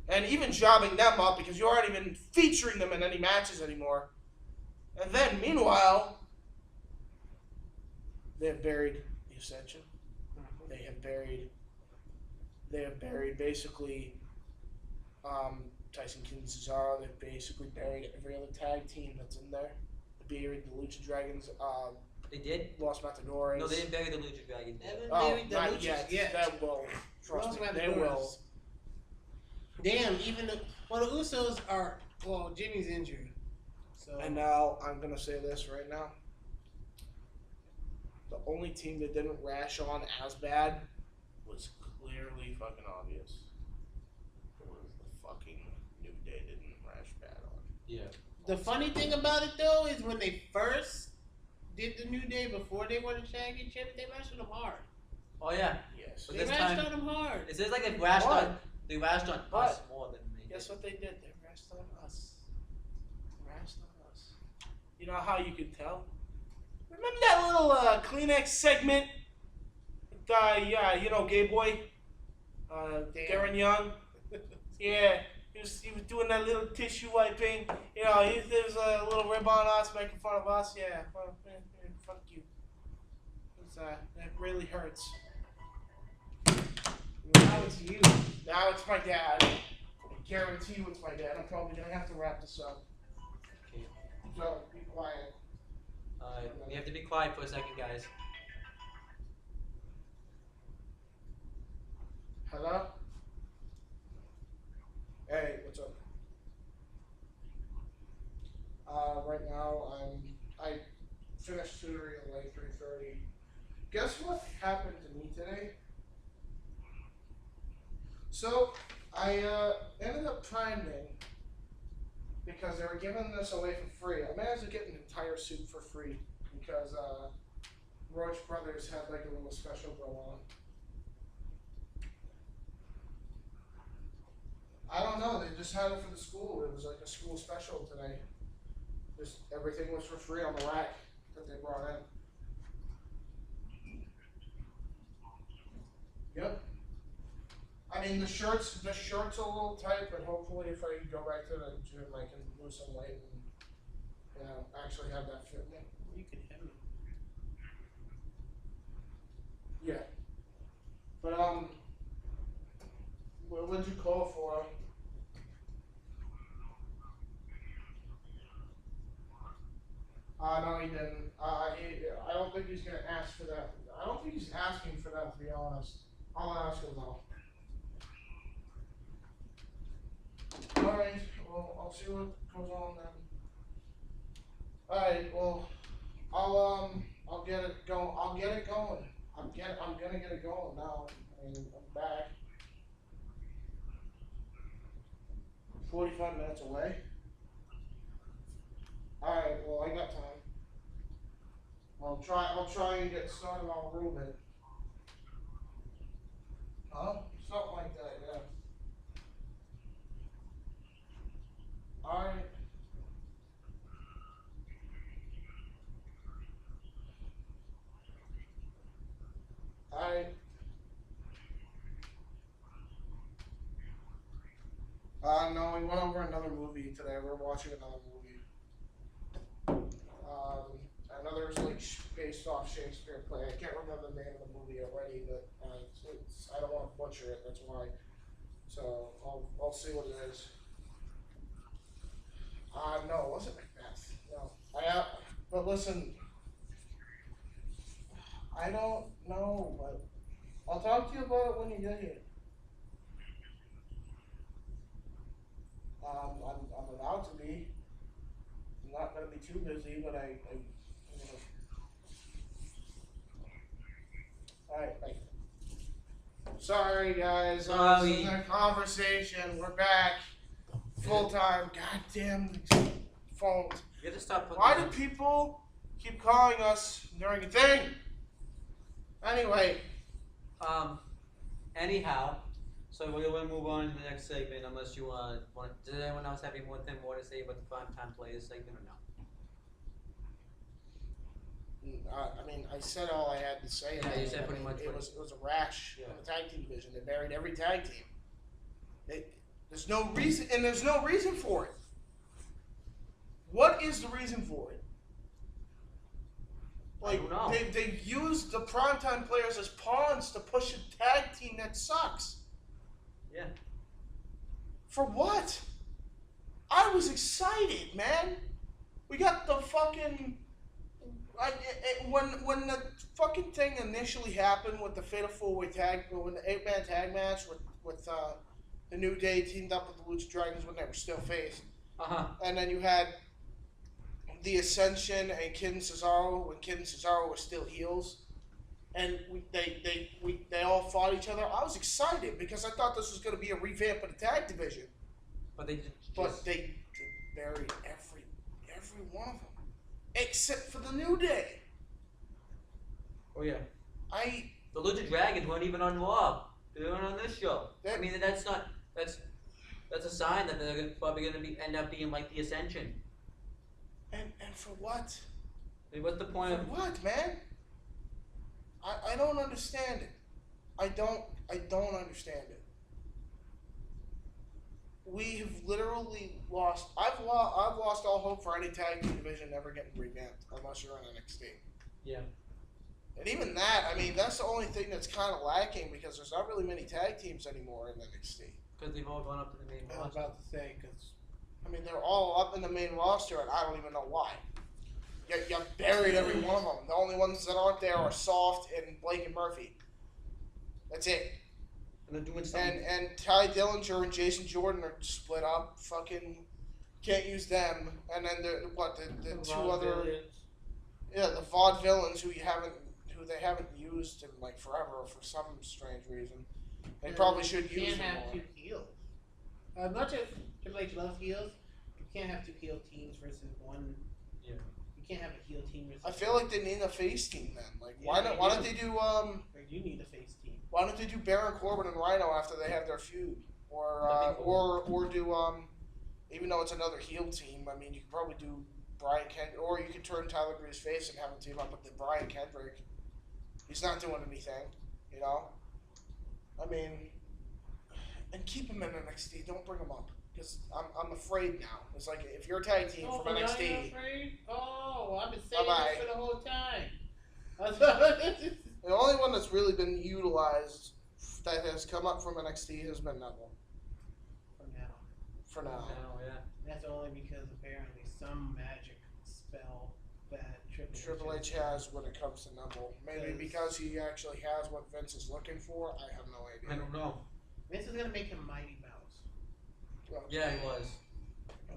And even jobbing them up because you aren't even featuring them in any matches anymore. And then, meanwhile, they have buried the Ascension. They have buried basically Tyson Kidd and Cesaro. They've basically buried every other tag team that's in there. They buried the Lucha Dragons. They did? Los Matadores. No, they didn't bury the Lucha Dragons. Haven't Oh, buried the not Luchas yet. yet. That will. Trust Los me, they Matadores. will. Damn, even the Usos are. Well, Jimmy's injured. So. And now, I'm going to say this right now. The only team that didn't rash on as bad was clearly fucking obvious. It was the fucking New Day didn't rash bad on. Yeah. The funny thing about it though is when they first did the New Day before they won the championship, they rashed on them hard. Oh yeah. Yes. But They this rashed time- on them hard. It says like they rashed But- on. They rashed on but- us more than they Guess did. what they did? They rashed on us. Rashed on us. You know how you could tell? Remember that little Kleenex segment with, Gay Boy? Darren Young? Yeah. He was doing that little tissue wiping. You know, there was a little rib on us, making fun of us. Yeah, well, fuck you. That really hurts. Now it's you. Now it's my dad. I guarantee you it's my dad. I'm probably going to have to wrap this up. Okay. So, be quiet. We have to be quiet for a second, guys. Hello? Hey, what's up? Right now, I finished tutoring at like 3:30. Guess what happened to me today? So, I ended up priming because they were giving this away for free. I managed to get an entire suit for free because Roach Brothers had like a little special go on. I don't know, they just had it for the school. It was like a school special today. Just everything was for free on the rack that they brought in. Yep. I mean, the shirt's a little tight, but hopefully if I go back to the gym, I can lose some weight and, actually have that fit me. You can have me. Yeah. But, what would you call for? No, he didn't. I don't think he's gonna ask for that. I don't think he's asking for that, to be honest. I'll ask him though. Alright, well, I'll see what goes on then. Alright, well, I'll get it going. I'm gonna get it going now. I mean, I'm back. 45 minutes away. Alright, well, I got time. I'll try and get started on Ruben. Huh? Something like that, yeah. Alright. Alright. No, we went over another movie today. We're watching another movie. Another like based off Shakespeare play. I can't remember the name of the movie already, but it's I don't want to butcher it. That's why. So I'll see what it is. No, it wasn't Macbeth. No, but listen, I don't know, but I'll talk to you about it when you get here. I'm allowed to be. I'm not gonna be too busy, but I'm gonna. Alright, bye. Sorry guys, this is a conversation. We're back. Full time. Goddamn phones. You have to stop putting Why do people keep calling us during a thing? Anyway. Anyhow, so we're going to move on to the next segment unless you want. Does anyone else have any more to say about the Prime Time Players segment or no? I mean, I said all I had to say. Yeah, you said pretty much. It was a rash in the tag team division. They buried every tag team. There's no reason, and there's no reason for it. What is the reason for it? Like, I don't know. They used the primetime players as pawns to push a tag team that sucks. Yeah. For what? I was excited, man. We got the fucking... when the fucking thing initially happened with the Fatal 4-Way tag, when the 8-man tag match with the New Day teamed up with the Lucha Dragons when they were still face. And then you had the Ascension and Kid and Cesaro when Kid and Cesaro were still heels. And they all fought each other. I was excited because I thought this was going to be a revamp of the tag division. But they buried every one of them. Except for the New Day. Oh yeah. The Lucha Dragons weren't even on Raw. They weren't on this show. I mean, that's a sign that they're probably going to end up being like the Ascension. And for what? I mean, what's the point of what, man? I don't understand it. I don't understand it. We have literally lost. I've lost all hope for any tag team division ever getting revamped unless you're on NXT. Yeah. And even that, I mean, that's the only thing that's kind of lacking because there's not really many tag teams anymore in NXT. Because they've all gone up to the main roster. I was about to say, because... I mean, they're all up in the main roster, and I don't even know why. You buried every one of them. The only ones that aren't there are Soft and Blake and Murphy. That's it. And they're doing something. And Ty Dillinger and Jason Jordan are split up. Fucking can't use them. And then the two other... Yeah, the Vaudevillains who they haven't used in like forever for some strange reason. They probably should use them more. You can't have two heels. As much as Triple H loves heels, you can't have two heel teams versus one. Yeah. You can't have a heel team versus. I feel like they need a face team then. Like Yeah, why don't they do You need a face team. Why don't they do Baron Corbin and Rhino after they have their feud? Or do even though it's another heel team, I mean you could probably do Brian Kendrick, or you could turn Tyler Breeze face and have him team up with the Brian Kendrick. He's not doing anything, you know. I mean, and keep him in NXT. Don't bring him up because I'm afraid now. It's like if you're a tag team from NXT. Are you afraid? Oh, I've been saying Bye-bye. this for the whole time. The only one that's really been utilized that has come up from NXT has been Neville. For now. Yeah. That's only because apparently some magic spell that Triple H has when it comes to Neville. Maybe because he actually has what Vince is looking for. I have no idea. I don't know. Vince is gonna make him Mighty Mouse. Well, Yeah, he was.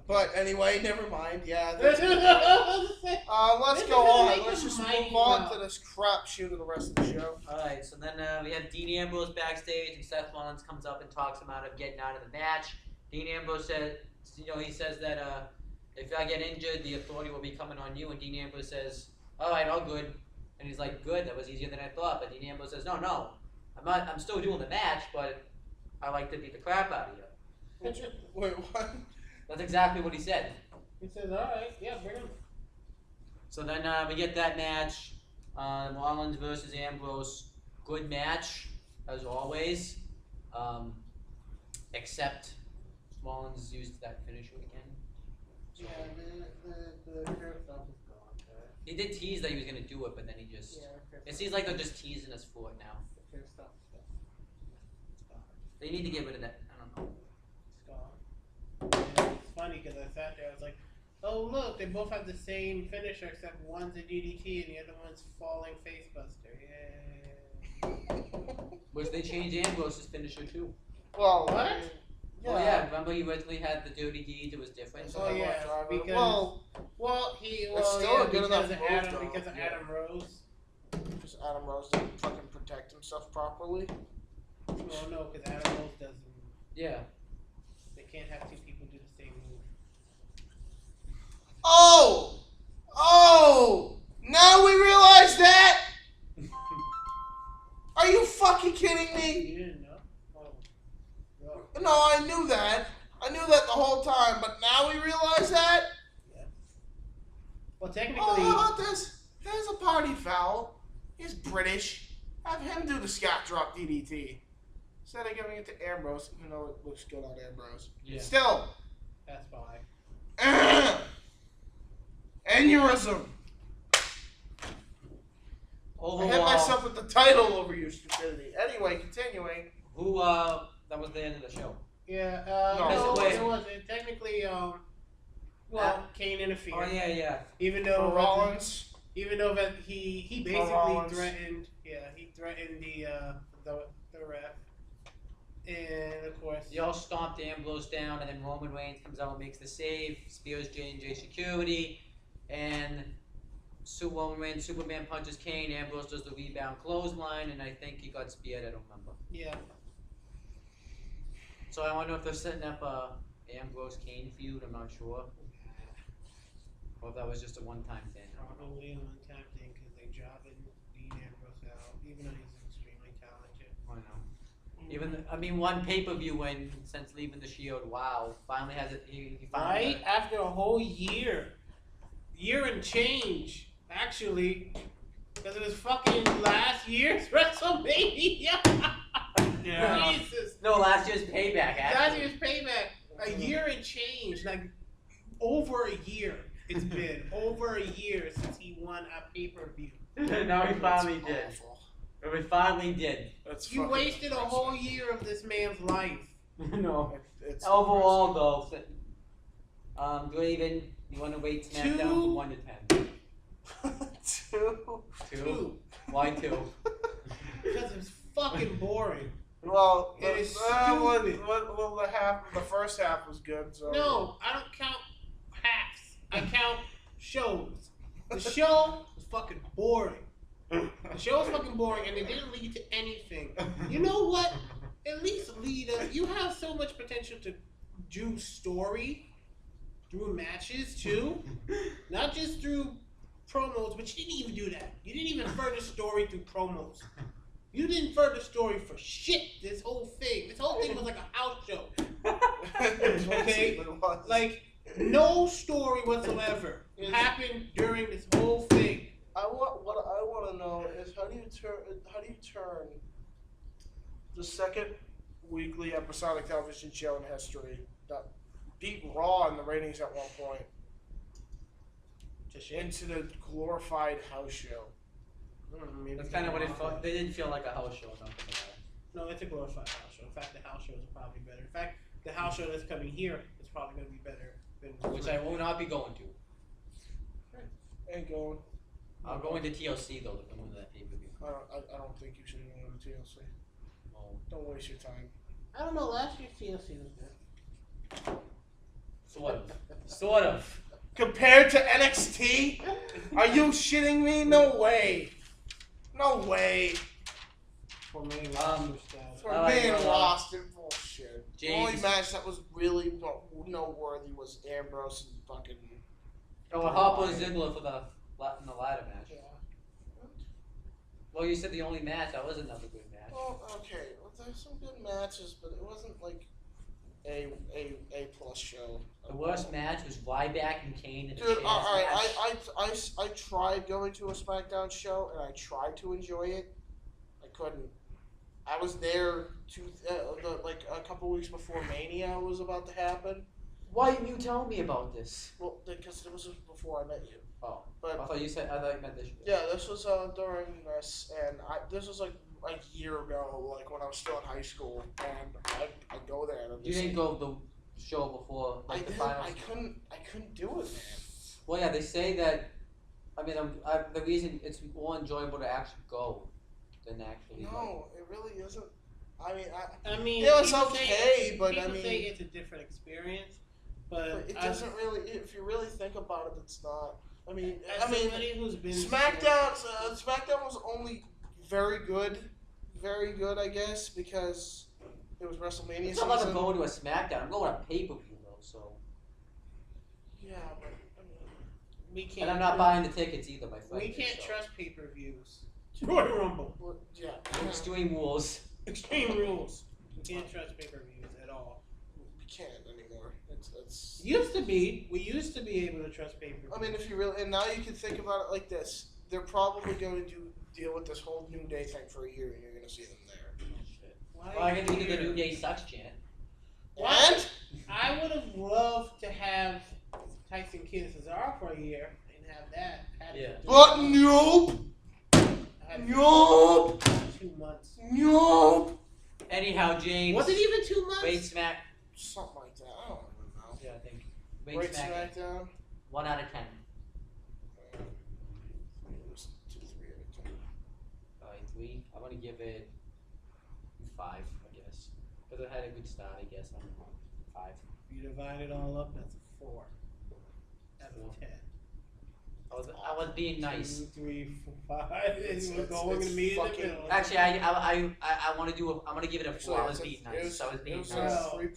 But anyway, never mind. Yeah. Let's Let's go on. Let's just move on to this crap shoot of the rest of the show. Alright, so then we have Dean Ambrose backstage, and Seth Rollins comes up and talks him out of getting out of the match. Dean Ambrose said, he says that if I get injured, the authority will be coming on you. And Dean Ambrose says, all right, all good. And he's like, good, that was easier than I thought. But Dean Ambrose says, no, I'm still doing the match, but I like to beat the crap out of you. Wait, what? That's exactly what he said. He says, all right, yeah, bring him. So then we get that match, Rollins versus Ambrose. Good match, as always. Except Rollins used that finisher again. Yeah, the curve stuff is gone. He did tease that he was going to do it, but then he just... It seems like they're just teasing us for it now. The curve stuff is gone. They need to get rid of that. I don't know. It's gone. And it's funny because I sat there, I was like, oh look, they both have the same finisher except one's a DDT and the other one's falling facebuster. Yay. Which they changed Ambrose's finisher too. Well, What? Oh yeah, remember he originally had the Dirty Deeds, it was different. Oh yeah, well, it's still a good enough move, because of Adam Rose. Because Adam Rose didn't fucking protect himself properly. Well, no, because Adam Rose doesn't. Yeah. They can't have two people do the same move. Oh! Now we realize that? Are you fucking kidding me? You didn't know? Oh. No. No, I knew that. I knew that the whole time, but now we realize that? Yeah. Well, technically. Oh, how about this? There's a party foul. He's British. Have him do the Scott Drop DDT. Instead of giving it to Ambrose, even though it looks good on Ambrose. Yeah. Still. That's why. Aneurysm. Overall, I hit myself with the title over your stupidity. Anyway, continuing. who, that was the end of the show. Yeah, No, no, wait. it wasn't. Technically, Kane interfered. Oh yeah. Even though For Rollins. even though that he basically Rollins. threatened, he threatened the ref, and of course, They all stomped Ambrose down, and then Roman Reigns comes out and makes the save, spears J&J security, and Roman Reigns Superman punches Kane, Ambrose does the rebound clothesline, and I think he got speared, I don't remember. yeah, So I wonder if they're setting up a Ambrose Kane feud, I'm not sure. Or if that was just a one-time thing. I don't know. probably a one-time thing because they jobbing Dean Ambrose out, even though he's extremely talented. I know. Even one pay-per-view when since leaving the Shield, wow, finally has it. He finally Right after a whole year and change, actually, because it was fucking last year's WrestleMania. Yeah. Jesus. No, last year's Payback. Last Actually. year's payback. A year and change, like over a year. It's been over a year since he won a pay-per-view. No, he finally did. Awful. We finally did. That's You fucking wasted a depressing. whole year of this man's life. No. It's Overall, though, Draven, you want to rate SmackDown Two. from 1 to 10? depressing. Two. Why 2? Because it's fucking boring. Well, It is the stupid. the first half was good. So No, I don't count halves. I count shows. The show was fucking boring. The show was fucking boring, and it didn't lead to anything. You know what? At least lead us. You have so much potential to do story through matches too, not just through promos. But you didn't even do that. You didn't even further story through promos. You didn't further story for shit. This whole thing was like a house show. Okay, like no story whatsoever happened during this whole thing. What I want to know is how do you turn the second weekly episodic television show in history that beat Raw in the ratings at one point into the glorified house show? Maybe That's kind of what it felt. They didn't feel like a house show. Nothing like that. No, it's a glorified house show. In fact, the house show is probably better. In fact, the house show that's coming here is probably going to be better than Which I will not be going to. Ain't going. I'm going to TLC though. If I'm going to that pay-per-view. I don't think you should go to TLC. Well, Don't waste your time. I don't know. Last year's TLC was good. sort of. Compared to NXT? Are you shitting me? No way. No way. For me, Um, For I like being Raw. lost in bullshit. The only James. match that was really noteworthy was Ambrose and fucking. Oh, Harper Ziggler for the ladder match. Yeah. Well, you said the only match. That was another good match. Well, okay. Well, there's some good matches, but it wasn't like a plus show. The worst match was Ryback and Kane in the Dude, chairs alright, match. I tried going to a SmackDown show and I tried to enjoy it. I couldn't. I was there like a couple weeks before Mania was about to happen. Why didn't you tell me about this? Well, because it was before I met you. Oh, But I thought you meant this. yeah, this was during this, and this was like a year ago, like when I was still in high school, and I go there. And I'm You just didn't go the show before, like the finals. I couldn't do it, man. Well, yeah, they say that. I mean, the reason it's more enjoyable to actually go than actually. No, it really isn't. I mean, it was people okay, but people I mean, say it's a different experience, but it doesn't really. If you really think about it, it's not. I mean, as somebody who's been SmackDown was only very good, I guess, because it was WrestleMania It's not like I'm season. going to a SmackDown. I'm going to pay-per-view though, so. Yeah, but I mean, we can't. And I'm not buying the tickets either, my friend. We can't so. trust pay-per-views. Royal Rumble. well, yeah. Extreme Rules. Extreme Rules. We can't trust pay-per-views at all. We can't anymore. It's. We used to be able to trust pay-per-views. I mean, if you really, and now you can think about it like this: they're probably going to deal with this whole New Day thing for a year, and you're going to see them there. Why Well, I get to do the here? New Day sucks chant. And I would have loved to have Tyson Kidd Cesaro for a year and have that. Yeah. but nope, I had nope, 2 months. nope. Anyhow, James. Was it even 2 months? Rate Smack. Something like that. I don't even know. Yeah, I think. Rate Rate Smack. SmackDown. 1 out of 10. It was 2, 3 out of 10. Alright, 3. I'm gonna give it 5, I guess. Because it had a good start, I guess. I'm 5. You divide it all up, that's a 4. Out of 10. I was being nice. 2, 3, 4, 5. And we're going to meet in the middle. Actually, I want to do. I'm gonna give it a 4. Actually, I was being nice. I was being nice.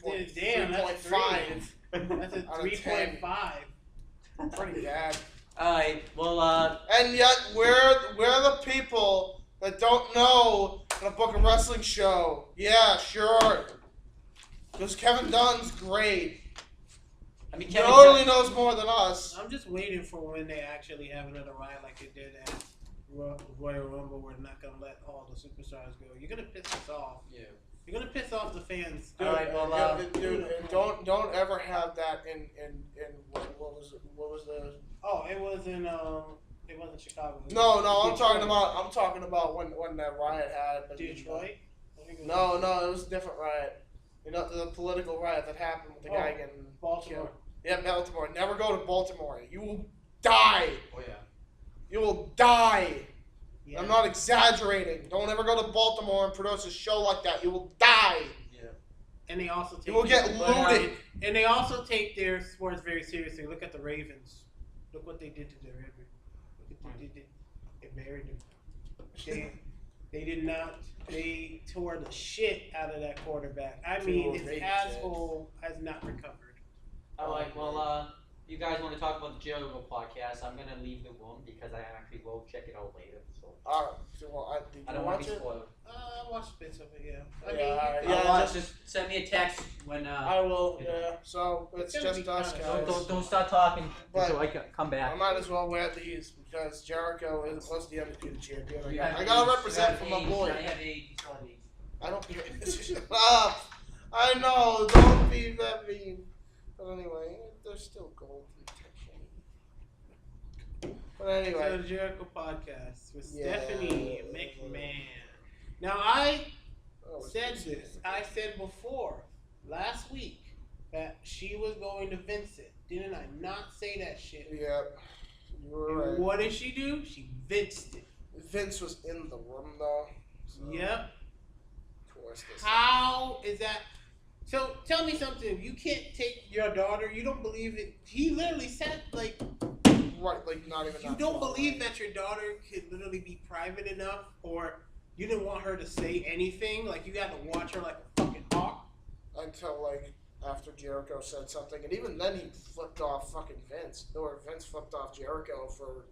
Well, damn, that's 3.5. That's a Out of 3.5. Pretty bad. Alright, well, And yet, we're the people that don't know how to book a wrestling show. Yeah, sure. Because Kevin Dunn's great. I mean, He Kevin totally knows more than us. I'm just waiting for when they actually have another ride like they did at Royal Rumble. We're not going to let all the superstars go. You're going to piss us off. Yeah. You're going to piss off the fans. All right, well, Dude, don't ever have that in what was the? Oh, it wasn't Chicago. It No, was I'm talking about when that riot happened. Detroit. I think it was No, it was a different riot. You know, the political riot that happened with the guy getting Baltimore. killed. Yeah, Baltimore. Never go to Baltimore. You will die. Oh yeah. You will die. Yeah. I'm not exaggerating. Don't ever go to Baltimore and produce a show like that. You will die. Yeah. And they also take You will get looted. And they also take their sports very seriously. Look at the Ravens. Look what they did to their Ravens. Look what they did. They buried them. They did not. They tore the shit out of that quarterback. I mean, his asshole has not recovered. Alright, well, you guys want to talk about the Jericho podcast? I'm gonna leave the room because I actually will check it out later. So. Alright. Well, did I you don't want watch to be it? spoiled. I watched bits of it, yeah. I Yeah, mean, alright. I'll Yeah, watch. Just send me a text when. I will. you know. Yeah. So it's It's gonna just be us kinda- guys. Don't start talking But- until I come I back. might as well wear these because Jericho is supposed to be undisputed champion. You I have gotta AIDS. represent You for have my boy. AIDS. I have AIDS. You still have AIDS. I don't care. Shut up. I know. Don't be that mean. But anyway, there's still gold protection. But anyway. So the Jericho podcast with Yeah. Stephanie McMahon. Now I Oh, said this. I said before last week that she was going to Vince it. Didn't I not say that shit? Yeah. You were And right. what did she do? She Vinced it. Vince was in the room though. So Yep. Of course. How is that? So tell me something. You can't take your daughter. You don't believe it. He literally said like Right, like not even. you that don't far, believe right? that your daughter could literally be private enough, or you didn't want her to say anything. Like you got to watch her like a fucking hawk. until like after Jericho said something, and even then he flipped off fucking Vince, or Vince flipped off Jericho for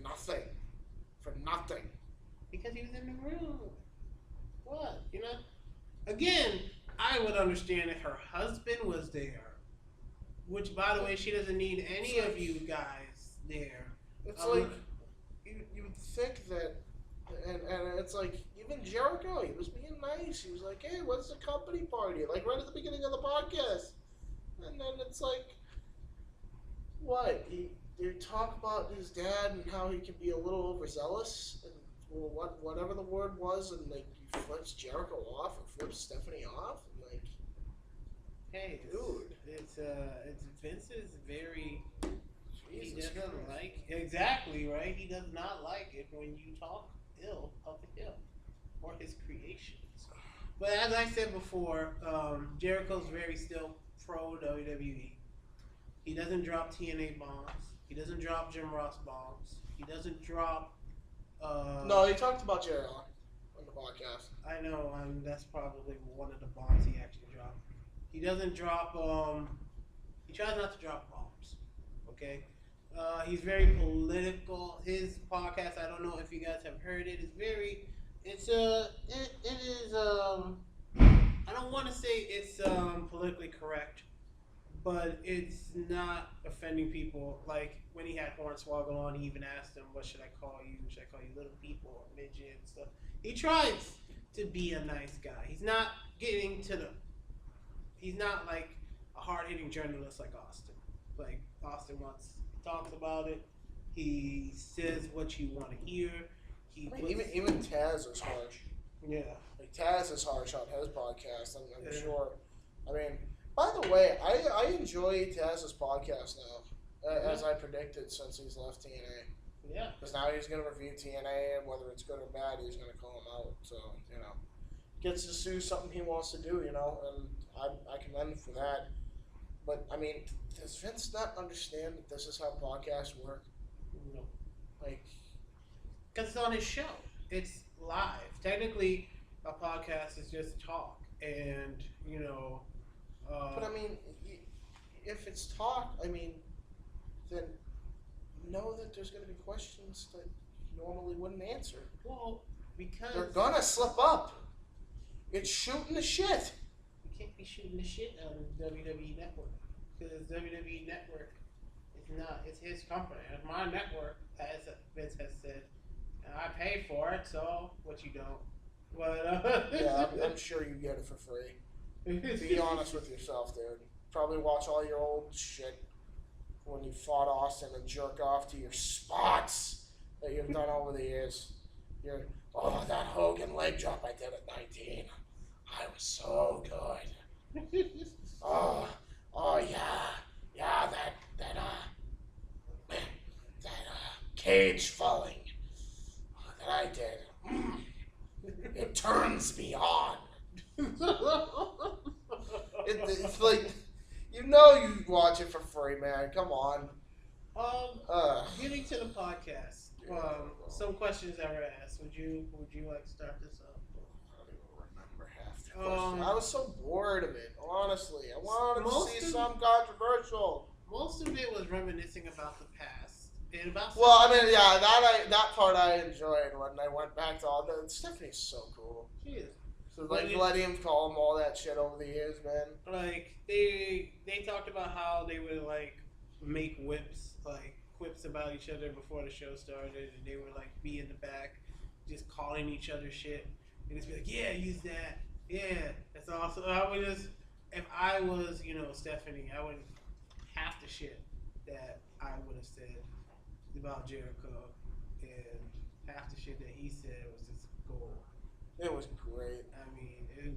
nothing, Because he was in the room. What? You know? Again, I would understand if her husband was there. Which, by the way, she doesn't need any of you guys there. It's like you would think that, and it's like even Jericho, he was being nice. He was like, "Hey, what's the company party?" Like right at the beginning of the podcast, and then it's like, what? You talk about his dad and how he can be a little overzealous, and whatever the word was, and like he flips Jericho off or flips Stephanie off, and like, hey, dude, it's Vince is very. He Jesus doesn't Christ. like exactly right. He does not like it when you talk ill of him or his creations. But as I said before, Jericho's very still pro WWE. He doesn't drop TNA bombs. He doesn't drop Jim Ross bombs. He doesn't drop. No, he talked about Jerry on the podcast. I know, that's probably one of the bombs he actually dropped. He doesn't drop. He tries not to drop bombs. Okay. He's very political. His podcast, I don't know if you guys have heard it, is very. It is. I don't want to say it's politically correct, but it's not offending people. Like when he had Hornswoggle on, he even asked him, "What should I call you? Should I call you little people or midget and stuff?" He tries to be a nice guy. He's not getting to the. He's not like a hard-hitting journalist like Austin. Like Austin talks about it. He says what you want to hear. Even Taz is harsh. Yeah. Like Taz is harsh on his podcast. I'm sure. I mean, by the way, I enjoy Taz's podcast now, as I predicted since he's left TNA. Yeah. Because now he's going to review TNA, and whether it's good or bad, he's going to call him out. So gets to sue something he wants to do, and I commend him for that. But I mean, does Vince not understand that this is how podcasts work? No. Like, because it's on his show. It's live. Technically, a podcast is just talk, and but I mean, if it's talk, I mean, then know that there's going to be questions that you normally wouldn't answer. Well, because They're gonna slip up. It's shooting the shit. you can't be shooting the shit on WWE Network because WWE Network is not. It's his company. It's my network, as Vince has said. And I pay for it, so what you don't. But Yeah, I'm sure you get it for free. Be honest with yourself, dude. Probably watch all your old shit when you fought Austin and jerk off to your spots that you've done over the years. That Hogan leg drop I did at 19. I was so good. Oh yeah, that cage falling that I did. It turns me on. It's like, you watch it for free, man. Come on. Getting to the podcast. Some questions that were asked. Would you like to start this up? I don't even remember half the question. I was so bored of it, honestly. I wanted Most to see of- something controversial. Most of it was reminiscing about the past and about. Well, I mean, yeah, that part I enjoyed when I went back to all the. Stephanie's so cool. She is. So like, letting him call him all that shit over the years, man. Like they talked about how they would like make quips about each other before the show started, and they would like be in the back, just calling each other shit, and just be like, "Yeah, use that. Yeah, that's awesome." I would just, if I was, Stephanie, I would half the shit that I would have said about Jericho, and half the shit that he said was just gold. It was great. I mean, it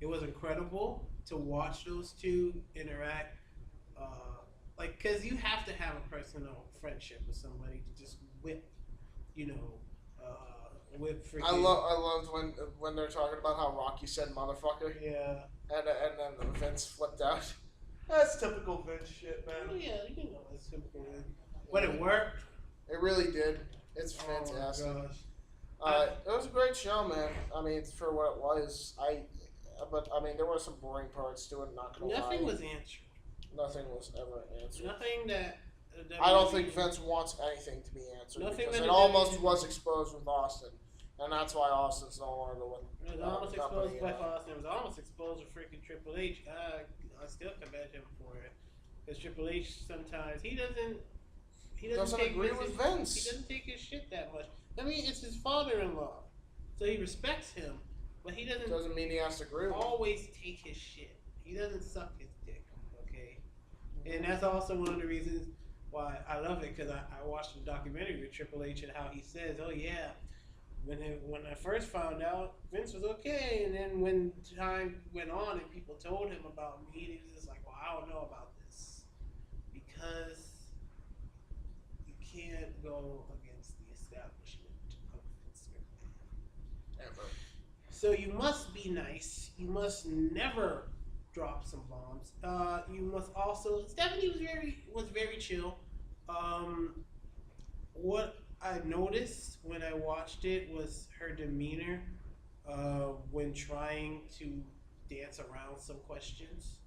was incredible to watch those two interact. Cause you have to have a personal friendship with somebody to just whip freaking. I loved when they're talking about how Rocky said motherfucker. Yeah. And then Vince flipped out. That's typical Vince shit, Oh, man. yeah, it's simple. But it worked. It really did. It's Oh fantastic. my gosh. It was a great show, man. I mean, for what it was, but I mean, there were some boring parts to it. Not gonna Nothing lie. was answered. Nothing was ever answered. Nothing that. I don't think Vince wants anything to be answered Nothing because that it the almost WWE was exposed with Austin, and that's why Austin's no longer with. It was almost the company, exposed by Austin. It was almost exposed with freaking Triple H. I still commend him for it. Because Triple H sometimes he doesn't take agree with Vince. He doesn't take his shit that much. I mean, it's his father-in-law, so he respects him, but he doesn't mean he has to agree with him. always take his shit. He doesn't suck his dick, okay? And that's also one of the reasons why I love it, because I watched the documentary with Triple H and how he says, "Oh yeah, when I first found out, Vince was okay, and then when time went on and people told him about me, he was just like, well, I don't know about this, because you can't go against the establishment of Vince McMahon. Ever. So you must be nice. You must never drop some bombs. You must also. Stephanie was very chill. What I noticed when I watched it was her demeanor when trying to dance around some questions,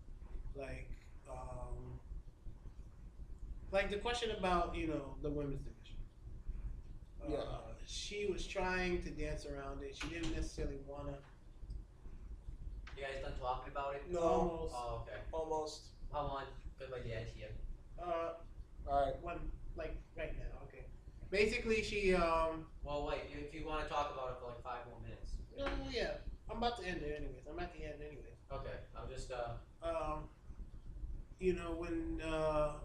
like the question about the women's division. She was trying to dance around it. She didn't necessarily wanna. You guys done talking about it? No. Almost. Oh, okay. Almost. How long? Good, my dad's here. Alright. Right now. Okay. Basically, she Well, wait. If you want to talk about it for like 5 more minutes. No, yeah. I'm about to end it anyways. I'm at the end anyways. Okay. I'm just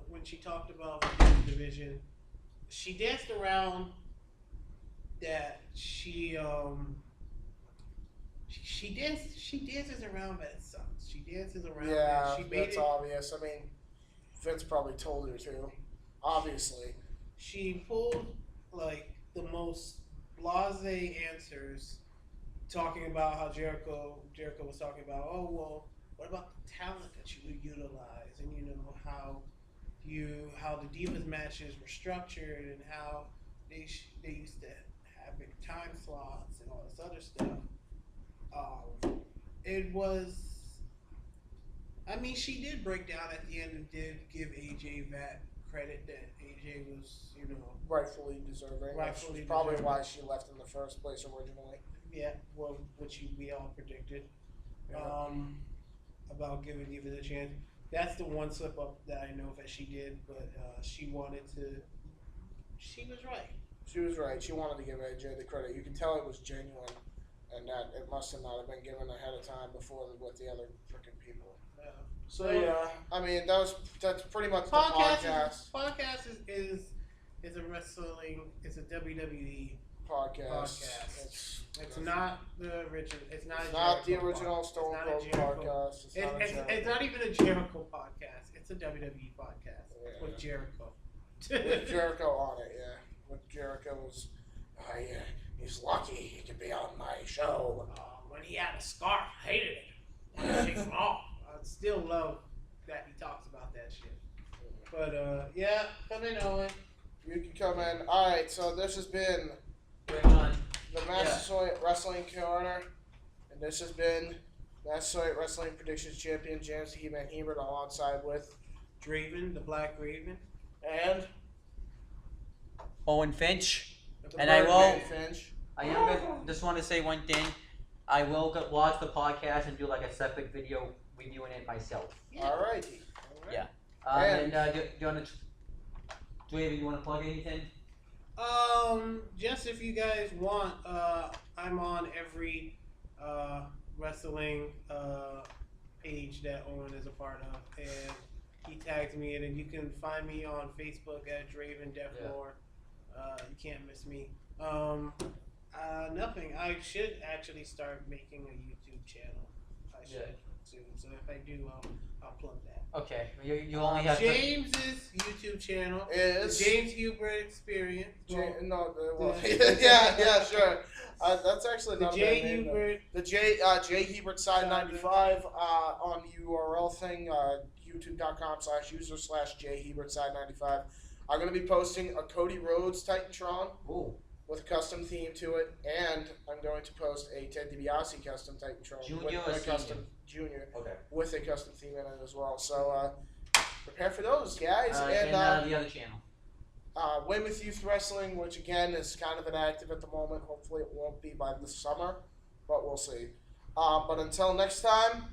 when she talked about the women's division, she danced around that she dances around that it sucks. She dances around that she made that's it. obvious. I mean, Vince probably told her to. Obviously. She pulled like the most blasé answers, talking about how Jericho was talking about, oh well, what about the talent that you would utilize, and how the Divas matches were structured, and how they used to have big time slots and all this other stuff. It was. I mean, she did break down at the end and did give AJ that credit that AJ was, Rightfully deserving. Rightfully Which is probably deserving. why she left in the first place originally. Yeah, well, which we all predicted. Yeah. About giving Divas a chance. That's the one slip up that I know that she did, but she wanted to. She was right. She was right. She wanted to give AJ the credit. You can tell it was genuine, and that it must have not have been given ahead of time before with the other freaking people. So yeah, I mean that's pretty much the podcast. Podcast is a wrestling. It's a WWE Podcast. It's not the original. It's not. It's a not the Jericho original podcast. Stone It's not a Cold Jericho. podcast. It's not a Jericho. It's not even a Jericho podcast. It's a WWE podcast with Jericho. With Jericho on it, yeah. With Jericho was, he's lucky he could be on my show. When he had a scarf, I hated it. When he takes him off, I still love that he talks about that shit. But yeah, come in, Owen. You can come in. Alright, so this has been bring on. the Massasoit Wrestling Corner, and this has been Massasoit Wrestling Predictions Champion James He-Man Hebert alongside with Draven, the Black Raven. and Owen Finch. the And I Birdman will- Finch. Just want to say one thing. I will watch the podcast and do like a separate video reviewing it myself. Alrighty. Yeah. And- Do you want to? Draven, you want to plug anything? Just if you guys want, I'm on every wrestling page that Owen is a part of, and he tags me in, and you can find me on Facebook at Draven Deflore. You can't miss me. Nothing. I should actually start making a YouTube channel. I should soon. So if I do, I'll plug that. Okay. You only have. James's YouTube channel Is the James Hubert Experience. J- Well, no, the- yeah, sure. That's actually the not a J bad name, though. Hubert. The J Hebert Side 95 on the URL thing, youtube.com/user/J Hebert Side 95. I'm gonna be posting a Cody Rhodes Titantron. Ooh. with a custom theme to it, and I'm going to post a Ted DiBiase custom Titantron Junior with or a senior? custom junior Okay. with a custom theme in it as well. So prepare for those, guys. And the other channel. Weymouth Youth Wrestling, which again is kind of inactive at the moment. Hopefully it won't be by the summer, but we'll see. But until next time.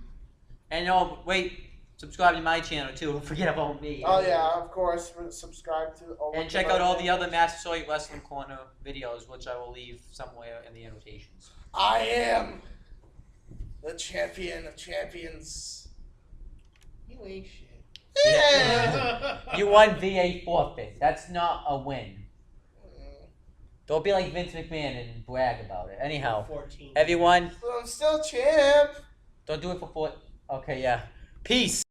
And wait, subscribe to my channel too. Don't forget about me. Oh yeah, of course. Subscribe to And check out all the other Massasoit Wrestling Corner videos, which I will leave somewhere in the annotations. I am the champion of champions. You ain't shit. Yeah. You won VA forfeit. That's not a win. Don't be like Vince McMahon and brag about it. Anyhow, 14. everyone, I'm still champ. don't do it for 4. Okay, yeah. Peace.